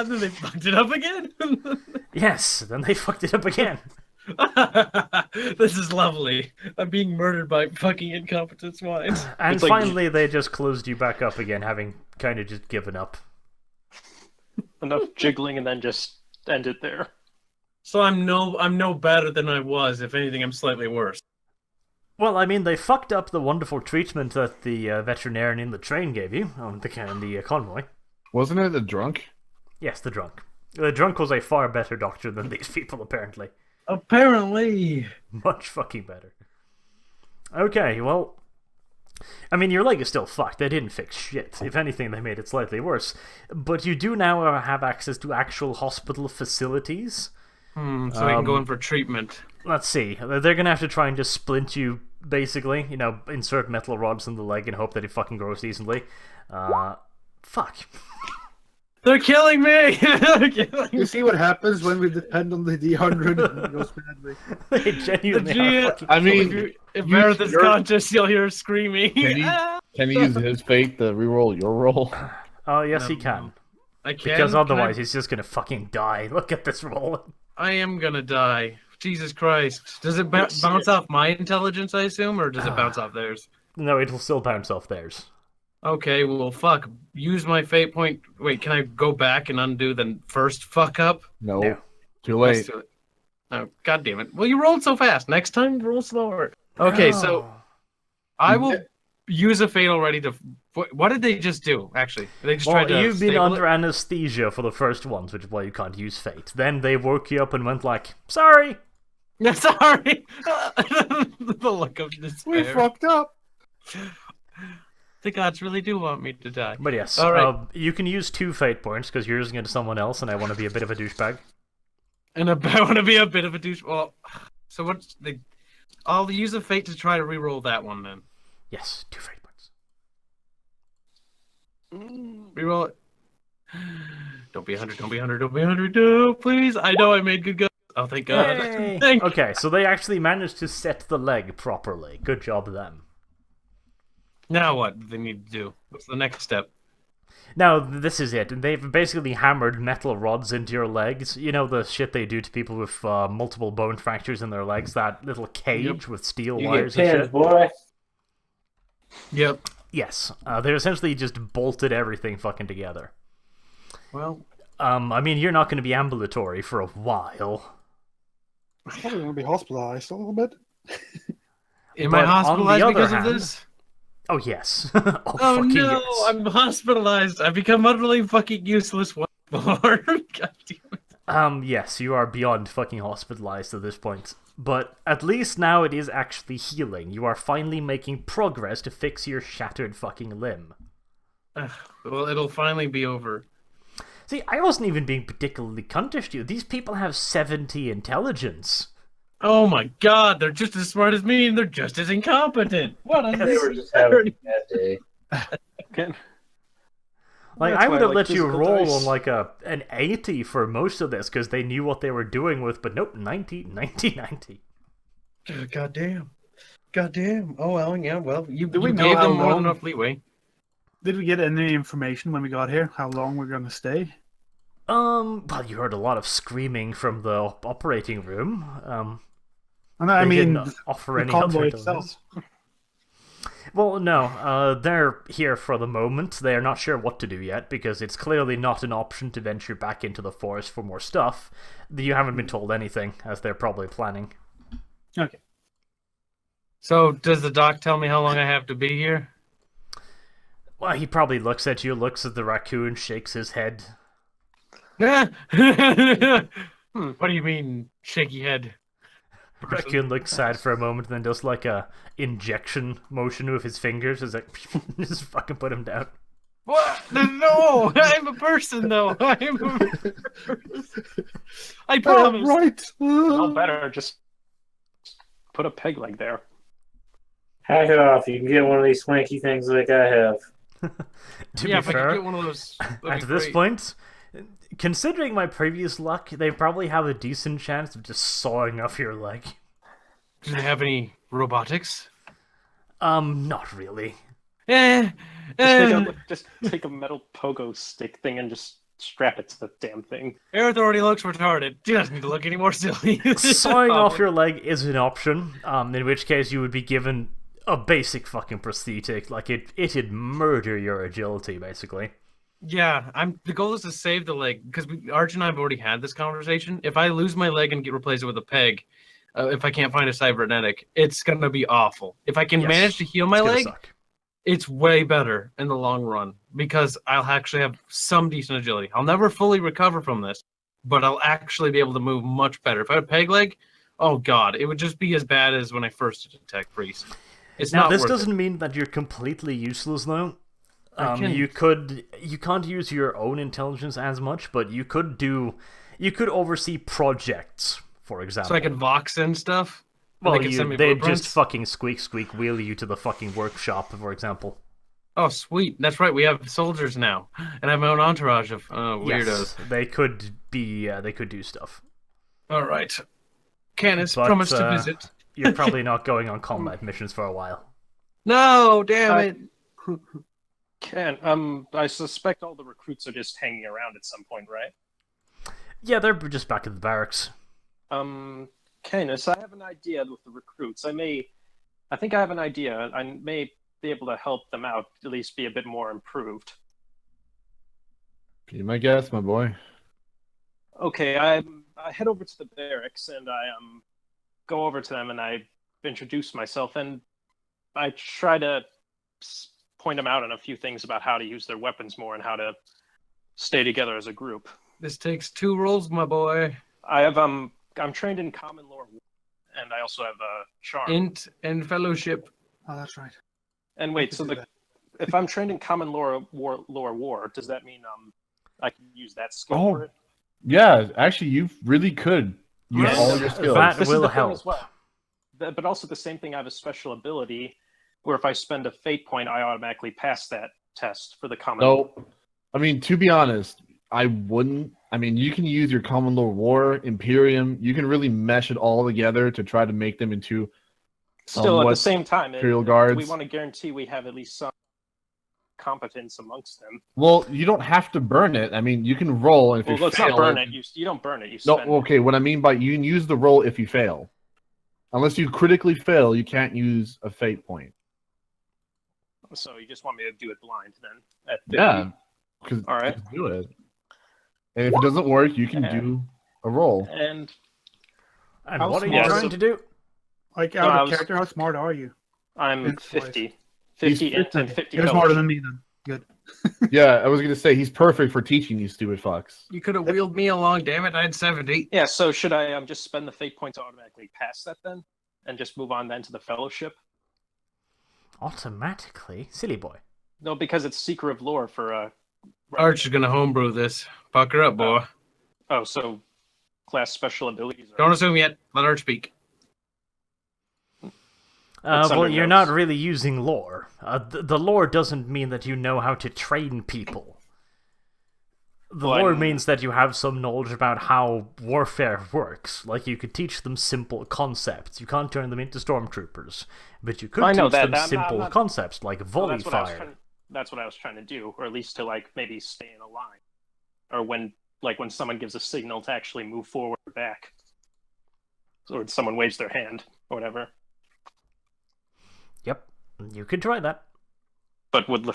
they fucked it up again. Yes, then they fucked it up again. This is lovely. I'm being murdered by fucking incompetent swines. And finally, they just closed you back up again, having kind of just given up. Enough jiggling and then just end it there. So I'm no better than I was. If anything, I'm slightly worse. Well, I mean, they fucked up the wonderful treatment that the veterinarian in the train gave you on the convoy. Wasn't it a drunk? Yes, the drunk. The drunk was a far better doctor than these people, apparently. Apparently. Much fucking better. Okay, well, I mean, your leg is still fucked. They didn't fix shit. If anything, they made it slightly worse. But you do now have access to actual hospital facilities. So I can go in for treatment. Let's see. They're gonna have to try and just splint you, basically. Insert metal rods in the leg and hope that it fucking grows decently. Fuck. They're killing me! They're killing me! You see what happens when we depend on the D100 and it goes badly. They genuinely are fucking... I mean, if Meredith is conscious, you'll hear her screaming. Can he use his fate to reroll your roll? Oh, yes, he can. I can. Because otherwise he's just gonna fucking die. Look at this roll. I am gonna die. Jesus Christ. Does it bounce off my intelligence, I assume, or does it bounce off theirs? No, it'll still bounce off theirs. Okay, well, fuck. Use my fate point. Wait, can I go back and undo the first fuck up? No. Too late. Oh, God damn it. Well, you rolled so fast. Next time, roll slower. Okay, so I will use a fate already to... What did they just do, actually? They just tried to you've been under anesthesia for the first ones, which is why you can't use fate. Then they woke you up and went like, sorry! Yeah, sorry! The look of despair. We fucked up! The gods really do want me to die. But yes, all right. You can use 2 fate points because you're using it to someone else, and I want to be a bit of a douchebag. And I want to be a bit of a douche. Well, so what's the? I'll use a fate to try to re-roll that one then. Yes, 2 fate points. Re-roll it. Don't be 100. Don't be 100. Don't be 100. No, please. I know I made good guns. Oh, thank God. Okay, so they actually managed to set the leg properly. Good job, them. Now what do they need to do? What's the next step? Now, this is it. They've basically hammered metal rods into your legs. You know the shit they do to people with multiple bone fractures in their legs? That little cage with steel wires and shit? Boy. Yep. Yes. They essentially just bolted everything fucking together. Well... I mean, you're not going to be ambulatory for a while. I'm probably going to be hospitalized a little bit. Am I hospitalized because of hand, this? Oh, yes. Oh no, yes. I'm hospitalized. I've become utterly fucking useless once more. God damn it. Yes, you are beyond fucking hospitalized at this point. But at least now it is actually healing. You are finally making progress to fix your shattered fucking limb. Well, it'll finally be over. See, I wasn't even being particularly cuntish to you. These people have 70 intelligence. Oh my god, they're just as smart as me and they're just as incompetent. What a They were just having a bad day. Okay. Like, That's I why would I have like let you physical roll dice. on like an 80 for most of this because they knew what they were doing with, but nope, 90, 90, 90. God damn. Oh well, yeah. Well, You Do we you know gave how them more than long- enough leeway. Did we get any information when we got here? How long we're gonna stay? Well, you heard a lot of screaming from the operating room. And I They mean, didn't offer the any convoy other itself. delays. Well, no, they're here for the moment. They are not sure what to do yet, because it's clearly not an option to venture back into the forest for more stuff. You haven't been told anything, as they're probably planning. Okay. So, does the doc tell me how long I have to be here? Well, he probably looks at you, looks at the raccoon, shakes his head. What do you mean, shaky head? Raccoon looks sad for a moment, and then does like a injection motion with his fingers. Is like, just fucking put him down. What? No, I'm a person though. I promise. Right. No better, just put a peg leg there. Hack it off. You can get one of these swanky things like I have. To Yeah, be if I fair, could get one of those. that'd be at this great. point, considering my previous luck, they probably have a decent chance of just sawing off your leg. Do they have any robotics? Not really. Just take a metal pogo stick thing and just strap it to the damn thing. Earth already looks retarded. She doesn't need to look any more silly. Sawing off your leg is an option, in which case you would be given a basic fucking prosthetic. Like, it'd murder your agility, basically. Yeah, the goal is to save the leg, because Arch and I have already had this conversation. If I lose my leg and replace it with a peg, if I can't find a cybernetic, it's gonna be awful. If I can Yes, manage to heal my it's gonna leg, suck. it's way better in the long run, because I'll actually have some decent agility. I'll never fully recover from this, but I'll actually be able to move much better. If I had a peg leg, oh god, it would just be as bad as when I first did Tech Priest. It's Now, not this worth doesn't it. mean that you're completely useless, though. I can- You can't use your own intelligence as much, but you could oversee projects, for example. So I can Vox and stuff? And Well, they can send me they'd blueprints? just fucking squeak wheel you to the fucking workshop, for example. Oh, sweet. That's right. We have soldiers now. And I have my own entourage of weirdos. Yes, they could do stuff. All right. Canis, But, promise to visit. You're probably not going on combat missions for a while. No, damn it. I suspect all the recruits are just hanging around at some point, right? Yeah, they're just back at the barracks. Canis, I have an idea with the recruits. I think I have an idea. I may be able to help them out, at least be a bit more improved. Be my guess, my boy. Okay, I head over to the barracks and I go over to them and I introduce myself and I try to point them out on a few things about how to use their weapons more and how to stay together as a group. This takes 2 rolls, my boy. I have I'm trained in common lore and I also have a charm. Int and fellowship. Oh, that's right. And wait, so do that. if I'm trained in common lore war, does that mean I can use that skill Oh. for it? Yeah, actually, you really could use Yeah, all your skills. that This will is the help. thing as well. But also the same thing, I have a special ability where if I spend a fate point, I automatically pass that test for the common. No, I mean, to be honest, I wouldn't. I mean, you can use your common law war, Imperium. You can really mesh it all together to try to make them into Still, at the somewhat same time, Imperial Guards. we want to guarantee we have at least some competence amongst them. Well, you don't have to burn it. I mean, you can roll, and if Well, you let's fail, not burn it. You don't burn it. You No, spend okay. What I mean by you can use the roll if you fail. Unless you critically fail, you can't use a fate point. it. So you just want me to do it blind then? At 50? Yeah, because All right. do it. And if it doesn't work, you can do a roll. And And How what are you smart- trying to do? Like, No, out I of was- character, how smart are you? I'm It's 50. 50 He's int and 50 You're fellowship. smarter than me, then. Good. Yeah, I was gonna say he's perfect for teaching you stupid fucks. You could have wheeled me along, damn it. I had 70. Yeah, so should I just spend the fate point to automatically pass that then? And just move on then to the fellowship? Automatically? Silly boy. No, because it's Seeker of Lore for Arch is gonna homebrew this. Pucker up, boy. Oh, so class special abilities. Don't assume yet. Let Arch speak. It's Well, under you're notes. not really using lore. The lore doesn't mean that you know how to train people. The Well, lore I'm- means that you have some knowledge about how warfare works. Like, you could teach them simple concepts. You can't turn them into stormtroopers. But you could I know teach them that. I'm simple not- concepts, like Well, volley fire. that's what I was trying to do, or at least to like maybe stay in a line, or when someone gives a signal to actually move forward or back, or someone waves their hand or whatever. Yep, you could try that. But would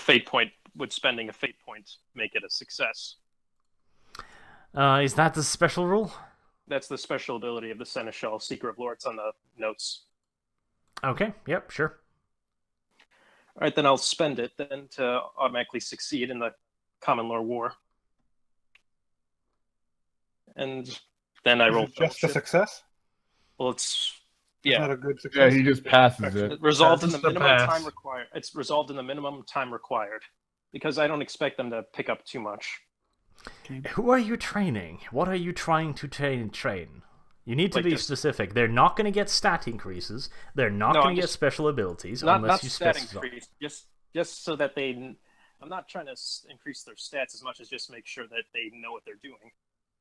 spending a fate point make it a success? Is that the special rule? That's the special ability of the Seneschal, Seeker of Lords, on the notes. Okay, yep, sure. All right, then I'll spend it then to automatically succeed in the Common Law War. And then I roll Is it just a fellowship. success? Well, it's It's yeah. not a good Yeah, success. he just passes it. Resolved in That's the the minimum pass. time required. It's resolved in the minimum time required, because I don't expect them to pick up too much. Who are you training? What are you trying to train? You need to Like be this- specific. They're not going to get stat increases. They're not No, going I'm to get just- special abilities Not unless you stat specify. increase, just so that they. I'm not trying to increase their stats as much as just make sure that they know what they're doing.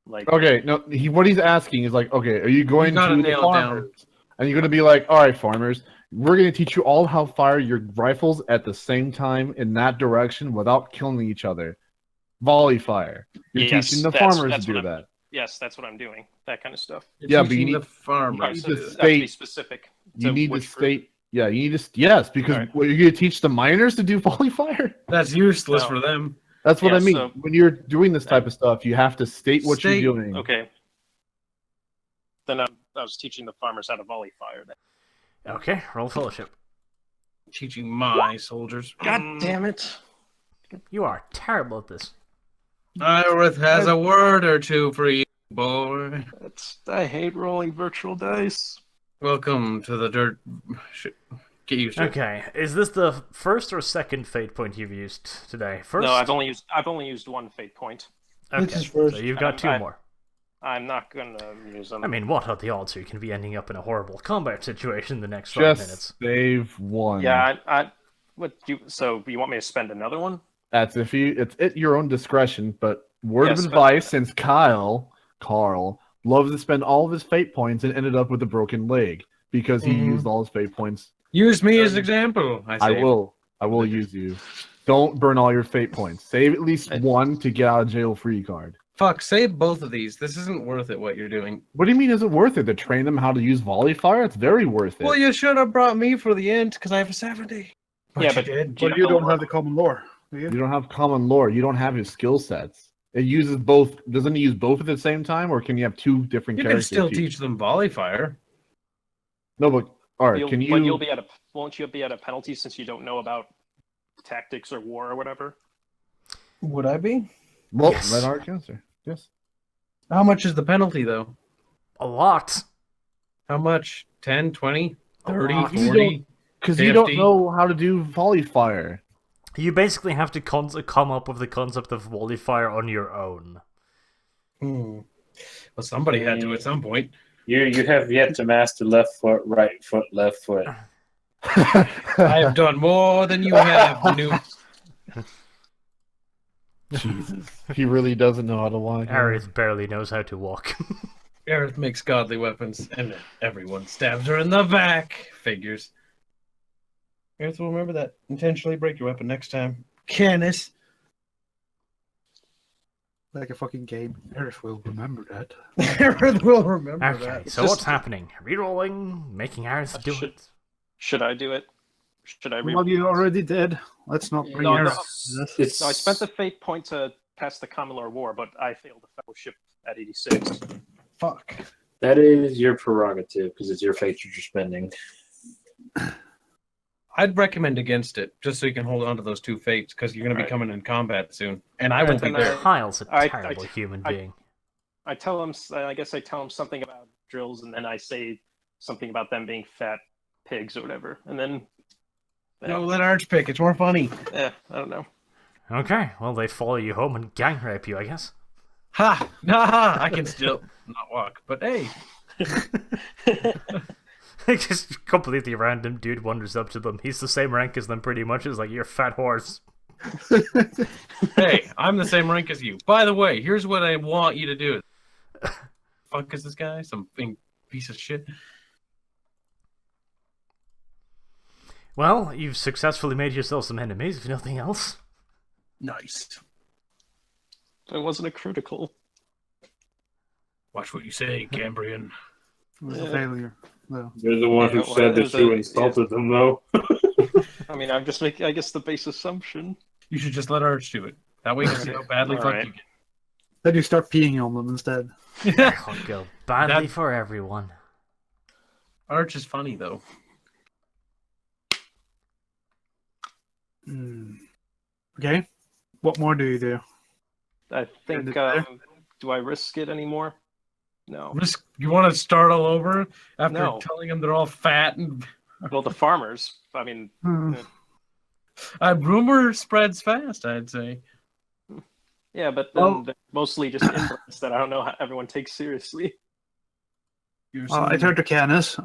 Like Okay, no, what he's asking is like, okay, are you going gotta to the nail it down. farmers? And you're going to be like, all right, farmers, we're going to teach you all how to fire your rifles at the same time in that direction without killing each other. Volley fire. You're Yes, teaching the that's- farmers that's to do what I'm- that. yes, that's what I'm doing. That kind of stuff. Yeah, but you Teaching need- the farmers. Alright, need so to it has to be state- specific. You need to which group. state, yeah, you need to, yes, because Alright. what, you're going to teach the miners to do volley fire? That's useless No. for them. That's what Yeah, I mean. so- When you're doing this type of stuff, you have to state what State- you're doing. Okay. Then I was teaching the farmers how to volley fire. Then. Okay, roll fellowship. Teaching my soldiers. God damn it! You are terrible at this. Iorith has a word or two for you, boy. I hate rolling virtual dice. Welcome to the dirt. Get used to it. Okay, is this the first or second fate point you've used today? First? No, I've only used one fate point. Okay, This is first. so you've got two more. I'm not gonna use them. I mean, what are the odds you can be ending up in a horrible combat situation in the next 5 Just minutes? save one. yeah, so you want me to spend another one? That's if you. It's at your own discretion. But word Yes, of but- advice, since Carl loves to spend all of his fate points and ended up with a broken leg because he Mhm. used all his fate points. Use me as example. I I say. will use you. Don't burn all your fate points. Save at least one to get out of jail free card. Fuck, save both of these. This isn't worth it, what you're doing. What do you mean? Is it worth it to train them how to use volley fire? It's very worth it. Well, you should have brought me for the end, because I have a 70. Yeah, but you did. do But you don't know- have the common lore, do you? You don't have common lore. You don't have his skill sets. It uses both. Doesn't it use both at the same time, or can you have two different You can characters? still teach them volley fire. No, but all right. You'll- Can but you? you'll be won't you be at a penalty since you don't know about tactics or war or whatever? Would I be? Well, Yes. let Art answer. Yes. How much is the penalty, though? A lot. How much? 10, 20, A 30, lot. 40? Because you don't 50. know how to do volley fire. You basically have to come up with the concept of volley fire on your own. Well, somebody had to at some point. You have yet to master left foot, right foot, left foot. I have done more than you have, Newt. Jesus, he really doesn't know how to walk. Aerith barely knows how to walk. Aerith makes godly weapons, and everyone stabs her in the back. Figures. Aerith will remember that. Intentionally break your weapon next time. Canis. Like a fucking game. Earth will remember that. Aerith will remember Okay, that. so what's happening? Rerolling, making Aerith do Should- it. Should I do it? Should I read? Well, you already did. Let's not bring No, Earth no. into this. It's No, I spent the fate point to pass the Common Law War, but I failed the fellowship at 86. Fuck. that is your prerogative because it's your fate you're spending. I'd recommend against it, just so you can hold on to those two fates, because you're going to be Right. coming in combat soon, and I won't be then there. Kyle's a I- terrible human I- being. I tell him. I guess I tell him something about drills, and then I say something about them being fat pigs or whatever, and then No, let Arch pick. It's more funny. I don't know. Okay, well, they follow you home and gang rape you, I guess. Ha! Nah, I can still not walk, but hey. Just completely random dude wanders up to them. He's the same rank as them pretty much. It's like, you're a fat horse. Hey, I'm the same rank as you. By the way, here's what I want you to do. Fuck is this guy? Some piece of shit. Well, you've successfully made yourself some enemies, if nothing else. Nice. That wasn't a critical. Watch what you say, Cambrian. It was a Yeah. failure. No. You're the one who Yeah, well, said it that was you a- insulted them, though. I mean, I'm just making, I guess, the base assumption. You should just let Arch do it. That way you can see how badly All fucked right. you get. Then you start peeing on them instead. I'll go badly That- for everyone. Arch is funny, though. Okay. What more do you do? I think, it there? do I risk it anymore? No. You want to start all over after No. telling them they're all fat and Well, the farmers, I mean, Hmm. rumor spreads fast, I'd say. yeah, but then Well- they're mostly just inbreds that I don't know how everyone takes seriously. You're I turned to Canis.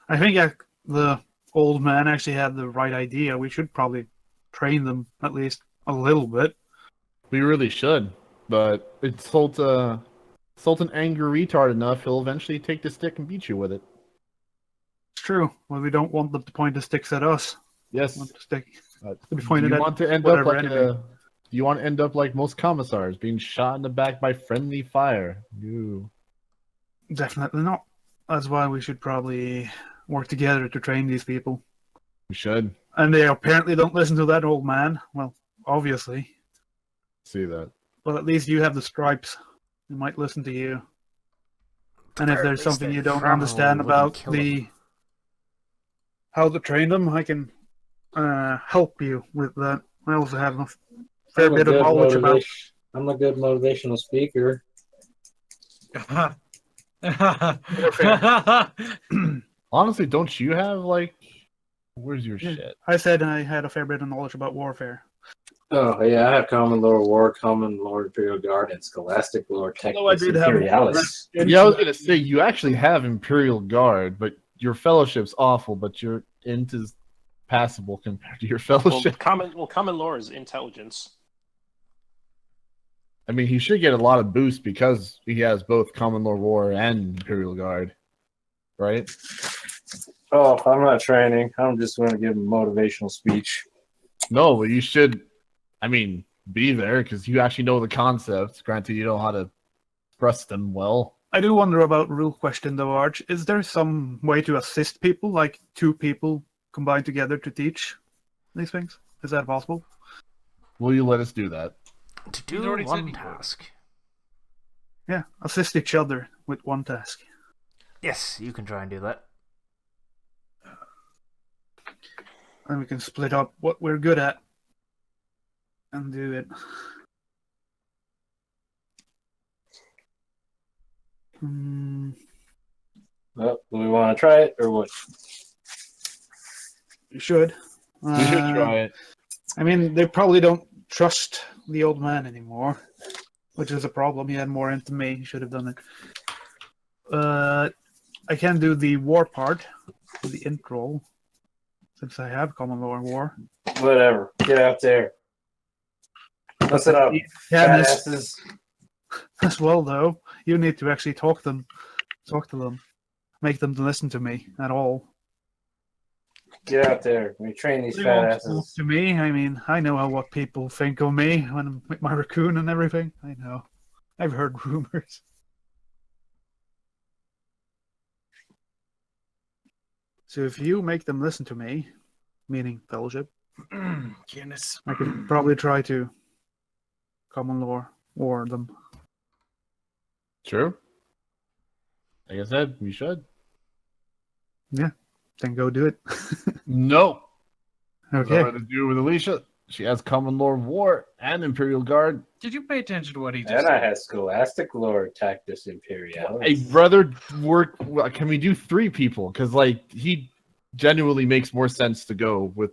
I think the old man actually had the right idea. We should probably train them at least a little bit. We really should, but insult an angry retard enough, he'll eventually take the stick and beat you with it. It's true. Well, we don't want them to point the sticks at us. Yes. We want the stick Uh, to be do pointed you at want to end up whatever like enemy. you want to end up like most commissars, being shot in the back by friendly fire? Ooh. Definitely not. That's why we should probably work together to train these people. We should And they apparently don't listen to that old man. Well, obviously. see that. Well, at least you have the stripes. They might listen to you. And if Or at there's least something they you don't probably understand wouldn't about kill him. how to train them, I can help you with that. I also have a fair bit of knowledge about. I'm a good motivational speaker. Honestly, don't you have like? Where's your Yeah. shit? I said I had a fair bit of knowledge about warfare. Oh, yeah, I have Common Lore War, Common Lore Imperial Guard, and Scholastic Lore Although I Tactics did have- Imperialis. Yeah, I was gonna say you actually have Imperial Guard, but your fellowship's awful. But your int is passable compared to your Well, fellowship. common lore is intelligence. I mean, he should get a lot of boost because he has both Common Lore War and Imperial Guard, right? Oh, I'm not training. I'm just going to give him a motivational speech. No, but you should. I mean, be there because you actually know the concepts. Granted, you know how to express them well. I do wonder about rule question though, Arch. Is there some way to assist people, like two people combined together to teach these things? Is that possible? Will you let us do that? To He's do already said one he would. task. Yeah, assist each other with one task. Yes, you can try and do that. And we can split up what we're good at and do it. Hmm. Well, do we want to try it or what? We should. We should try it. I mean, they probably don't trust the old man anymore, which is a problem. He had more into me. He should have done it. I can do the war part, the intro, since I have Common Law and War. Whatever. Get out there. Listen up, Yeah, badasses. as well, though, you need to actually talk to them, make them listen to me at all. Get out there. We train these They won't talk badasses. to me. I mean, I know how what people think of me when I'm with my raccoon and everything. I know. I've heard rumors. So if you make them listen to me, meaning fellowship, Goodness. I could probably try to common law war them. True. Like I said, we should. Then go do it. No. Okay. Nothing to do with Alicia. She has Common Lore War and Imperial Guard. Did you pay attention to what he just And I said? had Scholastic Lore Tactics Imperialis. I'd rather work. Well, can we do 3 people? Because like he genuinely makes more sense to go with.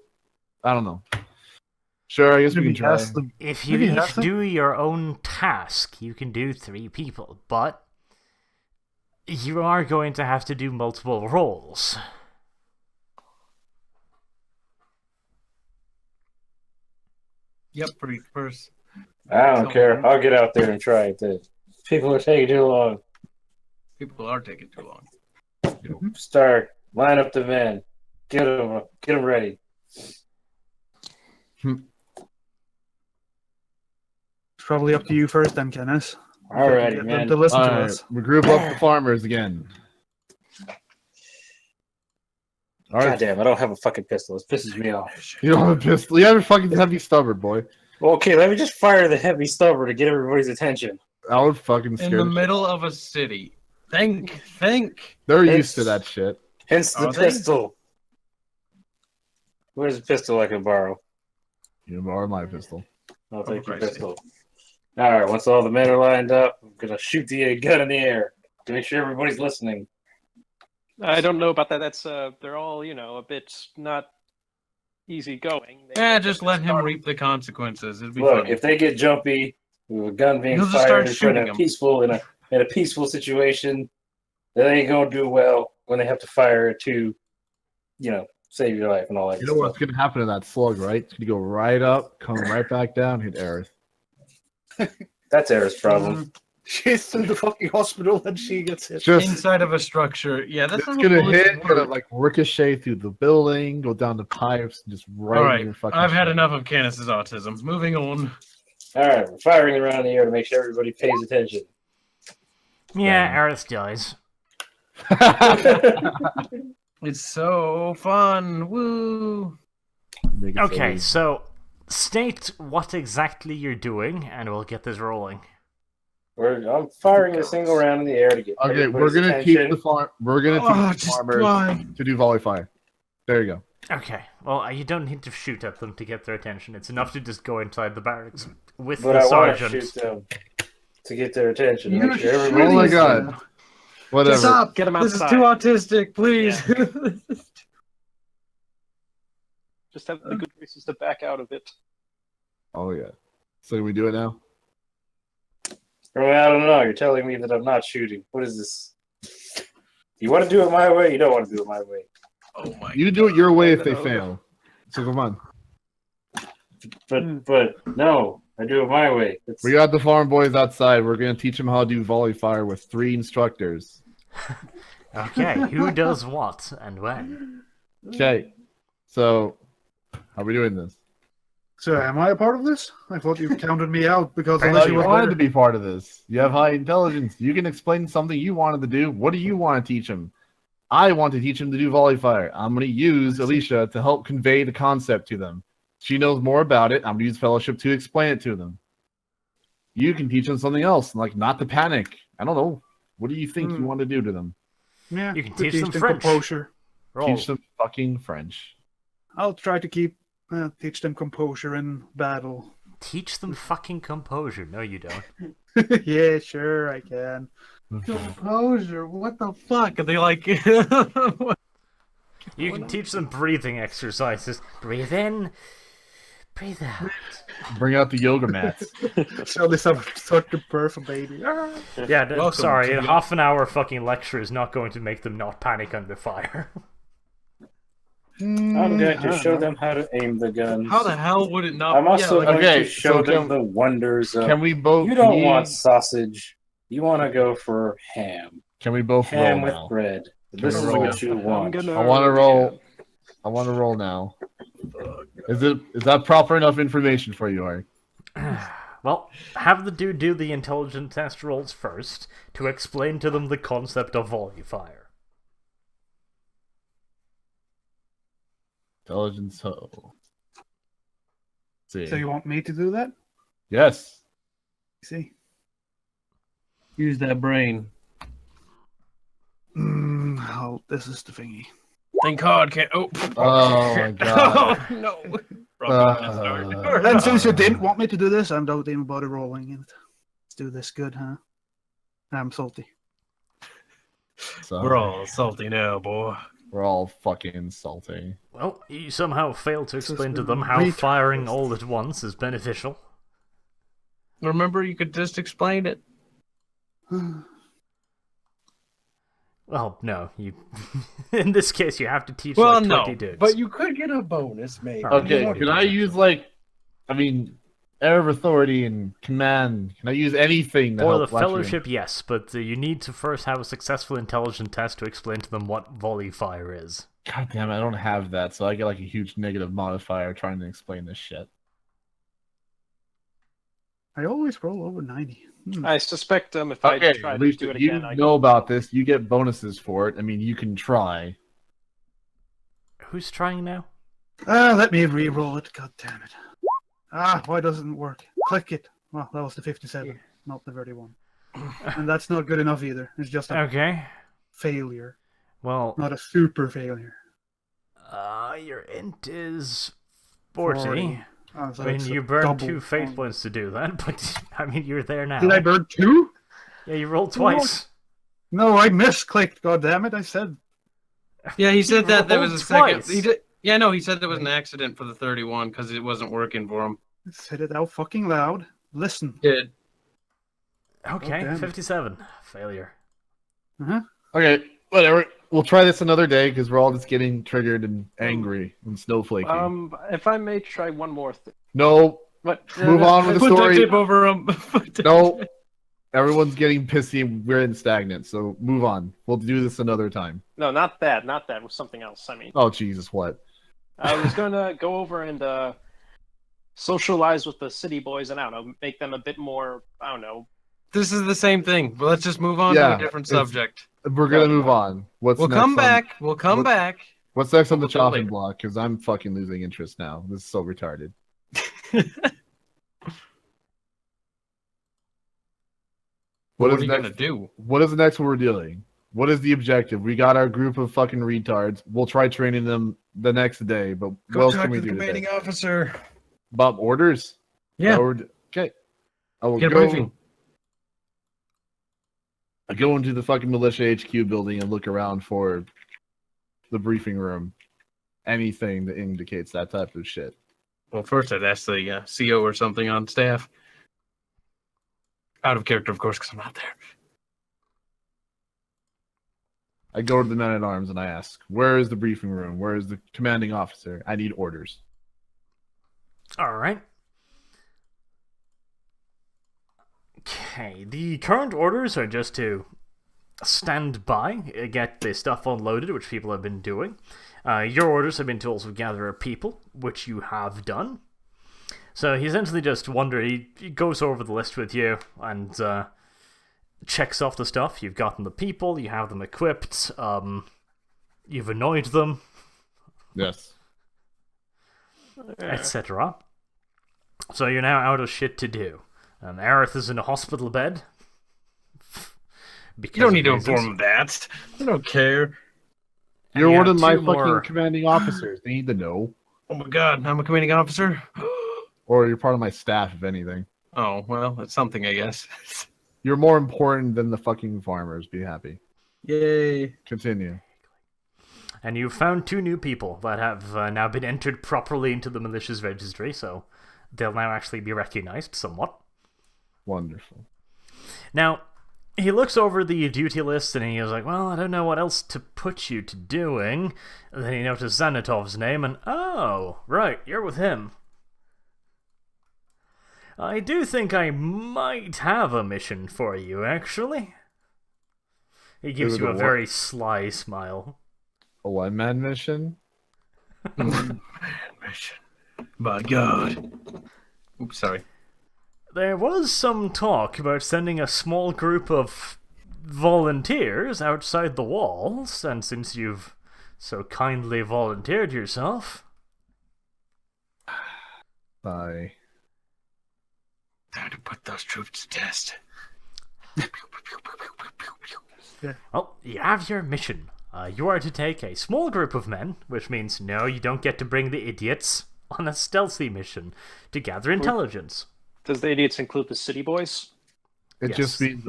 I don't know. Sure, I guess we Maybe can try. ask them. If you Maybe each ask them. do your own task, you can do 3 people, but you are going to have to do multiple rolls. Yep, for each person. I don't care. I'll get out there and try it. Then. People are taking too long. People are taking too long. Start. Line up the men. Get them ready. It's probably up to you first, then, Kenneth. Alrighty, Get them man. to listen All to right, us. we group up the farmers again. All right, Goddamn, I don't have a fucking pistol. This pisses me off. you don't have a pistol. You have a fucking heavy stubborn, boy. Okay, let me just fire the heavy stubber to get everybody's attention. I would fucking In scare the the shit. middle of a city. Think. They're It's- used to that shit. Hence the Are they? pistol. Where's the pistol I can borrow? You borrow my pistol. I'll take your Overpriced. pistol. Alright, once all the men are lined up, I'm gonna shoot the gun in the air to make sure everybody's listening. I don't know about that. That's they're all a bit not easy going. Just let him reap the consequences. It'd be Look, funny. if they get jumpy with a gun being He'll just start fired in shooting a 'em. peaceful in a peaceful situation, they ain't gonna do well when they have to fire it to, save your life and all that. You know what's gonna happen to that slug, right? It's gonna go right up, come right back down, hit Aerith. That's Era's problem. She's in the fucking hospital and she gets hit. Just Inside of a structure. Yeah, that's it's not gonna how bullets hit, work. gonna like ricochet through the building, go down the pipes, and just right All in right, your fucking. I've had shit. enough of Canis's autism. Moving on. Alright, we're firing around the air to make sure everybody pays attention. Yeah, Aerith dies. It's so fun. Woo. Make it Okay, so so state what exactly you're doing, and we'll get this rolling. I'm firing a single round in the air to get okay, we're everybody's gonna attention. teach the farm. We're gonna teach the farmers to do volley fire. There you go. Okay, well, you don't need to shoot at them to get their attention. It's enough to just go inside the barracks with But the I want to sergeant. shoot them to get their attention. You're Make sure everybody. Oh my god. Whatever. Stop. Get him This is outside. too autistic, please. Just have the good graces to back out of it. Oh yeah. So can we do it now? I don't know. You're telling me that I'm not shooting. What is this? You want to do it my way? You don't want to do it my way. Oh my. You do it your way if they No. fail. So come on. But no, I do it my way. It's, We got the farm boys outside. We're gonna teach them how to do volley fire with 3 instructors. Okay, who does what and when? Okay. So how are we doing this? So am I a part of this? I thought you counted me out because Oh, unless you you were wanted better. to be part of this. You have high intelligence. You can explain something you wanted to do. What do you want to teach them? I want to teach them to do volley fire. I'm going to use Alicia to help convey the concept to them. She knows more about it. I'm going to use Fellowship to explain it to them. You can teach them something else, like not to panic. I don't know. What do you think you want to do to them? Yeah, You can we teach them French. composure. Roll. Teach them fucking French. I'll try to teach them composure in battle. Teach them fucking composure. No, you don't. Yeah, sure, I can. Composure. What the fuck? Are they like? You can teach them breathing exercises. Breathe in, breathe out. Bring out the yoga mats. So they start to birth a baby. Yeah, Welcome sorry, to a the- half an hour fucking lecture is not going to make them not panic under fire. I'm going to show them how to aim the guns. How the hell would it not? I'm also yeah, like, going Okay, to show so them can- the wonders of. Can we both? You don't can want sausage. You want to go for ham. Can we both roll Ham with now? bread. Can This we is roll? what you want. I want to roll. I want to roll now. Is that proper enough information for you, Ari? Well, have the dude do the intelligent test rolls first to explain to them the concept of volley fire. Intelligence ho. See. So you want me to do that? Yes. See? Use that brain. Oh, this is the thingy. Thank God, can't. Oh. Oh my god. Oh no. And since you didn't want me to do this, I'm not even bother rolling it. Let's do this good, huh? I'm salty. So, We're all salty now, boy. We're all fucking insulting. Well, you somehow failed to explain to them how retard. firing all at once is beneficial. Remember, you could just explain it. Well, no, you. In this case, you have to teach Well, like no, 20 dudes. But you could get a bonus, maybe. Okay, You can know, I use air of authority and command? Can I use anything to For help the lecture fellowship, yes, but you need to first have a successful intelligence test to explain to them what volley fire is. God damn it, I don't have that, so I get like a huge negative modifier trying to explain this shit. I always roll over 90. I suspect if I Okay, try at to least do it you again, I know about this. You get bonuses for it. I mean, you can try. Who's trying now? Let me re-roll it. God damn it. Why doesn't it work? Click it. Well, that was the 57, not the 31. And that's not good enough either. It's just a Okay. failure, Well, not a super failure. your int is 40. 40. So I mean, it's a you burned double 2 fate on- points to do that, but I mean, you're there now. Did I burn 2? Yeah, you rolled twice. No, I misclicked. God damn it! I said Yeah, he said that there was a rolled second. twice. He did. Yeah, no, he said there was an accident for the 31 because it wasn't working for him. I said it out fucking loud. Listen. Did. Okay, damn it. 57. Failure. Okay, whatever. We'll try this another day because we're all just getting triggered and angry and snowflakey. if I may try one more thing. No, But move on with the Put duct story. tape over him. No, everyone's getting pissy. We're in stagnant, so move on. We'll do this another time. No, not that. Not that. It was something else. I mean, Oh Jesus, what? I was gonna go over and socialize with the city boys and I don't know, make them a bit more. I don't know. This is the same thing. But let's just move on to Yeah, a different it's- subject. We're gonna move on. What's We'll next come on- back. We'll come what- back. What's next on the We'll do it chopping later. block? Because I'm fucking losing interest now. This is so retarded. What is are you next? gonna do? What is the next one we're doing? What is the objective? We got our group of fucking retards. We'll try training them the next day, but what Go else talk can we to the do commanding today? officer. Bob, orders? Yeah. Okay. I will Get a go. briefing. I go into the fucking militia HQ building and look around for the briefing room. Anything that indicates that type of shit. Well, first I'd ask the CO or something on staff. Out of character, of course, because I'm not there. I go to the men at arms and I ask, "Where is the briefing room? Where is the commanding officer? I need orders." Alright. Okay, the current orders are just to stand by, get the stuff unloaded, which people have been doing. Your orders have been to also gather people, which you have done. So he essentially just he goes over the list with you and checks off the stuff. You've gotten the people, you have them equipped, you've annoyed them, Yes. etc. So you're now out of shit to do. Aerith is in a hospital bed. You don't of need to reasons. inform them that. I don't care. You're you one have of my two fucking more- commanding officers. They need to know. Oh my god, I'm a commanding officer? Or you're part of my staff, if anything. Oh, well, that's something, I guess. You're more important than the fucking farmers. Be happy. Yay. Continue. And you've found 2 new people that have now been entered properly into the militia's registry, so they'll now actually be recognized somewhat. Wonderful. Now, he looks over the duty list and he was like, well, I don't know what else to put you to doing. And then he noticed Xanatov's name and, oh, right, you're with him. I do think I might have a mission for you, actually. He gives Is it you a a what? very sly smile. A one-man mission? Mission. My god. Oops, sorry. There was some talk about sending a small group of volunteers outside the walls, and since you've so kindly volunteered yourself... Bye. Time to put those troops to test. Well, you have your mission. You are to take a small group of men, which means no, you don't get to bring the idiots, on a stealthy mission to gather intelligence. Does the idiots include the city boys? It Yes. just means...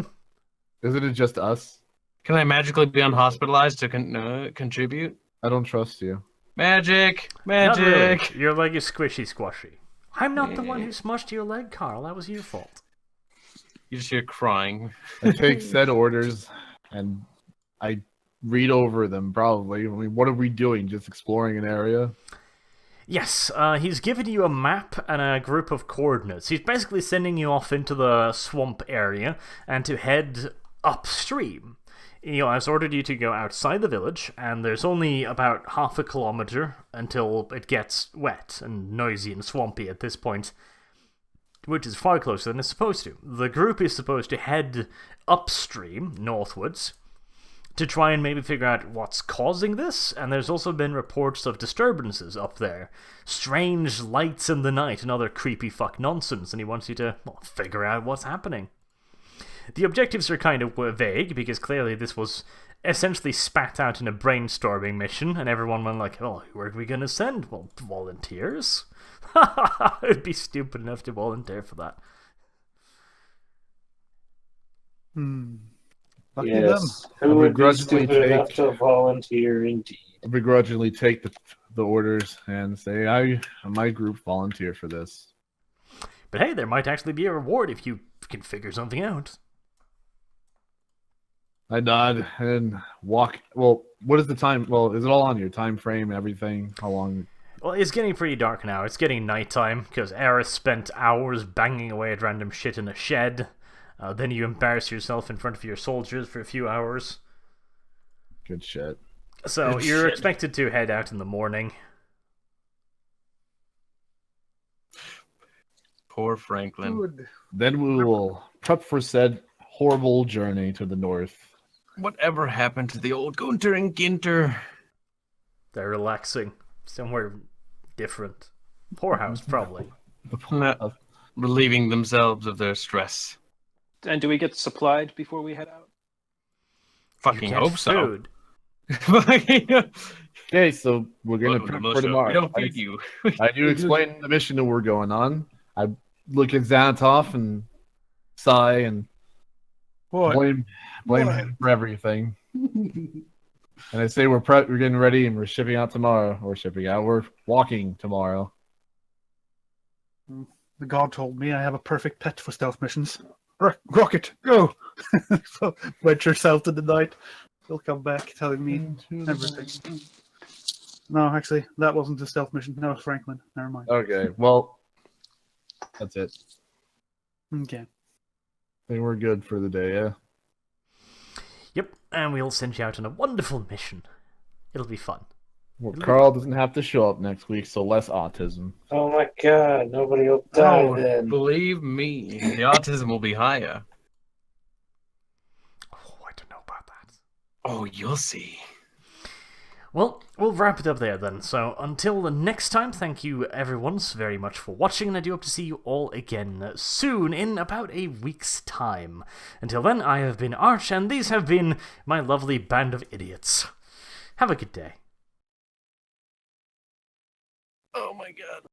Isn't it just us? Can I magically be unhospitalized to contribute? I don't trust you. Magic! Not really. Magic! Your leg is squishy squashy. I'm not the one who smushed your leg, Carl. That was your fault. You just hear crying. I take said orders and I read over them, probably. I mean, what are we doing? Just exploring an area? Yes, he's given you a map and a group of coordinates. He's basically sending you off into the swamp area and to head upstream. He has ordered you to go outside the village, and there's only about half a kilometer until it gets wet and noisy and swampy at this point, which is far closer than it's supposed to. The group is supposed to head upstream, northwards, to try and maybe figure out what's causing this, and there's also been reports of disturbances up there. Strange lights in the night and other creepy fuck nonsense, and he wants you to figure out what's happening. The objectives are kind of vague, because clearly this was essentially spat out in a brainstorming mission, and everyone went like, well, who are we going to send? Well, volunteers? I'd be stupid enough to volunteer for that. Lucky Yes. I Who would be begrudgingly stupid enough take- to volunteer indeed? I begrudgingly take the orders and say, I and my group volunteer for this. But hey, there might actually be a reward if you can figure something out. I nod and walk. Well, what is the time? Well, is it all on your time frame, everything? How long? Well, it's getting pretty dark now. It's getting nighttime, because Eris spent hours banging away at random shit in a shed. Then you embarrass yourself in front of your soldiers for a few hours. Good shit. So Good you're shit. expected to head out in the morning. Poor Franklin. Good. Then we will prep for said horrible journey to the north. Whatever happened to the old Gunter and Ginter? They're relaxing. Somewhere different. Poorhouse, probably. Relieving themselves of their stress. And do we get supplied before we head out? Fucking You get hope so. food. Okay, so we're gonna Welcome to prep for Militia. tomorrow. We don't feed you. I do explain the mission that we're going on. I look at Xanatoff and sigh and What? blame What? him for everything. And I say we're getting ready and we're shipping out tomorrow. We're walking tomorrow. The god told me I have a perfect pet for stealth missions. Rocket, go! So venture south in the night. He'll come back telling me everything. No, actually, that wasn't a stealth mission. That was Franklin. Never mind. Okay, well, that's it. Okay. I think we're good for the day, yeah? Yep, and we'll send you out on a wonderful mission. It'll be fun. Well, Carl doesn't have to show up next week, so less autism. Oh my god, nobody will die Oh, then. believe me, the autism will be higher. Oh, I don't know about that. Oh, you'll see. Well, we'll wrap it up there then. So until the next time, thank you everyone very much for watching, and I do hope to see you all again soon, in about a week's time. Until then, I have been Arch, and these have been my lovely band of idiots. Have a good day. Oh my god.